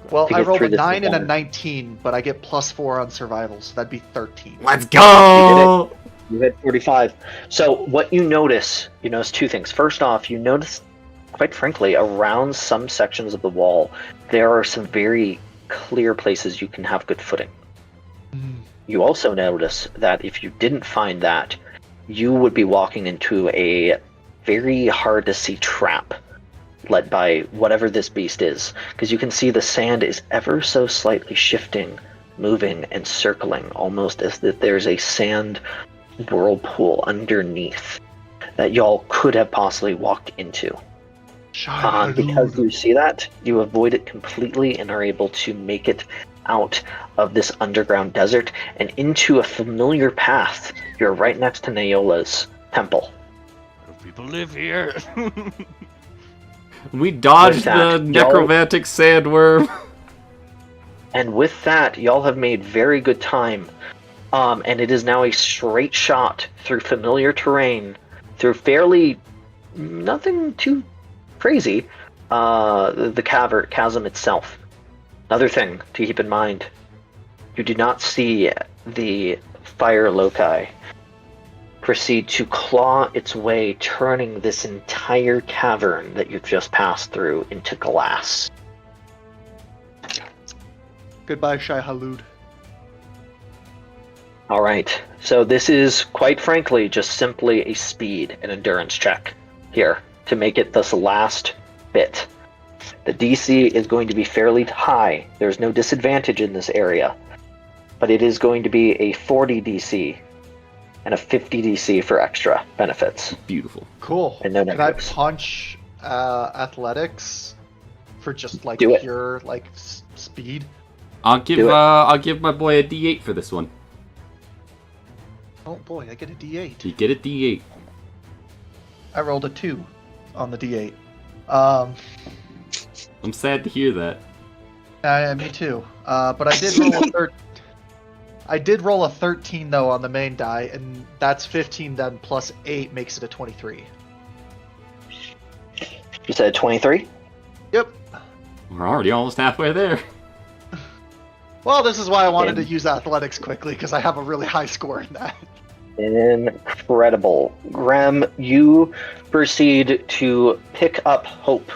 Well, to I get rolled through a this 9 and a encounter. 19, but I get +4 on survival, so that'd be 13. Let's go! You hit 45. So what you notice two things. First off, you notice, quite frankly, around some sections of the wall, there are some very clear places you can have good footing. You also notice that if you didn't find that, you would be walking into a very hard to see trap led by whatever this beast is, because you can see the sand is ever so slightly shifting, moving, and circling, almost as if there's a sand whirlpool underneath that y'all could have possibly walked into. Because you see that, you avoid it completely and are able to make it out of this underground desert and into a familiar path. You're right next to Neola's temple. People live here. We dodged With that, the y'all- necromantic sandworm. And with that, y'all have made very good time. And it is now a straight shot through familiar terrain, through fairly nothing too crazy, the chasm itself. Another thing to keep in mind, you do not see the fire loci proceed to claw its way, turning this entire cavern that you've just passed through into glass. Goodbye, Shai Halud. All right, so this is, quite frankly, just simply a speed and endurance check here to make it this last bit. The DC is going to be fairly high. There's no disadvantage in this area, but it is going to be a 40 DC and a 50 DC for extra benefits. Beautiful. Cool. And no Can I negatives. punch athletics for just like Do it. pure like speed? I'll give Do it. I'll give my boy a D8 for this one. Oh boy, I get a D8. You get a D8. I rolled a 2 on the D8. I'm sad to hear that. Me too. But I did roll a I did roll a 13 though on the main die, and that's 15. Then plus 8 makes it a 23. You said 23? Yep. We're already almost halfway there. Well, this is why I wanted to use athletics quickly, because I have a really high score in that. Incredible. Graham, you proceed to pick up Hope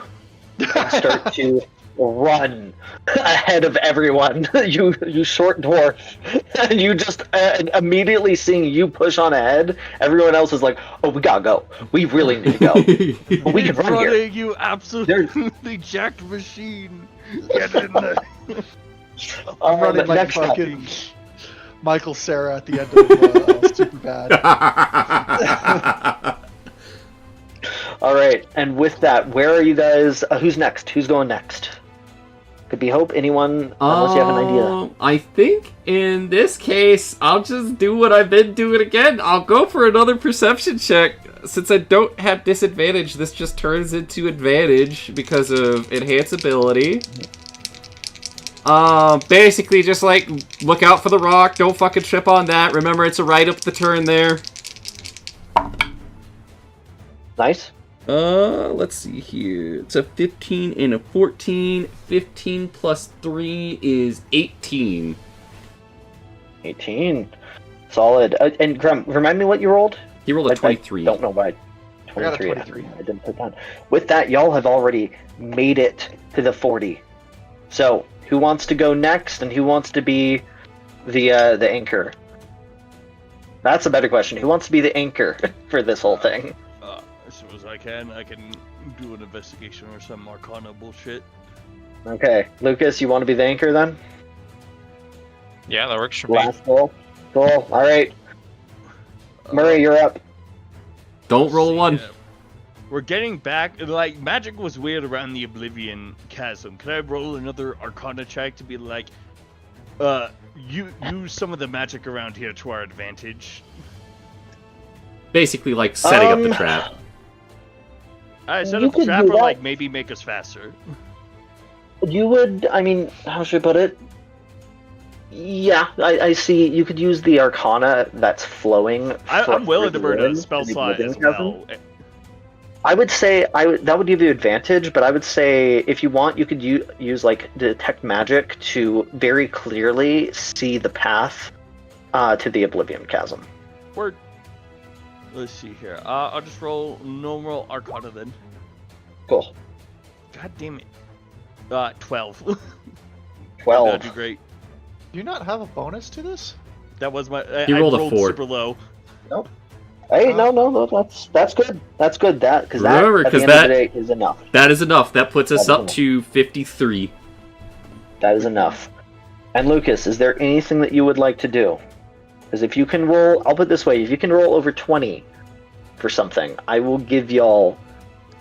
and start to run ahead of everyone. You short dwarf. And you just immediately seeing you push on ahead, everyone else is like, oh, we gotta go. We really need to go. But we can Keep run here. running, you absolutely jacked machine. Get in there. I'm running like next up. fucking Michael Cera at the end of Superbad. All right, and with that, where are you guys? Who's next? Who's going next? Could be Hope. Anyone? Unless you have an idea. I think in this case, I'll just do what I've been doing again. I'll go for another perception check. Since I don't have disadvantage, this just turns into advantage because of enhance ability. Basically just like, look out for the rock, don't fucking trip on that. Remember, it's a right up the turn there. Nice. Let's see here. It's a 15 and a 14. 15 plus 3 is 18. 18. Solid. And Graham, remind me what you rolled? He rolled a 23. I don't know why. I got a 23. 23. I didn't put down. With that, y'all have already made it to the 40. So, who wants to go next, and who wants to be the anchor? That's a better question. Who wants to be the anchor for this whole thing? As soon as I can do an investigation or some Arcana bullshit. Okay, Lucas, you want to be the anchor then? Yeah, that works for me. Last roll. Cool. All right, Murray, you're up. Don't roll one. We're getting back. Like, magic was weird around the Oblivion Chasm. Can I roll another Arcana check to be like, use some of the magic around here to our advantage? Basically, like setting up the trap. I set You up the could trap, do or that. like maybe make us faster. You would, I mean, how should I put it? Yeah, I see. You could use the Arcana that's flowing. I'm willing to burn a in spell the slot as Oblivion Chasm. well. I would say that would give you advantage, but I would say if you want, you could use like detect magic to very clearly see the path to the Oblivion Chasm. Word. Let's see here. I'll just roll normal Arcana then. Cool. God damn it. 12. 12. That'd be great. Do you not have a bonus to this? That was my. You I rolled a rolled 4. super low. Hey, no, that's good. That's good. That because that Remember, at the 'cause end of the day is enough. That is enough. That puts us That is up enough. to 53. That is enough. And Lucas, is there anything that you would like to do? Because if you can roll, I'll put it this way: if you can roll over 20 for something, I will give y'all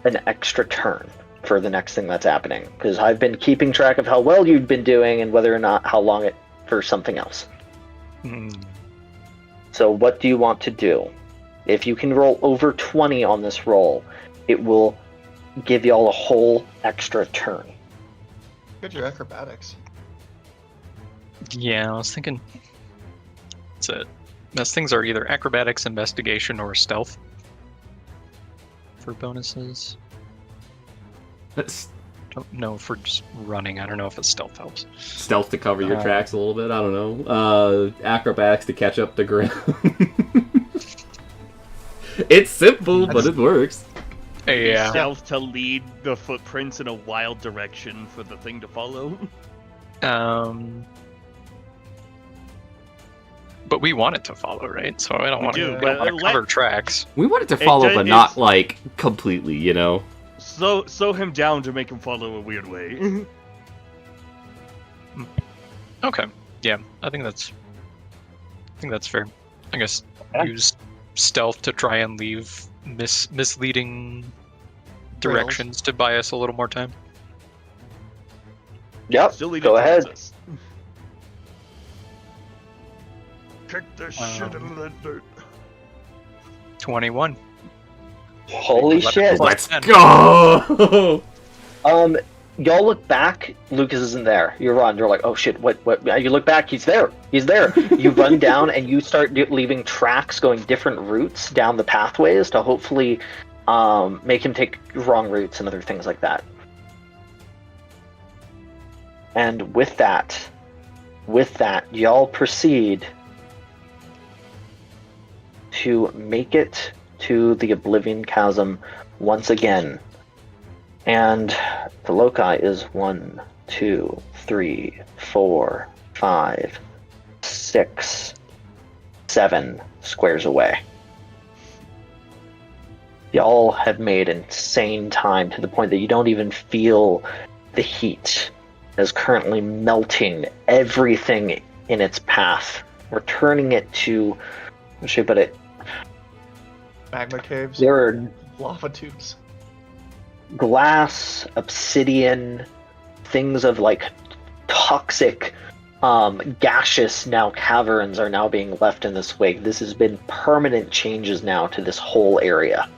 an extra turn for the next thing that's happening. Because I've been keeping track of how well you've been doing and whether or not how long it for something else. So what do you want to do? If you can roll over 20 on this roll, it will give y'all a whole extra turn. Get your acrobatics. Yeah, I was thinking. That's it. Those things are either acrobatics, investigation, or stealth for bonuses. That's Don't know for just running. I don't know if a stealth helps. stealth to cover your tracks a little bit. I don't know. Acrobatics to catch up the ground. It's simple, but it works. Yeah. Stealth to lead the footprints in a wild direction for the thing to follow. But we want it to follow, right? So I don't want do, to but cover tracks. We want it to follow, does- but not like completely. You know. Slow him down to make him follow a weird way. Okay. Yeah, I think that's fair. I guess Yeah. use stealth to try and leave misleading directions to buy us a little more time. Yep, Still lead go it ahead. towards us. Kick the shit out of that dirt. 21. Holy shit. Let's go. Y'all look back, Lucas isn't there. You run, you're like, oh shit, what? You look back, he's there. You run down and you start leaving tracks going different routes down the pathways to hopefully make him take wrong routes and other things like that. And with that, y'all proceed to make it to the Oblivion Chasm once again. And the loci is 1, 2, 3, 4, 5, 6, 7 squares away. Y'all have made insane time to the point that you don't even feel the heat as currently melting everything in its path, returning it to, how should I put it? Magma caves. There are Lava tubes. glass, obsidian, things of like toxic, gaseous now caverns are now being left in this wake. This has been permanent changes now to this whole area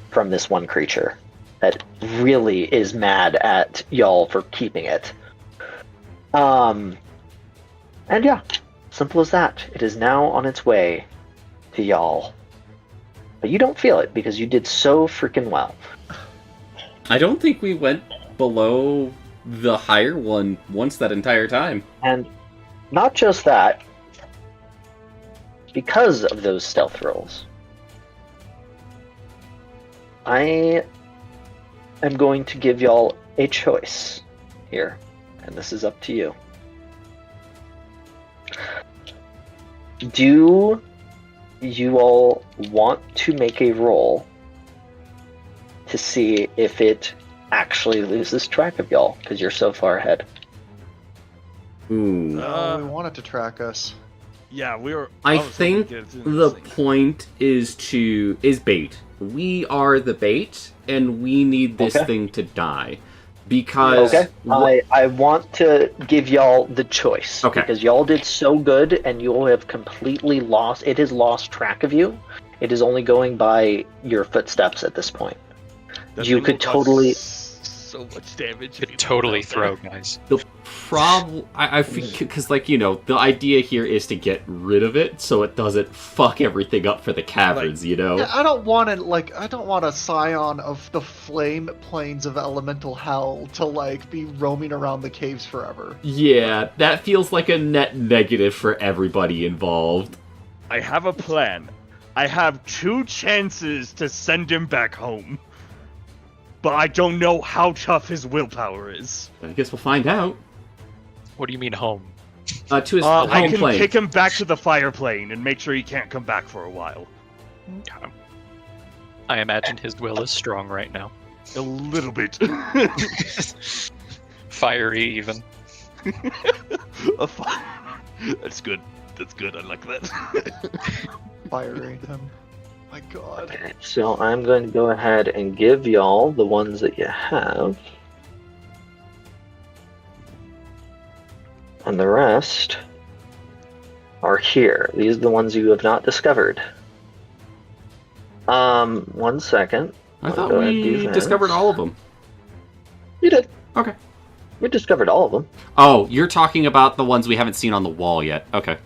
from this one creature that really is mad at y'all for keeping it. And yeah, simple as that. It is now on its way to y'all. But you don't feel it because you did so freaking well. I don't think we went below the higher one once that entire time. And not just that, because of those stealth rolls, I am going to give y'all a choice here, and this is up to you. Do you all want to make a roll to see if it actually loses track of y'all because you're so far ahead. Ooh. We want it to track us. Yeah, we were. I was hoping think to get it the this thing. point is bait. We are the bait, and we need this Okay. thing to die. Because Okay, I want to give y'all the choice. Okay. Because y'all did so good, and you have completely lost. It has lost track of you. It is only going by your footsteps at this point. That You thing could will cause totally. so much damage. if Could you totally put it out throw, guys. the problem, I think, because the idea here is to get rid of it so it doesn't fuck everything up for the caverns. Yeah, I don't want a scion of the flame plains of elemental hell to be roaming around the caves forever. Yeah, that feels like a net negative for everybody involved. there. I have a plan. I have 2 chances to send him back home. But I don't know how tough his willpower is. I guess we'll find out. What do you mean home? To his I home can plane. kick him back to the fire plane and make sure he can't come back for a while. I imagine his will is strong right now. A little bit. Fiery, even. That's good. That's good. I like that. Firing him. My God. Okay, so I'm going to go ahead and give y'all the ones that you have. And the rest are here. These are the ones you have not discovered. 1 second. I I'll thought go ahead and do we this. discovered all of them. You did. Okay. We discovered all of them. Oh, you're talking about the ones we haven't seen on the wall yet. Okay.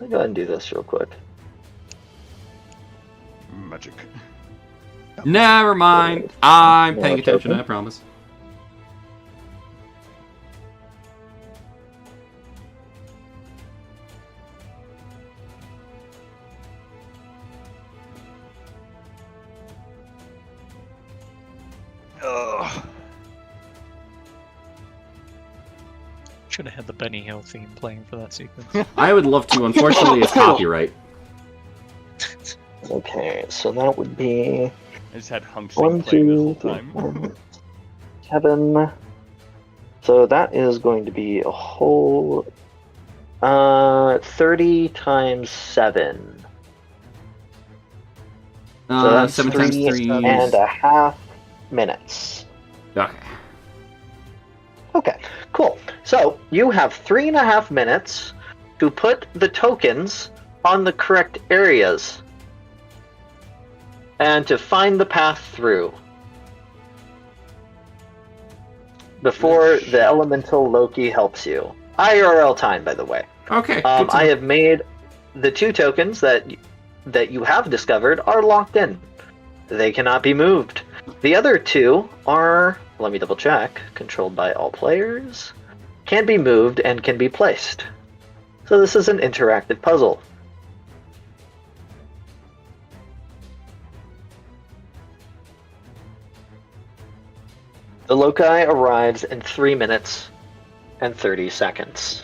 I'll go ahead and do this real quick. Magic. Never mind. I'm paying More attention, token. I promise. Ugh. Should have had the Benny Hill theme playing for that sequence. I would love to. Unfortunately, it's copyright. Okay, so that would be I just had Hung 1, Sing playing the 2, whole 3, time. 4, 7. So that is going to be a whole 30 times 7. So that's 7 times 3 3 and a half minutes. Okay. Okay, cool. So you have 3.5 minutes to put the tokens on the correct areas and to find the path through before the elemental Loki helps you. IRL time, by the way. Okay. I have made the 2 tokens that you have discovered are locked in. They cannot be moved. The other 2 are, let me double check, controlled by all players, can be moved and can be placed. So this is an interactive puzzle. The Loki arrives in 3 minutes and 30 seconds.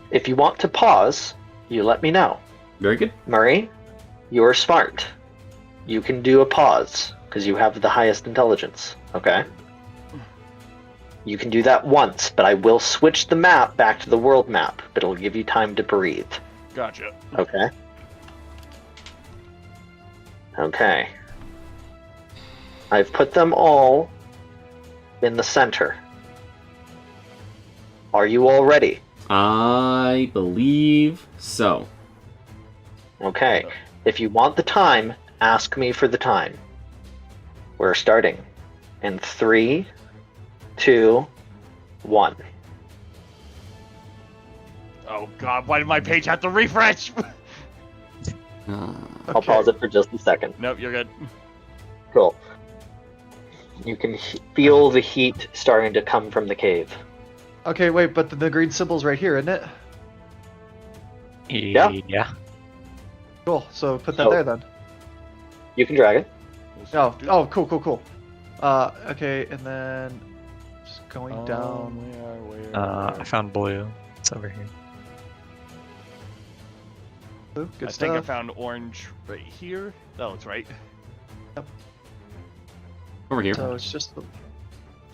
If you want to pause, you let me know. Very good. Murray, you are smart. You can do a pause, because you have the highest intelligence, okay? You can do that once, but I will switch the map back to the world map, but it'll give you time to breathe, Gotcha. okay? Okay. I've put them all in the center. Are you all ready? I believe so. Okay. If you want the time, ask me for the time. We're starting in 3, 2, 1. Oh god, why did my page have to refresh? I'll pause it for just a second. Nope, you're good. Cool. You can feel the heat starting to come from the cave. Okay, wait, but the green symbol's right here, isn't it? Yeah. Yeah. Cool. So put that So- there then. You can drag it. Oh, cool. Okay, and then just going down. I found blue. It's over here. Good I stuff. think I found orange right here. That looks right. Over here. So it's just.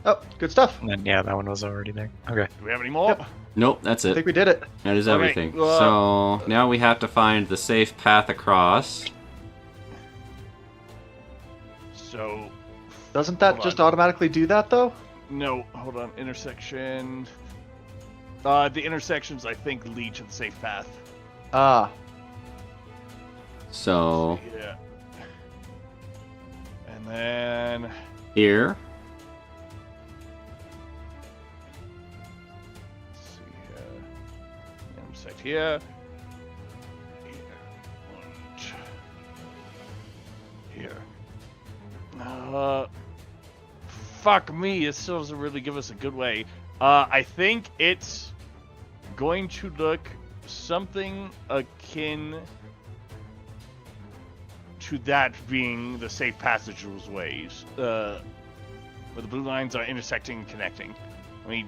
Oh, good stuff. And then, yeah, that one was already there. Okay. Do we have any more? Yep. Nope, that's I it. think we did it. That is Okay, everything. So now we have to find the safe path across. So, Doesn't that Hold just on. automatically do that though? no, hold on. Intersection. The intersections, I think, lead to the safe path. Ah, So Yeah. And then. here. Let's see here. Intersect here. Here. Fuck me, it still doesn't really give us a good way. I think it's going to look something akin to that being the safe passageways, where the blue lines are intersecting and connecting. Let me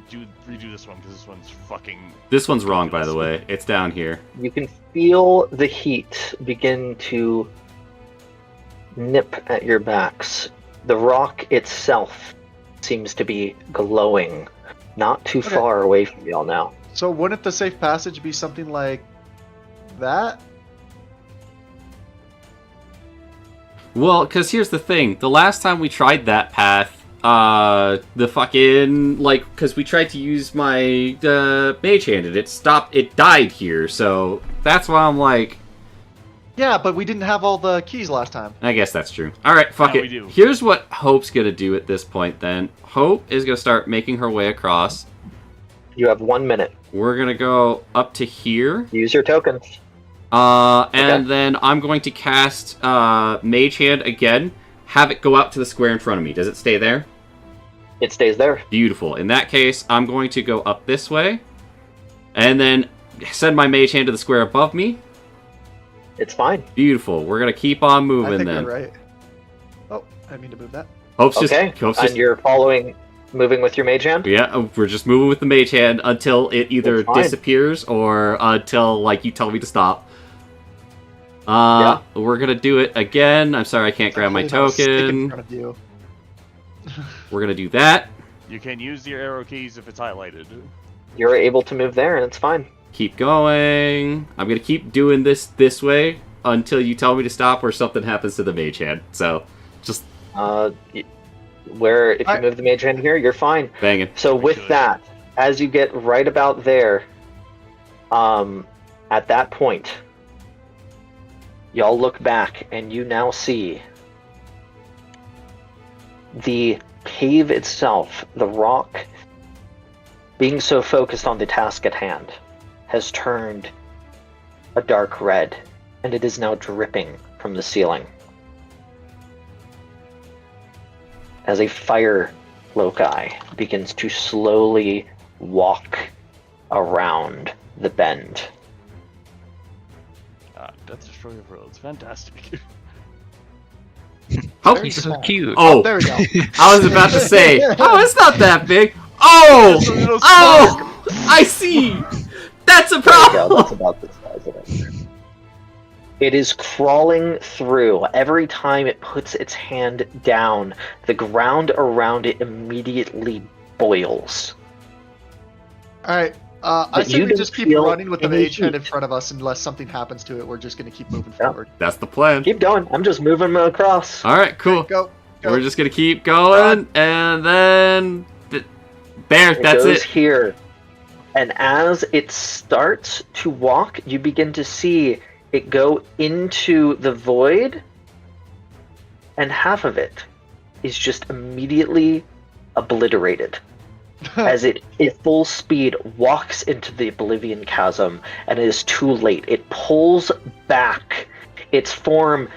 redo this one because this one's fucking. This one's wrong, by the way. It's down here. You can feel the heat begin to nip at your backs. The rock itself seems to be glowing, not too Okay. far away from y'all now. so wouldn't the safe passage be something like that? Well, because here's the thing. The last time we tried that path, the fucking, like, because we tried to use my mage hand and it died here, so that's why I'm like, Yeah, but we didn't have all the keys last time. I guess that's true. Alright, fuck Now it. we do. Here's what Hope's gonna do at this point then. Hope is gonna start making her way across. You have 1 minute. We're gonna go up to here. Use your tokens. And then I'm going to cast Mage Hand again. Have it go out to the square in front of me. Does it stay there? It stays there. Beautiful. In that case, I'm going to go up this way. And then send my Mage Hand to the square above me. It's fine. Beautiful. We're going to keep on I moving think then. you're right. Oh, I didn't mean to move that. Hope's Okay. Hope's And you're moving with your mage hand? Yeah, we're just moving with the Mage Hand until it either That's fine. disappears or until, like, you tell me to stop. We're going to do it again. I'm sorry I can't grab my Hopefully not a stick in token. front of you. We're going to do that. You can use your arrow keys if it's highlighted. You're able to move there, and it's fine. Keep going. I'm going to keep doing this way until you tell me to stop or something happens to the Mage Hand. So, just If you Alright. move the mage hand here, you're fine. banging. So with Good. that, as you get right about there, at that point, y'all look back and you now see the cave itself, the rock, being so focused on the task at hand, has turned a dark red, and it is now dripping from the ceiling. As a fire loci begins to slowly walk around the bend. Death Destroyer Roads. Fantastic. Oh, Very He's so small. cute. oh, There we go. I was about to say, oh, it's not that big. Oh, It's a little oh, I see. That's a There we go, that's problem. about the size of it. It is crawling through. Every time it puts its hand down, the ground around it immediately boils. Alright, I But say you we don't just keep feel running with the any mage hand in heat. front of us unless something happens to it. We're just going to keep moving Yeah. forward. That's the plan. Keep going. I'm just moving them across. All right, cool. Go. We're just gonna keep going, and then there. It That's goes it. here. And as it starts to walk, you begin to see it go into the void, and half of it is just immediately obliterated. As it at full speed walks into the Oblivion Chasm, and it is too late. It pulls back, its form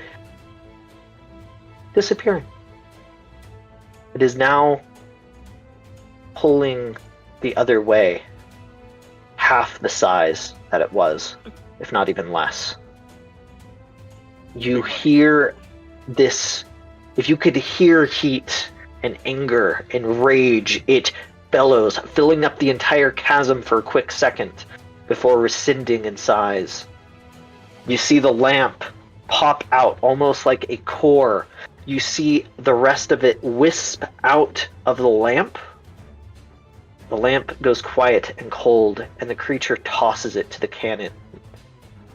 disappearing. It is now pulling the other way, half the size that it was, if not even less. You hear this. If you could hear heat and anger and rage, it bellows, filling up the entire chasm for a quick second before rescinding in size. You see the lamp pop out almost like a core. you see the rest of it wisp out of the lamp. The lamp goes quiet and cold, and the creature tosses it to the cannon.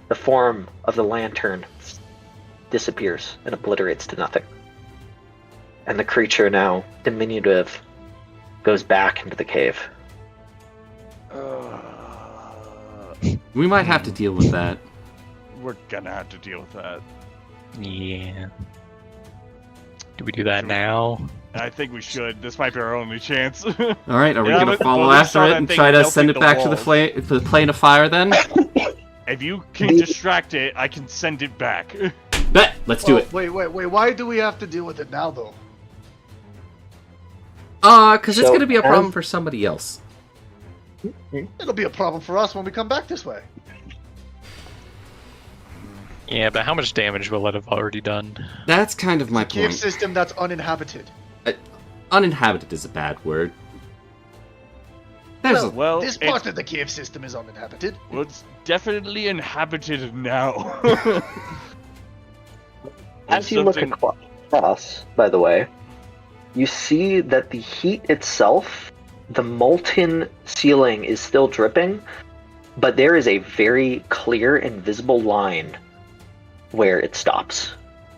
The form of the lantern disappears and obliterates to nothing. And the creature, now diminutive, goes back into the cave. We might have to deal with that. We're gonna have to deal with that. Yeah. Do we do that Should we- now? I think we should. This might be our only chance. All right, are we Yeah, gonna but- follow well, we after saw it that and thing try to melting send it the back to the plane of fire then? If you can distract it, I can send it back. Bet. Let's do it. Wait. Why do we have to deal with it now, though? Because it's So, gonna be a as- problem for somebody else. It'll be a problem for us when we come back this way. Yeah, but how much damage will it have already done? That's kind of my Cave point. system that's uninhabited. Uninhabited is a bad word. There's Well, this it's- part of the cave system is uninhabited. Well, it's definitely inhabited now. As you look across, by the way, you see that the heat itself, the molten ceiling is still dripping, but there is a very clear and visible line where it stops.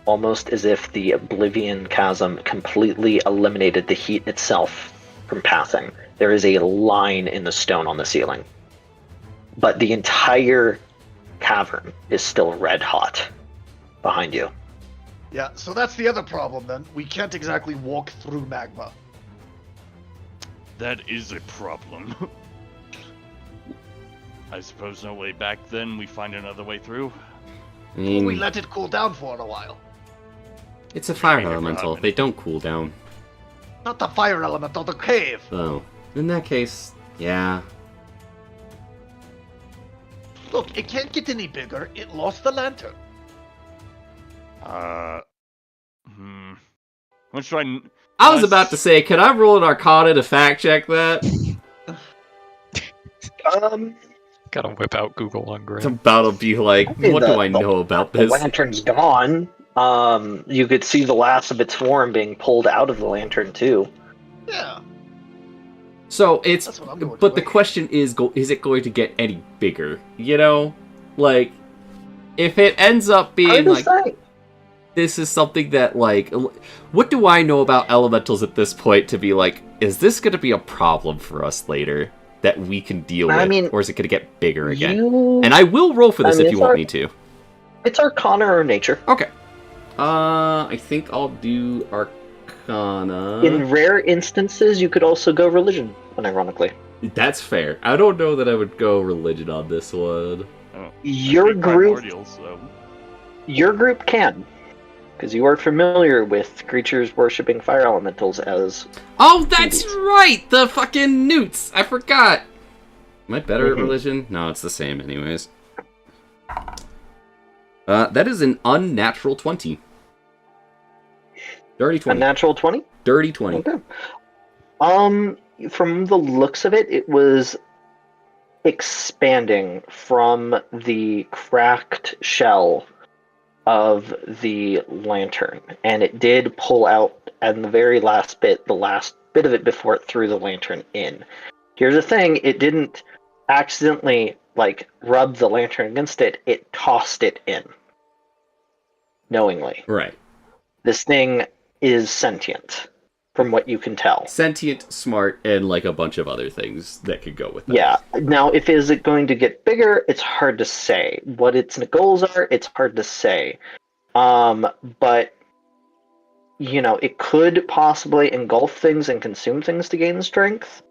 Almost as if the Oblivion Chasm completely eliminated the heat itself from passing. There is a line in the stone on the ceiling. But the entire cavern is still red hot behind you. Yeah, so that's the other problem then. We can't exactly walk through magma. That is a problem. I suppose no way back then, we find another way through. I mean, We let it cool down for a while. it's a fire Maybe elemental. for They don't cool down. Not the fire element of the cave. Oh, in that case, yeah. Look, it can't get any bigger. It lost the lantern. What should I was about to say, can I roll an Arcana to fact check that? Gotta whip out Google on It's Grid. about to be like, what do I know about The this? lantern's gone. You could see the last of its form being pulled out of the lantern too. Yeah. So it's, That's what I'm going but to the wait. question is it going to get any bigger? You know, like if it ends up being like this is something that like, what do I know about elementals at this point to be like, is this going to be a problem for us later that we can deal with, I mean, or is it going to get bigger again? You... And I will roll for this I mean, if you it's want me to. It's Arcana or Nature. Okay. I think I'll do Arcana. In rare instances, you could also go Religion, unironically. That's fair. I don't know that I would go religion on this one. Your group can, because you are familiar with creatures worshipping fire elementals as... Oh, that's right! The fucking newts! I forgot! Am I better at Mhm. religion? No, it's the same anyways. That is an unnatural 20. Dirty 20. Unnatural 20? Dirty 20. Okay. From the looks of it, it was expanding from the cracked shell of the lantern, and it did pull out, and the very last bit of it before it threw the lantern in. Here's the thing, it didn't accidentally, like, rub the lantern against it, it tossed it in. Knowingly. Right. This thing is sentient, from what you can tell. Sentient, smart, and like a bunch of other things that could go with that. Yeah. Now, is it going to get bigger? It's hard to say. What its goals are, it's hard to say. But you know, it could possibly engulf things and consume things to gain strength,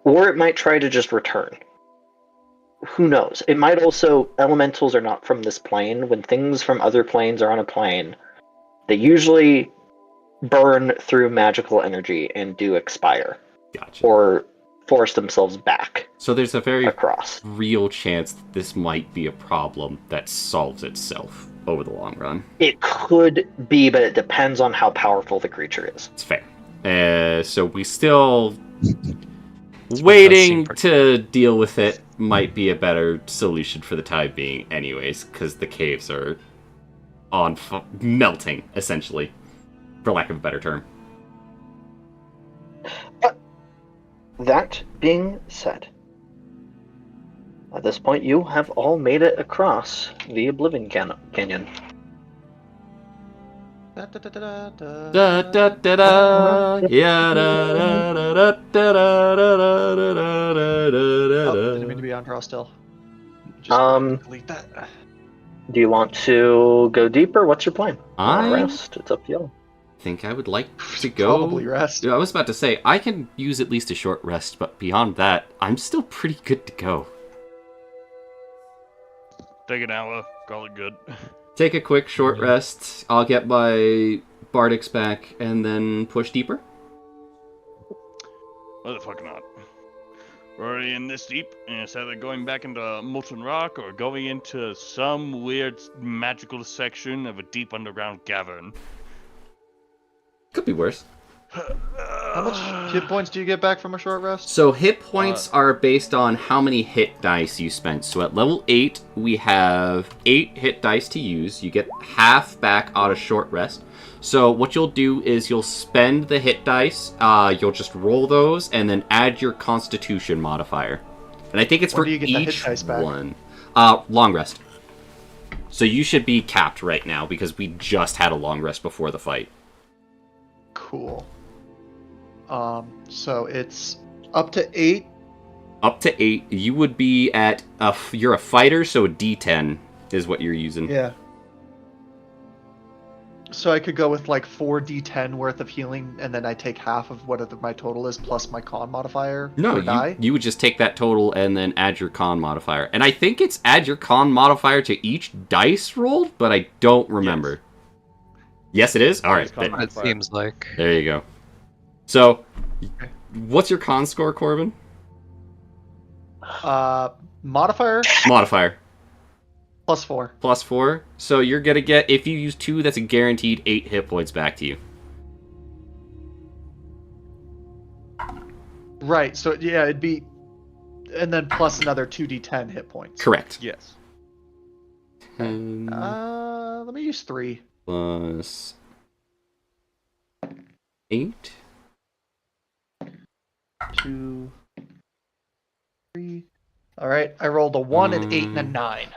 or it might try to just return. Who knows? It might also. Elementals are not from this plane. When things from other planes are on a plane, they usually burn through magical energy and do expire. Gotcha. Or force themselves back So there's a very across. real chance that this might be a problem that solves itself over the long run. It could be, but it depends on how powerful the creature is. It's fair. So we still does waiting seem to deal with it might be a better solution for the time being anyways, because the caves are on melting, essentially. for lack of a better term. That being said, at this point, you have all made it across the Oblivion Canyon. Da, da, da, da, da, Da da da da, yeah, da da da da da da da da da Oh, didn't mean to be on draw still. Just delete that. Do you want to go deeper? What's your plan? I Rest. It's up to you. think I would like to go. Probably rest. Yeah, I was about to say I can use at least a short rest, but beyond that, I'm still pretty good to go. Take an hour. Call it good. Take a quick short rest. I'll get my Bardics back and then push deeper. Why the fuck not? We're already in this deep, and it's either going back into molten rock or going into some weird magical section of a deep underground cavern. Could be worse. How much hit points do you get back from a short rest? So hit points are based on how many hit dice you spent. So at level 8, we have 8 hit dice to use. You get half back on a short rest. So what you'll do is you'll spend the hit dice, you'll just roll those, and then add your Constitution modifier. And I think it's Where for do you get the hit each dice back? one. Long rest. So you should be capped right now because we just had a long rest before the fight. Cool. So it's up to 8. Up to 8, you would be at you're a fighter, so a D10 is what you're using. Yeah. So I could go with like 4d10 worth of healing, and then I take half of whatever my total is plus my con modifier. No, per die. you would just take that total and then add your con modifier. And I think it's add your con modifier to each dice rolled, but I don't remember. Yes, it is? All right. Con It seems like. There you go. So, what's your con score, Corbin? Modifier Modifier. +4. +4. So you're going to get, if you use 2, that's a guaranteed 8 hit points back to you. Right. So yeah, it'd be, and then plus another 2d10 hit points. Correct. Yes. 10 Let me use 3. plus 8. 2, 3. All right. I rolled a 1, an 8, and a 9.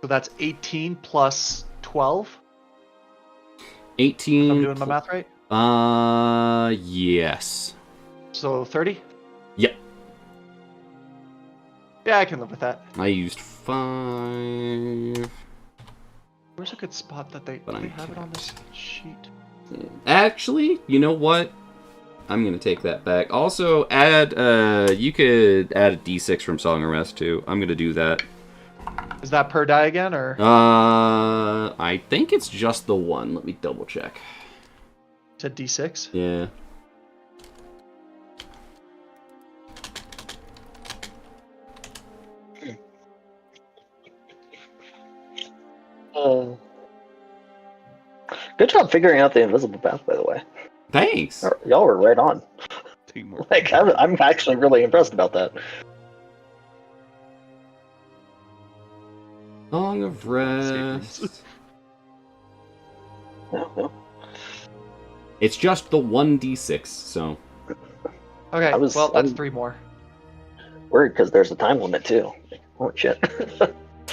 So that's 18 plus 12. 18. I'm doing my math right. Yes. So 30. Yep. Yeah, I can live with that. I used 5. Where's a good spot that they, But do they I'm have it on this sheet? Actually, you know what? I'm gonna take that back. Also, add you could add a D6 from Song of Rest too. I'm gonna do that. Is that per die again, or? I think it's just the one. Let me double check. To D6? Yeah. Good job figuring out the invisible path, by the way. Thanks. Y'all were right on. Teamwork. Like, I'm actually really impressed about that. Song of Rest. No. It's just the 1d6, so. Okay, I was- well, that's I'm- 3 more. Worried because there's a time limit too. Oh shit.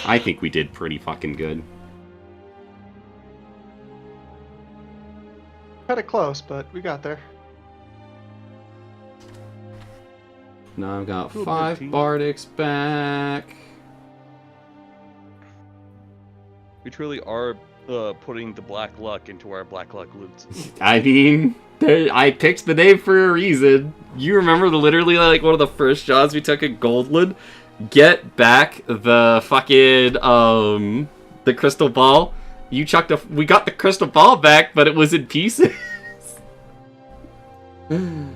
I think we did pretty fucking good. Cut it close, but we got there. Now I've got Cool, 5 team. Bardics back. We truly are putting the black luck into our black luck loots. I mean, I picked the name for a reason. You remember literally like one of the first jobs we took at Goldland? Get back the fucking the crystal ball. You chucked we got the crystal ball back, but it was in pieces. Can't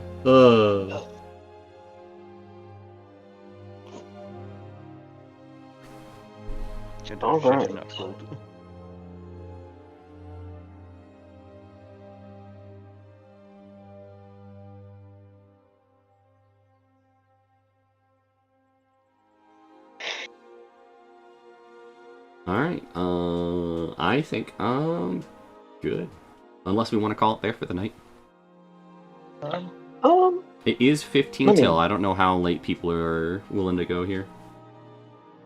do All shit right. in that world. Alright, I think good. Unless we want to call it there for the night. It is 15 Let me- till. I don't know how late people are willing to go here.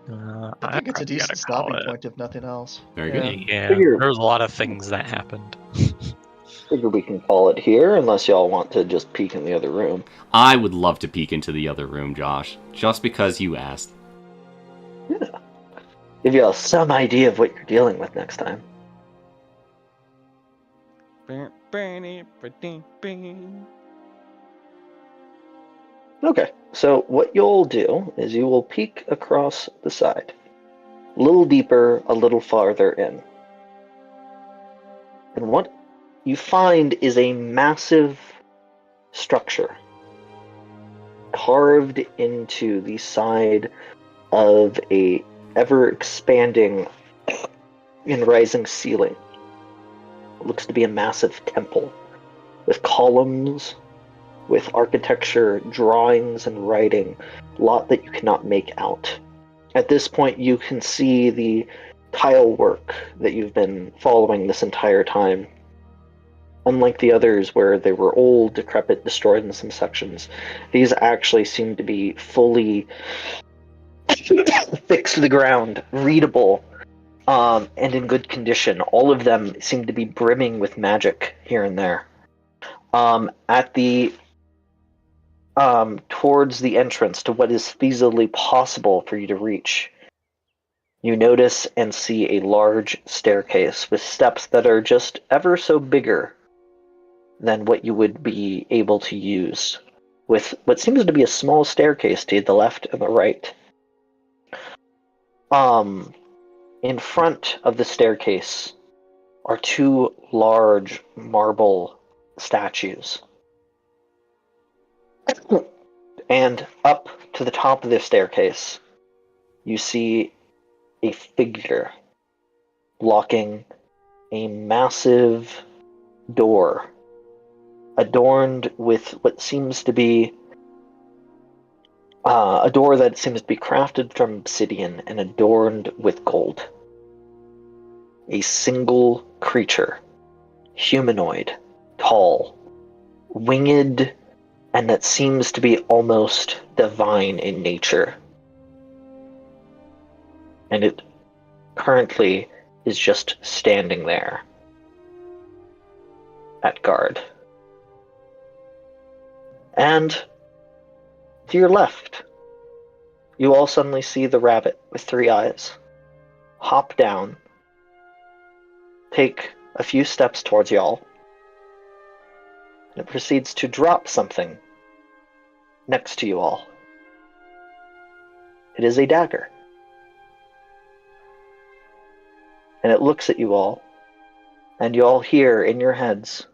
I think it's a probably decent gotta call stopping it. point if nothing else. Very Yeah. good. Yeah, Figure- there was a lot of things that happened. Figure we can call it here, unless y'all want to just peek in the other room. I would love to peek into the other room, Josh. Just because you asked. Give y'all some idea of what you're dealing with next time. Okay, so what you'll do is you will peek across the side. A little deeper, a little farther in. And what you find is a massive structure carved into the side of a ever-expanding and rising ceiling. It looks to be a massive temple with columns, with architecture, drawings, and writing, a lot that you cannot make out. At this point, you can see the tile work that you've been following this entire time. Unlike the others where they were old, decrepit, destroyed in some sections, these actually seem to be fully fixed to the ground, readable, and in good condition. All of them seem to be brimming with magic here and there. At the towards the entrance to what is feasibly possible for you to reach, you notice and see a large staircase with steps that are just ever so bigger than what you would be able to use, with what seems to be a small staircase to the left and the right. In front of the staircase are two large marble statues. And up to the top of the staircase, you see a figure blocking a massive door, adorned with what seems to be a door that seems to be crafted from obsidian and adorned with gold. A single creature, humanoid, tall, winged, and that seems to be almost divine in nature. And it currently is just standing there at guard. And to your left, you all suddenly see the rabbit with 3 eyes hop down, take a few steps towards y'all, and it proceeds to drop something next to you all. It is a dagger. And it looks at you all, and you all hear in your heads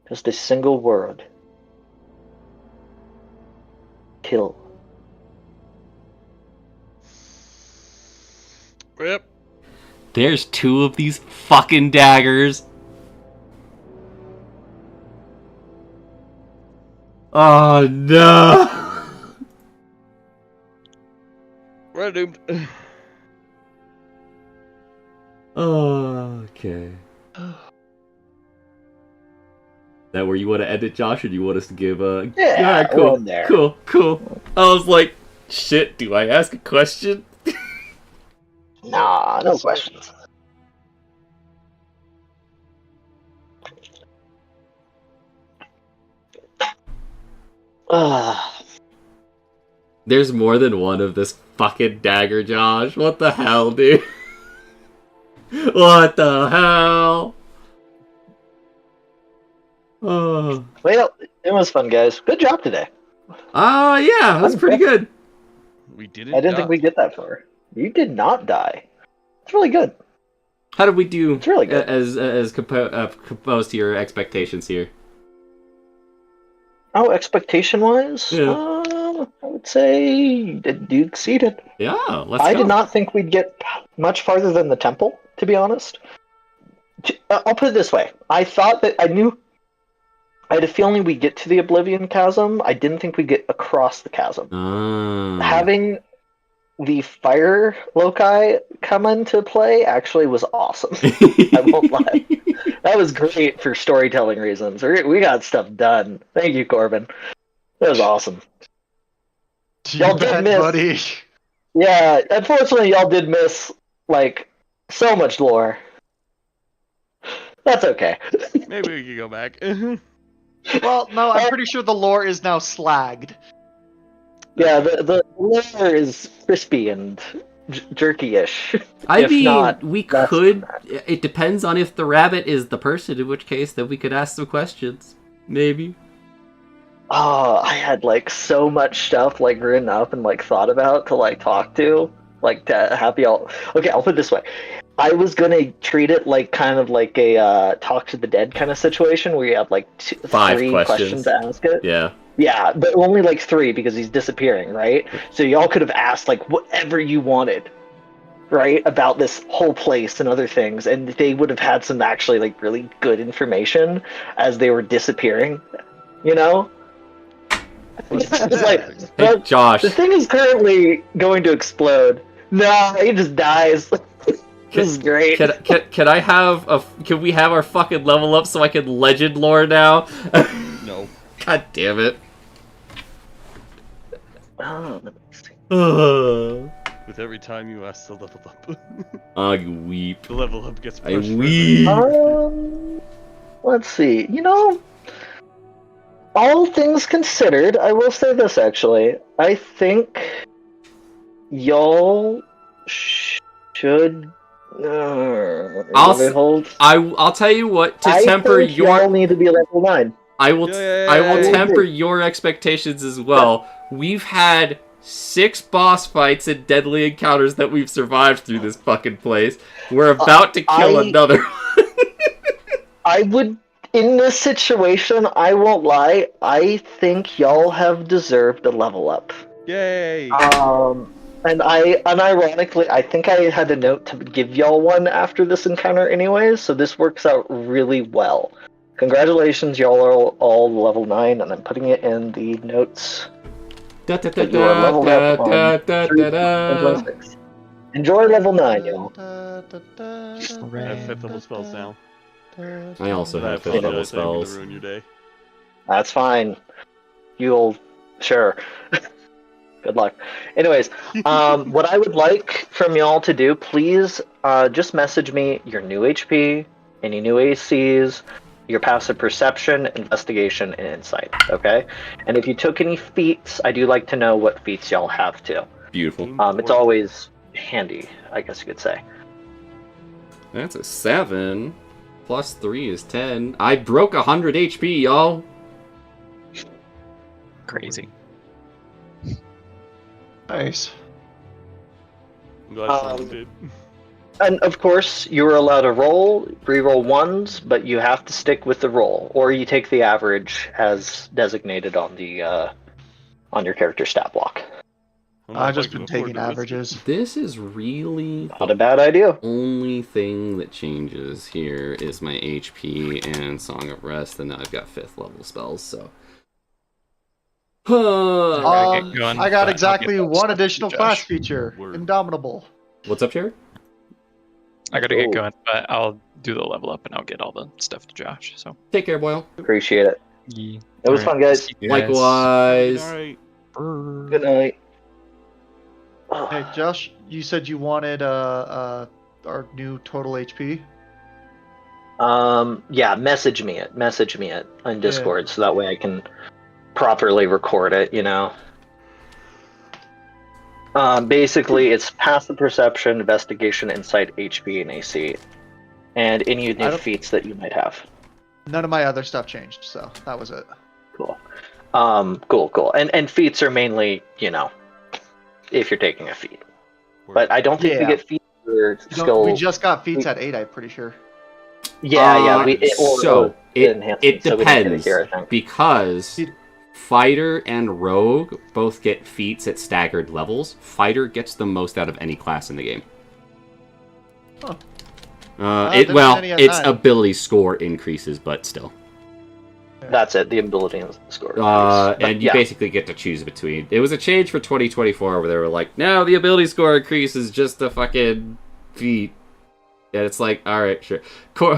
just a single word: kill. Rip. There's 2 of these fucking daggers. Oh no. We're doomed. Oh, okay. That where you want to end it, Josh, or do you want us to give Yeah, cool, we're in there. cool. I was like, shit, do I ask a question? Nah, no questions. There's more than one of this fucking dagger, Josh. What the hell, dude? What the hell? Oh. Well, it was fun, guys. Good job today. Yeah, that's pretty good. We didn't. I didn't think we'd get that far. You did not die. It's really good. How did we do It's really good. as composed to your expectations here? Oh, expectation-wise, Yeah. I would say you exceeded. Yeah, let's I go. did not think we'd get much farther than the temple, to be honest. I'll put it this way. I thought that I had a feeling we'd get to the Oblivion Chasm. I didn't think we'd get across the chasm. Ah. the fire loci come into play actually was awesome. I won't lie. That was great for storytelling reasons. We got stuff done. Thank you, Corbin. That was awesome. You Y'all did bet, miss. buddy. Yeah, unfortunately, y'all did miss, like, so much lore. That's okay. Maybe we could go back. Well, no, I'm pretty sure the lore is now slagged. Yeah, the lore is crispy and jerky-ish. I If mean, not, we less could. than that. It depends on if the rabbit is the person, in which case then we could ask some questions. Maybe. Oh, I had like so much stuff like written up and like thought about to like talk to, like to have y'all. Okay, I'll put it this way. I was gonna treat it like kind of like a talk to the dead kind of situation where you have like 5 three questions to ask it. Yeah. Yeah, but only like 3 because he's disappearing, right? So y'all could have asked like whatever you wanted, right, about this whole place and other things, and they would have had some actually like really good information as they were disappearing, you know? It's like, Hey, Josh. the thing is currently going to explode. No, he just dies. This is great. Can I have a? Can we have our fucking level up so I can legend lore now? No. God damn it. Oh, let me see. With every time you ask to level up, I weep. the level up gets I pushed further. weep. Let's see. You know, all things considered, I will say this actually. I think y'all should. Hold. I'll tell you what, to I temper think y'all need to be level 9. I will Yeah. temper your expectations as well. We've had 6 boss fights and deadly encounters that we've survived through this fucking place. We're about to kill another. I would, in this situation, I won't lie, I think y'all have deserved a level up. Yay! And ironically, I think I had a note to give y'all one after this encounter anyways, so this works out really well. Congratulations, y'all are all level 9, and I'm putting it in the notes. That you are leveled up on 3.26. Enjoy level 9, y'all. I have 5th level spells now. I also I have 5th level apologize, I didn't mean to spells. ruin your day. That's fine. You'll... Sure. Good luck. Anyways, what I would like from y'all to do, please just message me your new HP, any new ACs, your passive perception, investigation, and insight, okay? And if you took any feats, I do like to know what feats y'all have too. Beautiful. It's always handy, I guess you could say. That's a 7. Plus 3 is 10. I broke 100 HP, y'all. Crazy. Nice. I'm glad someone did. And of course, you are allowed to re-roll ones, but you have to stick with the roll, or you take the average as designated on the on your character stat block. I've just been taking averages. This is really Not a bad idea. only thing that changes here is my HP and Song of Rest, and now I've got 5th level spells, so. I got exactly one additional class feature. Word. Indomitable. What's up, Jared? I gotta get going, but I'll do the level up and I'll get all the stuff to Josh. So Take care, Boyle. Appreciate it. yeah. It was fun, guys. Likewise. Alright. Good night. Hey, Josh, you said you wanted our new total HP. Yeah, message me it on Discord so that way I can properly record it, you know. Basically, it's passive perception, investigation, insight, HP, and AC, and any new feats that you might have. None of my other stuff changed, so that was it. Cool. Cool. And feats are mainly, you know, if you're taking a feat. But I don't think we get feats for skill. We just got feats at 8, I'm pretty sure. Yeah. It depends because Fighter and Rogue both get feats at staggered levels. Fighter gets the most out of any class in the game. Huh. Its ability score increases, but still. That's it. The ability and the score. increase. But And you basically get to choose between. It was a change for 2024 where they were like, no, the ability score increase is just a fucking feat. And it's like, all right, sure.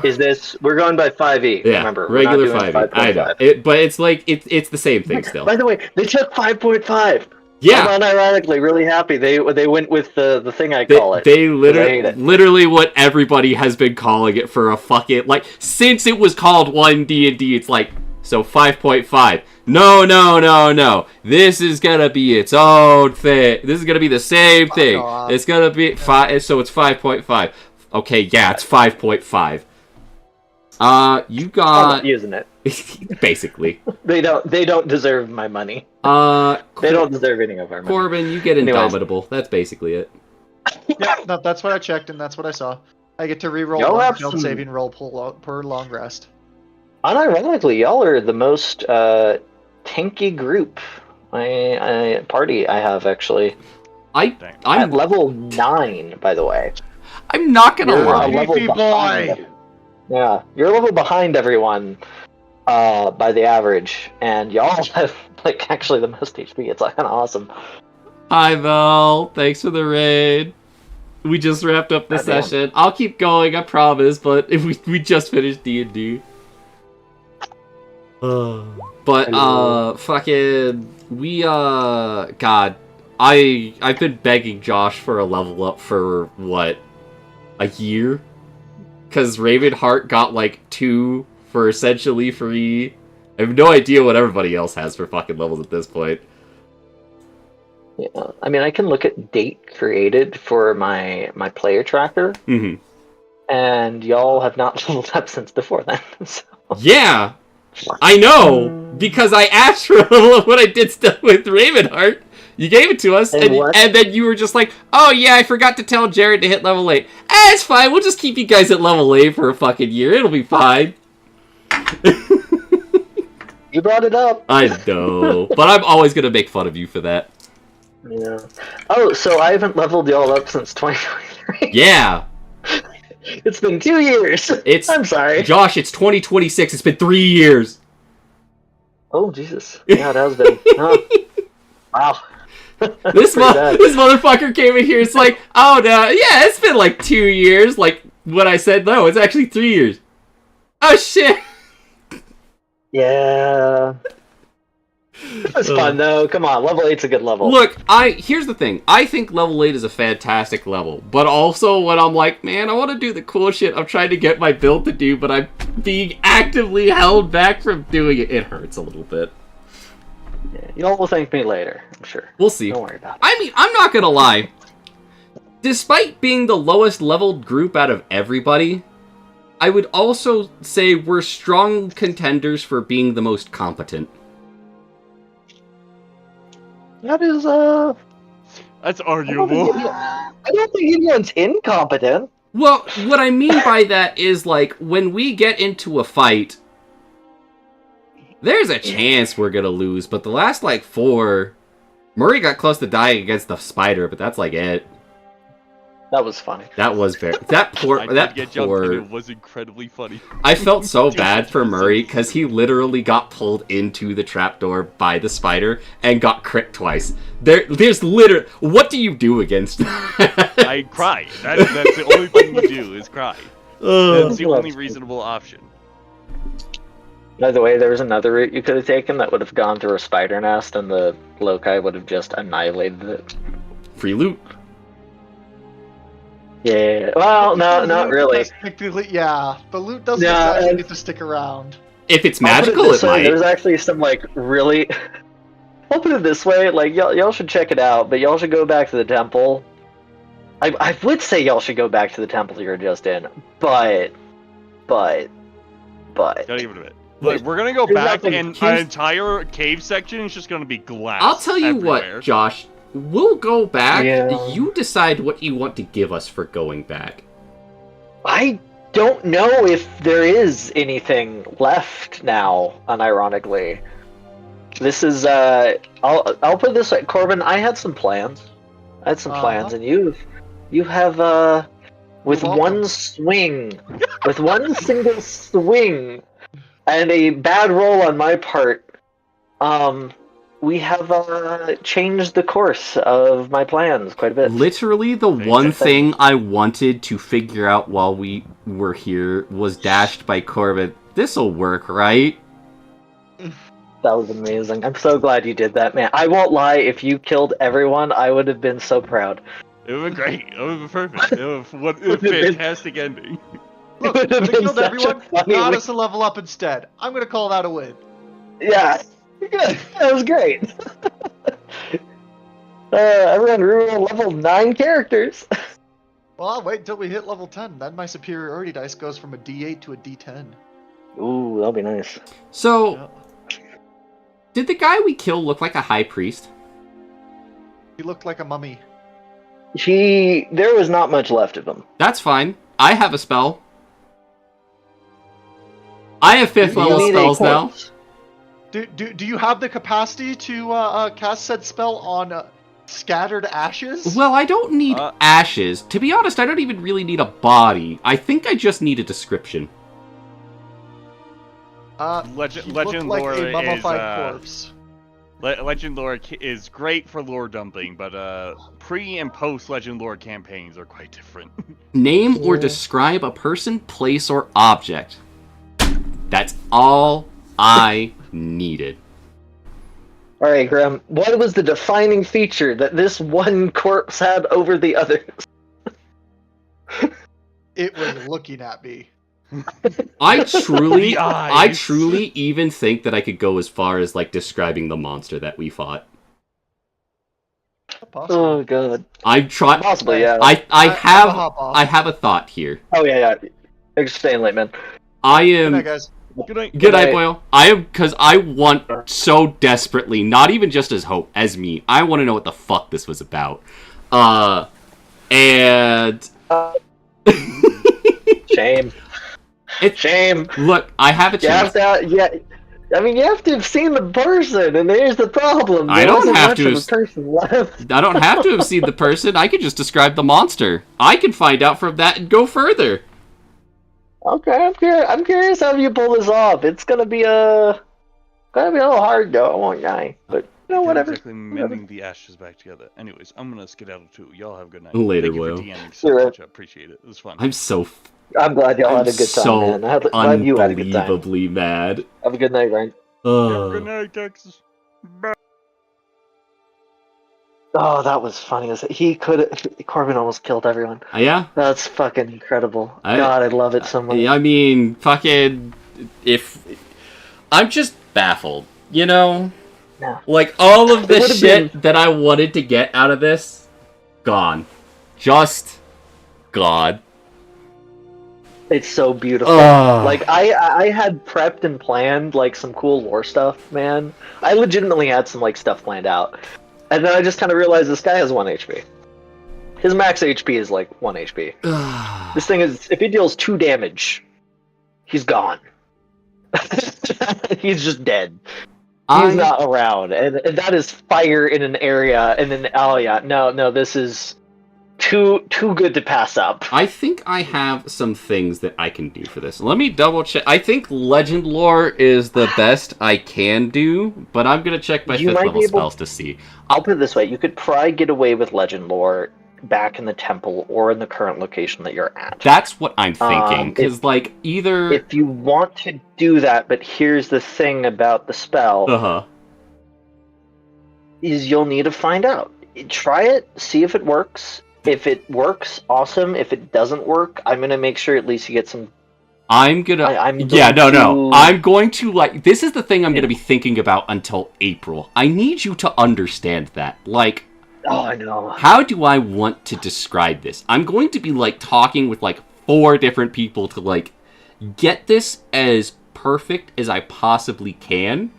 Is this? We're going by 5e. Yeah, Remember, regular we're not doing 5e. I know, 5.5. but it's like it's the same thing still. By the way, they took 5.5. Yeah, I'm unironically really happy they went with the thing I call it. They 'cause I hate it. literally what everybody has been calling it for a fucking like since it was called 1D&D. It's like so 5.5. No. This is gonna be its own thing. This is gonna be the same thing. off. It's gonna be 5. So it's 5.5. Okay, yeah, it's 5.5. You I'm got not using it. basically. They don't deserve my money. They don't deserve any of our money. Corbin, you get Anyways. Indomitable. That's basically it. Yeah, no, that's what I checked, and that's what I saw. I get to reroll Y'all one have failed some- saving roll per long rest. Unironically, y'all are the most tanky group. Party I have actually. I'm At level 9, by the way. I'm not gonna You're lie. a level Beefy behind. boy! Yeah, you're a level behind everyone by the average, and y'all have like actually the most HP. It's like kind of awesome. Hi Val, thanks for the raid. We just wrapped up the Goddamn. session. I'll keep going, I promise. But if we just finished D&D. But fucking God, I've been begging Josh for a level up for what, a year? Because Ravenheart got like 2 for essentially free. I have no idea what everybody else has for fucking levels at this point. Yeah, I mean, I can look at date created for my player tracker, Mm-hmm. and y'all have not leveled up since before then. So. Yeah, I know, because I asked for a level up when I did stuff with Ravenheart. You gave it to us, And what? and then you were just like, oh yeah, I forgot to tell Jared to hit level 8. It's fine, we'll just keep you guys at level 8 for a fucking year, it'll be fine. You brought it up. I know, but I'm always gonna make fun of you for that. Yeah. Oh, so I haven't leveled y'all up since 2023. Yeah, It's been 2 years. I'm sorry. Josh, it's 2026, it's been 3 years. Oh Jesus. Yeah, it has been. Huh. Wow. This Pretty bad. this motherfucker came in here, it's like, oh no, yeah, it's been like 2 years, like when I said no, it's actually 3 years. Oh shit. Yeah. It's fun though. Come on, level 8's a good level. Look, here's the thing. I think level 8 is a fantastic level, but also when I'm like, man, I want to do the cool shit I'm trying to get my build to do, but I'm being actively held back from doing it, it hurts a little bit. Yeah, y'all will thank me later, I'm sure. We'll see. Don't worry about it. I mean, I'm not gonna lie. Despite being the lowest leveled group out of everybody, I would also say we're strong contenders for being the most competent. That is, That's I arguable. don't think anyone's incompetent. Well, what I mean by that is, like, when we get into a fight, there's a chance we're gonna lose, but the last, like, 4, Murray got close to dying against the spider, but that's, like, it. That was funny. That was very... That poor... I did That get jumped, poor... and it was incredibly funny. I felt so bad for Murray, because he literally got pulled into the trapdoor by the spider, and got crit twice. There's literally... What do you do against that? I cry. That's the only thing you do is cry. That's the only reasonable option. By the way, there was another route you could have taken that would have gone through a spider nest, and the Loci would have just annihilated it. Free loot. Yeah. Well, no, The not loot really. does technically, yeah, the loot doesn't Yeah, exactly and- get to stick around. If it's I'll put magical, this it way, might. There's actually some like really. I'll put it this way: like y'all should check it out, but y'all should go back to the temple. I would say y'all should go back to the temple you're just in, but. Don't even a bit. Look, we're gonna go Here's back, nothing- and here's- an entire cave section is just gonna be glass. I'll tell you everywhere. what, Josh. We'll go back. Yeah. You decide what you want to give us for going back. I don't know if there is anything left now. Unironically, this is. I'll put it this way, Corbin. I had some plans. I had some plans, and you have with You're one welcome. swing, with one single swing and a bad roll on my part, we have changed the course of my plans quite a bit. Literally, the one thing I wanted to figure out while we were here was dashed by Corbin. This'll work, right? That was amazing. I'm so glad you did that, man. I won't lie, if you killed everyone, I would have been so proud. It would be great. It would be perfect. It would a fantastic ending. Look, It would have they been killed such a everyone, funny got win. us a level up instead. I'm gonna call that a win. Yeah, good. That was great. Everyone reroll level 9 characters. Well, I'll wait until we hit level 10. Then my superiority dice goes from a D8 to a D10. Ooh, that'll be nice. So, Yeah. did the guy we killed look like a high priest? He looked like a mummy. There was not much left of him. That's fine. I have a spell. I have 5th You level need a spells now. corpse. Do you have the capacity to cast said spell on scattered ashes? Well, I don't need ashes. To be honest, I don't even really need a body. I think I just need a description. Legend he looked like lore a mummified is, corpse. Legend lore is great for lore dumping, but pre and post Legend lore campaigns are quite different. Name or describe a person, place, or object. That's all I needed. All right, Graham. What was the defining feature that this one corpse had over the others? It was looking at me. I truly The eyes. even think that I could go as far as like describing the monster that we fought. Possible. Oh god. I try. Possibly, yeah. I I'll hop off. have a thought here. Oh yeah. Thanks for staying late, man. I Good am. night, guys. Good night. Good night, night. Boyle. I am because I want so desperately, not even just as Hope, as me. I want to know what the fuck this was about. And Shame. It's Shame. look, I have a You have chance. to, yeah. I mean, you have to have seen the person, and there's the problem. I There don't wasn't have much to of have- a person left. I don't have to have seen the person. I could just describe the monster. I can find out from that and go further. Okay, I'm curious how you pull this off. It's gonna be a little hard though. I won't lie, but you know, whatever. Exactly mending the ashes back together. Anyways, I'm gonna skedaddle too. Y'all have a good night. Later, Thank you Will. for DMing so Sure. much. I appreciate it. It was fun. I'm so I'm glad y'all had a good time, so man. Glad you had a good time. unbelievably mad. Have a good night, Ryan. Have a good night, Texas. Oh, that was funny. Corbin almost killed everyone. Yeah. That's fucking incredible. I- God, I love it so much. I mean, fucking, if I'm just baffled, you know. Yeah. Like all of the It would've shit that I wanted to get out of this, gone, just gone. It's so beautiful. Ugh. Like I had prepped and planned like some cool lore stuff, man. I legitimately had some like stuff planned out, and then I just kind of realized this guy has 1 HP. His max HP is like 1 HP. This thing is, if he deals 2 damage, he's gone. He's just dead. He's not around, and that is fire in an area, and then oh yeah, no, this is too good to pass up. I think I have some things that I can do for this. Let me double check. I think Legend Lore is the best I can do, but I'm gonna check my You 5th might level be able- spells to see. I'll put it this way: you could probably get away with legend lore back in the temple or in the current location that you're at. That's what I'm thinking, because like either. If you want to do that, but here's the thing about the spell. Uh-huh. Is you'll need to find out. Try it, see if it works. If it works, awesome. If it doesn't work, I'm gonna make sure at least you get some. I'm gonna. I'm yeah, going no. to- I'm going to like. This is the thing I'm gonna be thinking about until April. I need you to understand that. Like, Oh, I know. how do I want to describe this? I'm going to be like talking with like 4 different people to like get this as perfect as I possibly can,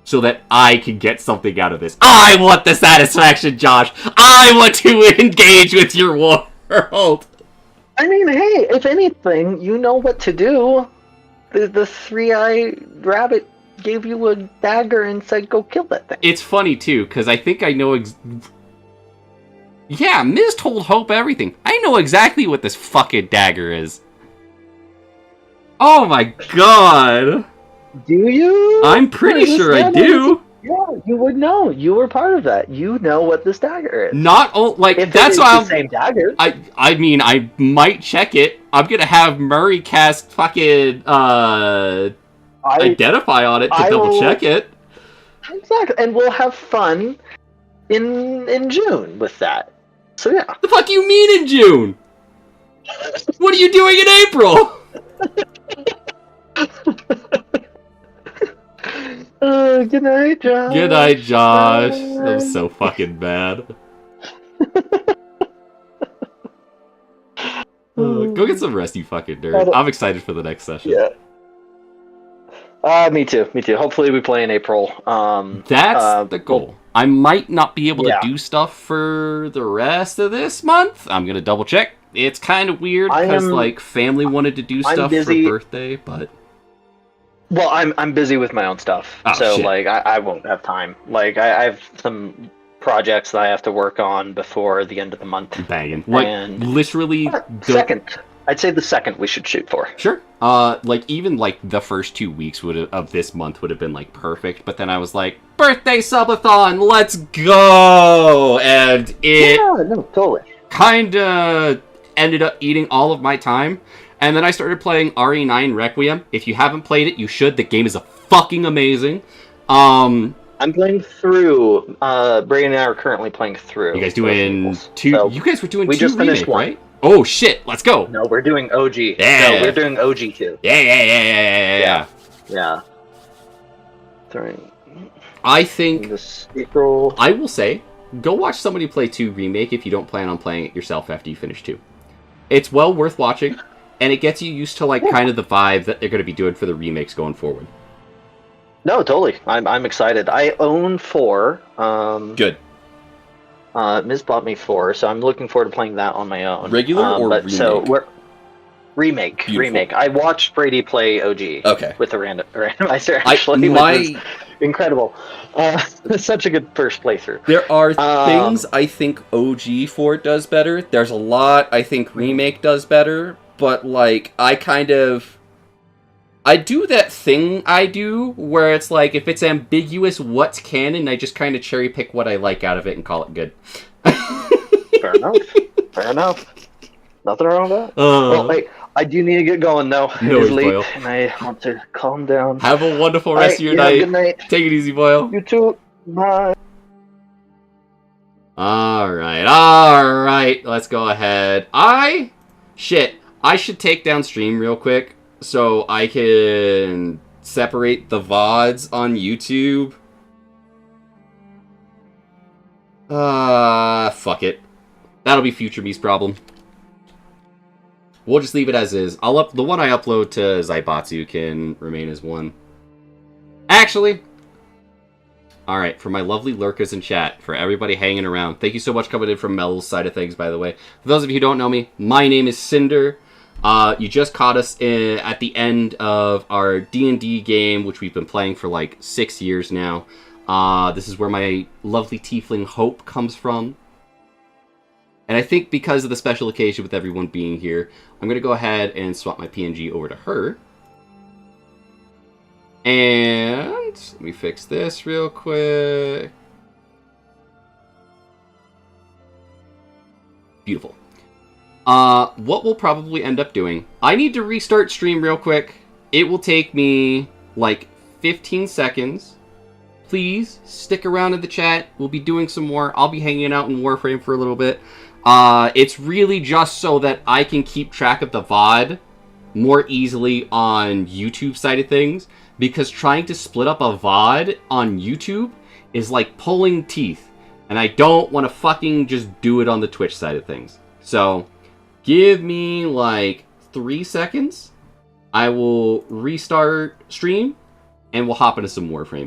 so that I can get something out of this. I want the satisfaction, Josh. I want to engage with your world. I mean, hey, if anything, you know what to do. The 3-eyed rabbit gave you a dagger and said, "Go kill that thing." It's funny too, because I think I know. Yeah, Miz told Hope everything. I know exactly what this fucking dagger is. Oh my god. Do you? I'm pretty This sure I dagger do. Yeah, you would know. You were part of that. You know what this dagger is. Not like If that's it is why the same dagger. I mean I might check it. I'm gonna have Murray cast fucking identify on it to I double will- check it. Exactly, and we'll have fun in June with that. So yeah. The fuck you mean in June? What are you doing in April? Good night, Josh. Good night, Josh. That was so fucking bad. Go get some rest, you fucking nerd. I'm excited for the next session. Yeah. Me too. Me too. Hopefully, we play in April. That's the goal. I might not be able Yeah. to do stuff for the rest of this month. I'm gonna double check. It's kind of weird because like family wanted to do stuff for busy. birthday, but Well, I'm busy with my own stuff, Oh, so shit. like I won't have time. Like I have some projects that I have to work on before the end of the month. banging. Like And- literally Second, I'd say the second we should shoot for. Sure. Like even like the first 2 weeks of this month would have been like perfect, but then I was like, birthday subathon, let's go, and it Yeah, no, totally. kinda ended up eating all of my time. And then I started playing RE9 Requiem. If you haven't played it, you should. The game is fucking amazing. I'm playing through. Brady and I are currently playing through. You guys doing Resident two? Evils. So, You guys were doing we two just finished remake, one. right? Oh shit! Let's go. No, we're doing OG. Yeah. No, we're doing OG too. Yeah. Yeah. During I think this April. I will say, go watch somebody play 2 remake if you don't plan on playing it yourself after you finish 2. It's well worth watching, and it gets you used to like kind of the vibe that they're going to be doing for the remakes going forward. No, totally. I'm excited. I own 4. Good. Ms. bought me 4, so I'm looking forward to playing that on my own. Regular or but, So remake? we're remake. Beautiful. Remake. I watched Brady play OG. Okay. With a randomizer. Actually, which was incredible. Such a good first playthrough. There are things I think OG for does better. There's a lot I think remake does better, but like I do that thing I do where it's like if it's ambiguous what's canon, I just kind of cherry pick what I like out of it and call it good. Fair enough. Fair enough. Nothing wrong with that. Well, wait, I do need to get going though. No It is worries, late, Boyle. and I want to calm down. Have a wonderful rest of your night. Good night. Take it easy, Boyle. You too. Bye. Alright. Let's go ahead. I should take down stream real quick so I can separate the VODs on YouTube. Fuck it. That'll be future me's problem. We'll just leave it as is. The one I upload to Zaibatsu can remain as one. Actually, alright, for my lovely lurkers in chat, for everybody hanging around, thank you so much coming in from Mel's side of things, by the way. For those of you who don't know me, my name is Cinder. You just caught us at the end of our D&D game, which we've been playing for like 6 years now. This is where my lovely tiefling Hope comes from. And I think because of the special occasion with everyone being here, I'm going to go ahead and swap my PNG over to her. And let me fix this real quick. Beautiful. What we'll probably end up doing, I need to restart stream real quick. It will take me like 15 seconds. Please stick around in the chat. We'll be doing some more. I'll be hanging out in Warframe for a little bit. It's really just so that I can keep track of the VOD more easily on YouTube side of things, because trying to split up a VOD on YouTube is like pulling teeth, and I don't want to fucking just do it on the Twitch side of things. So, give me like 3 seconds. I will restart stream, and we'll hop into some Warframe.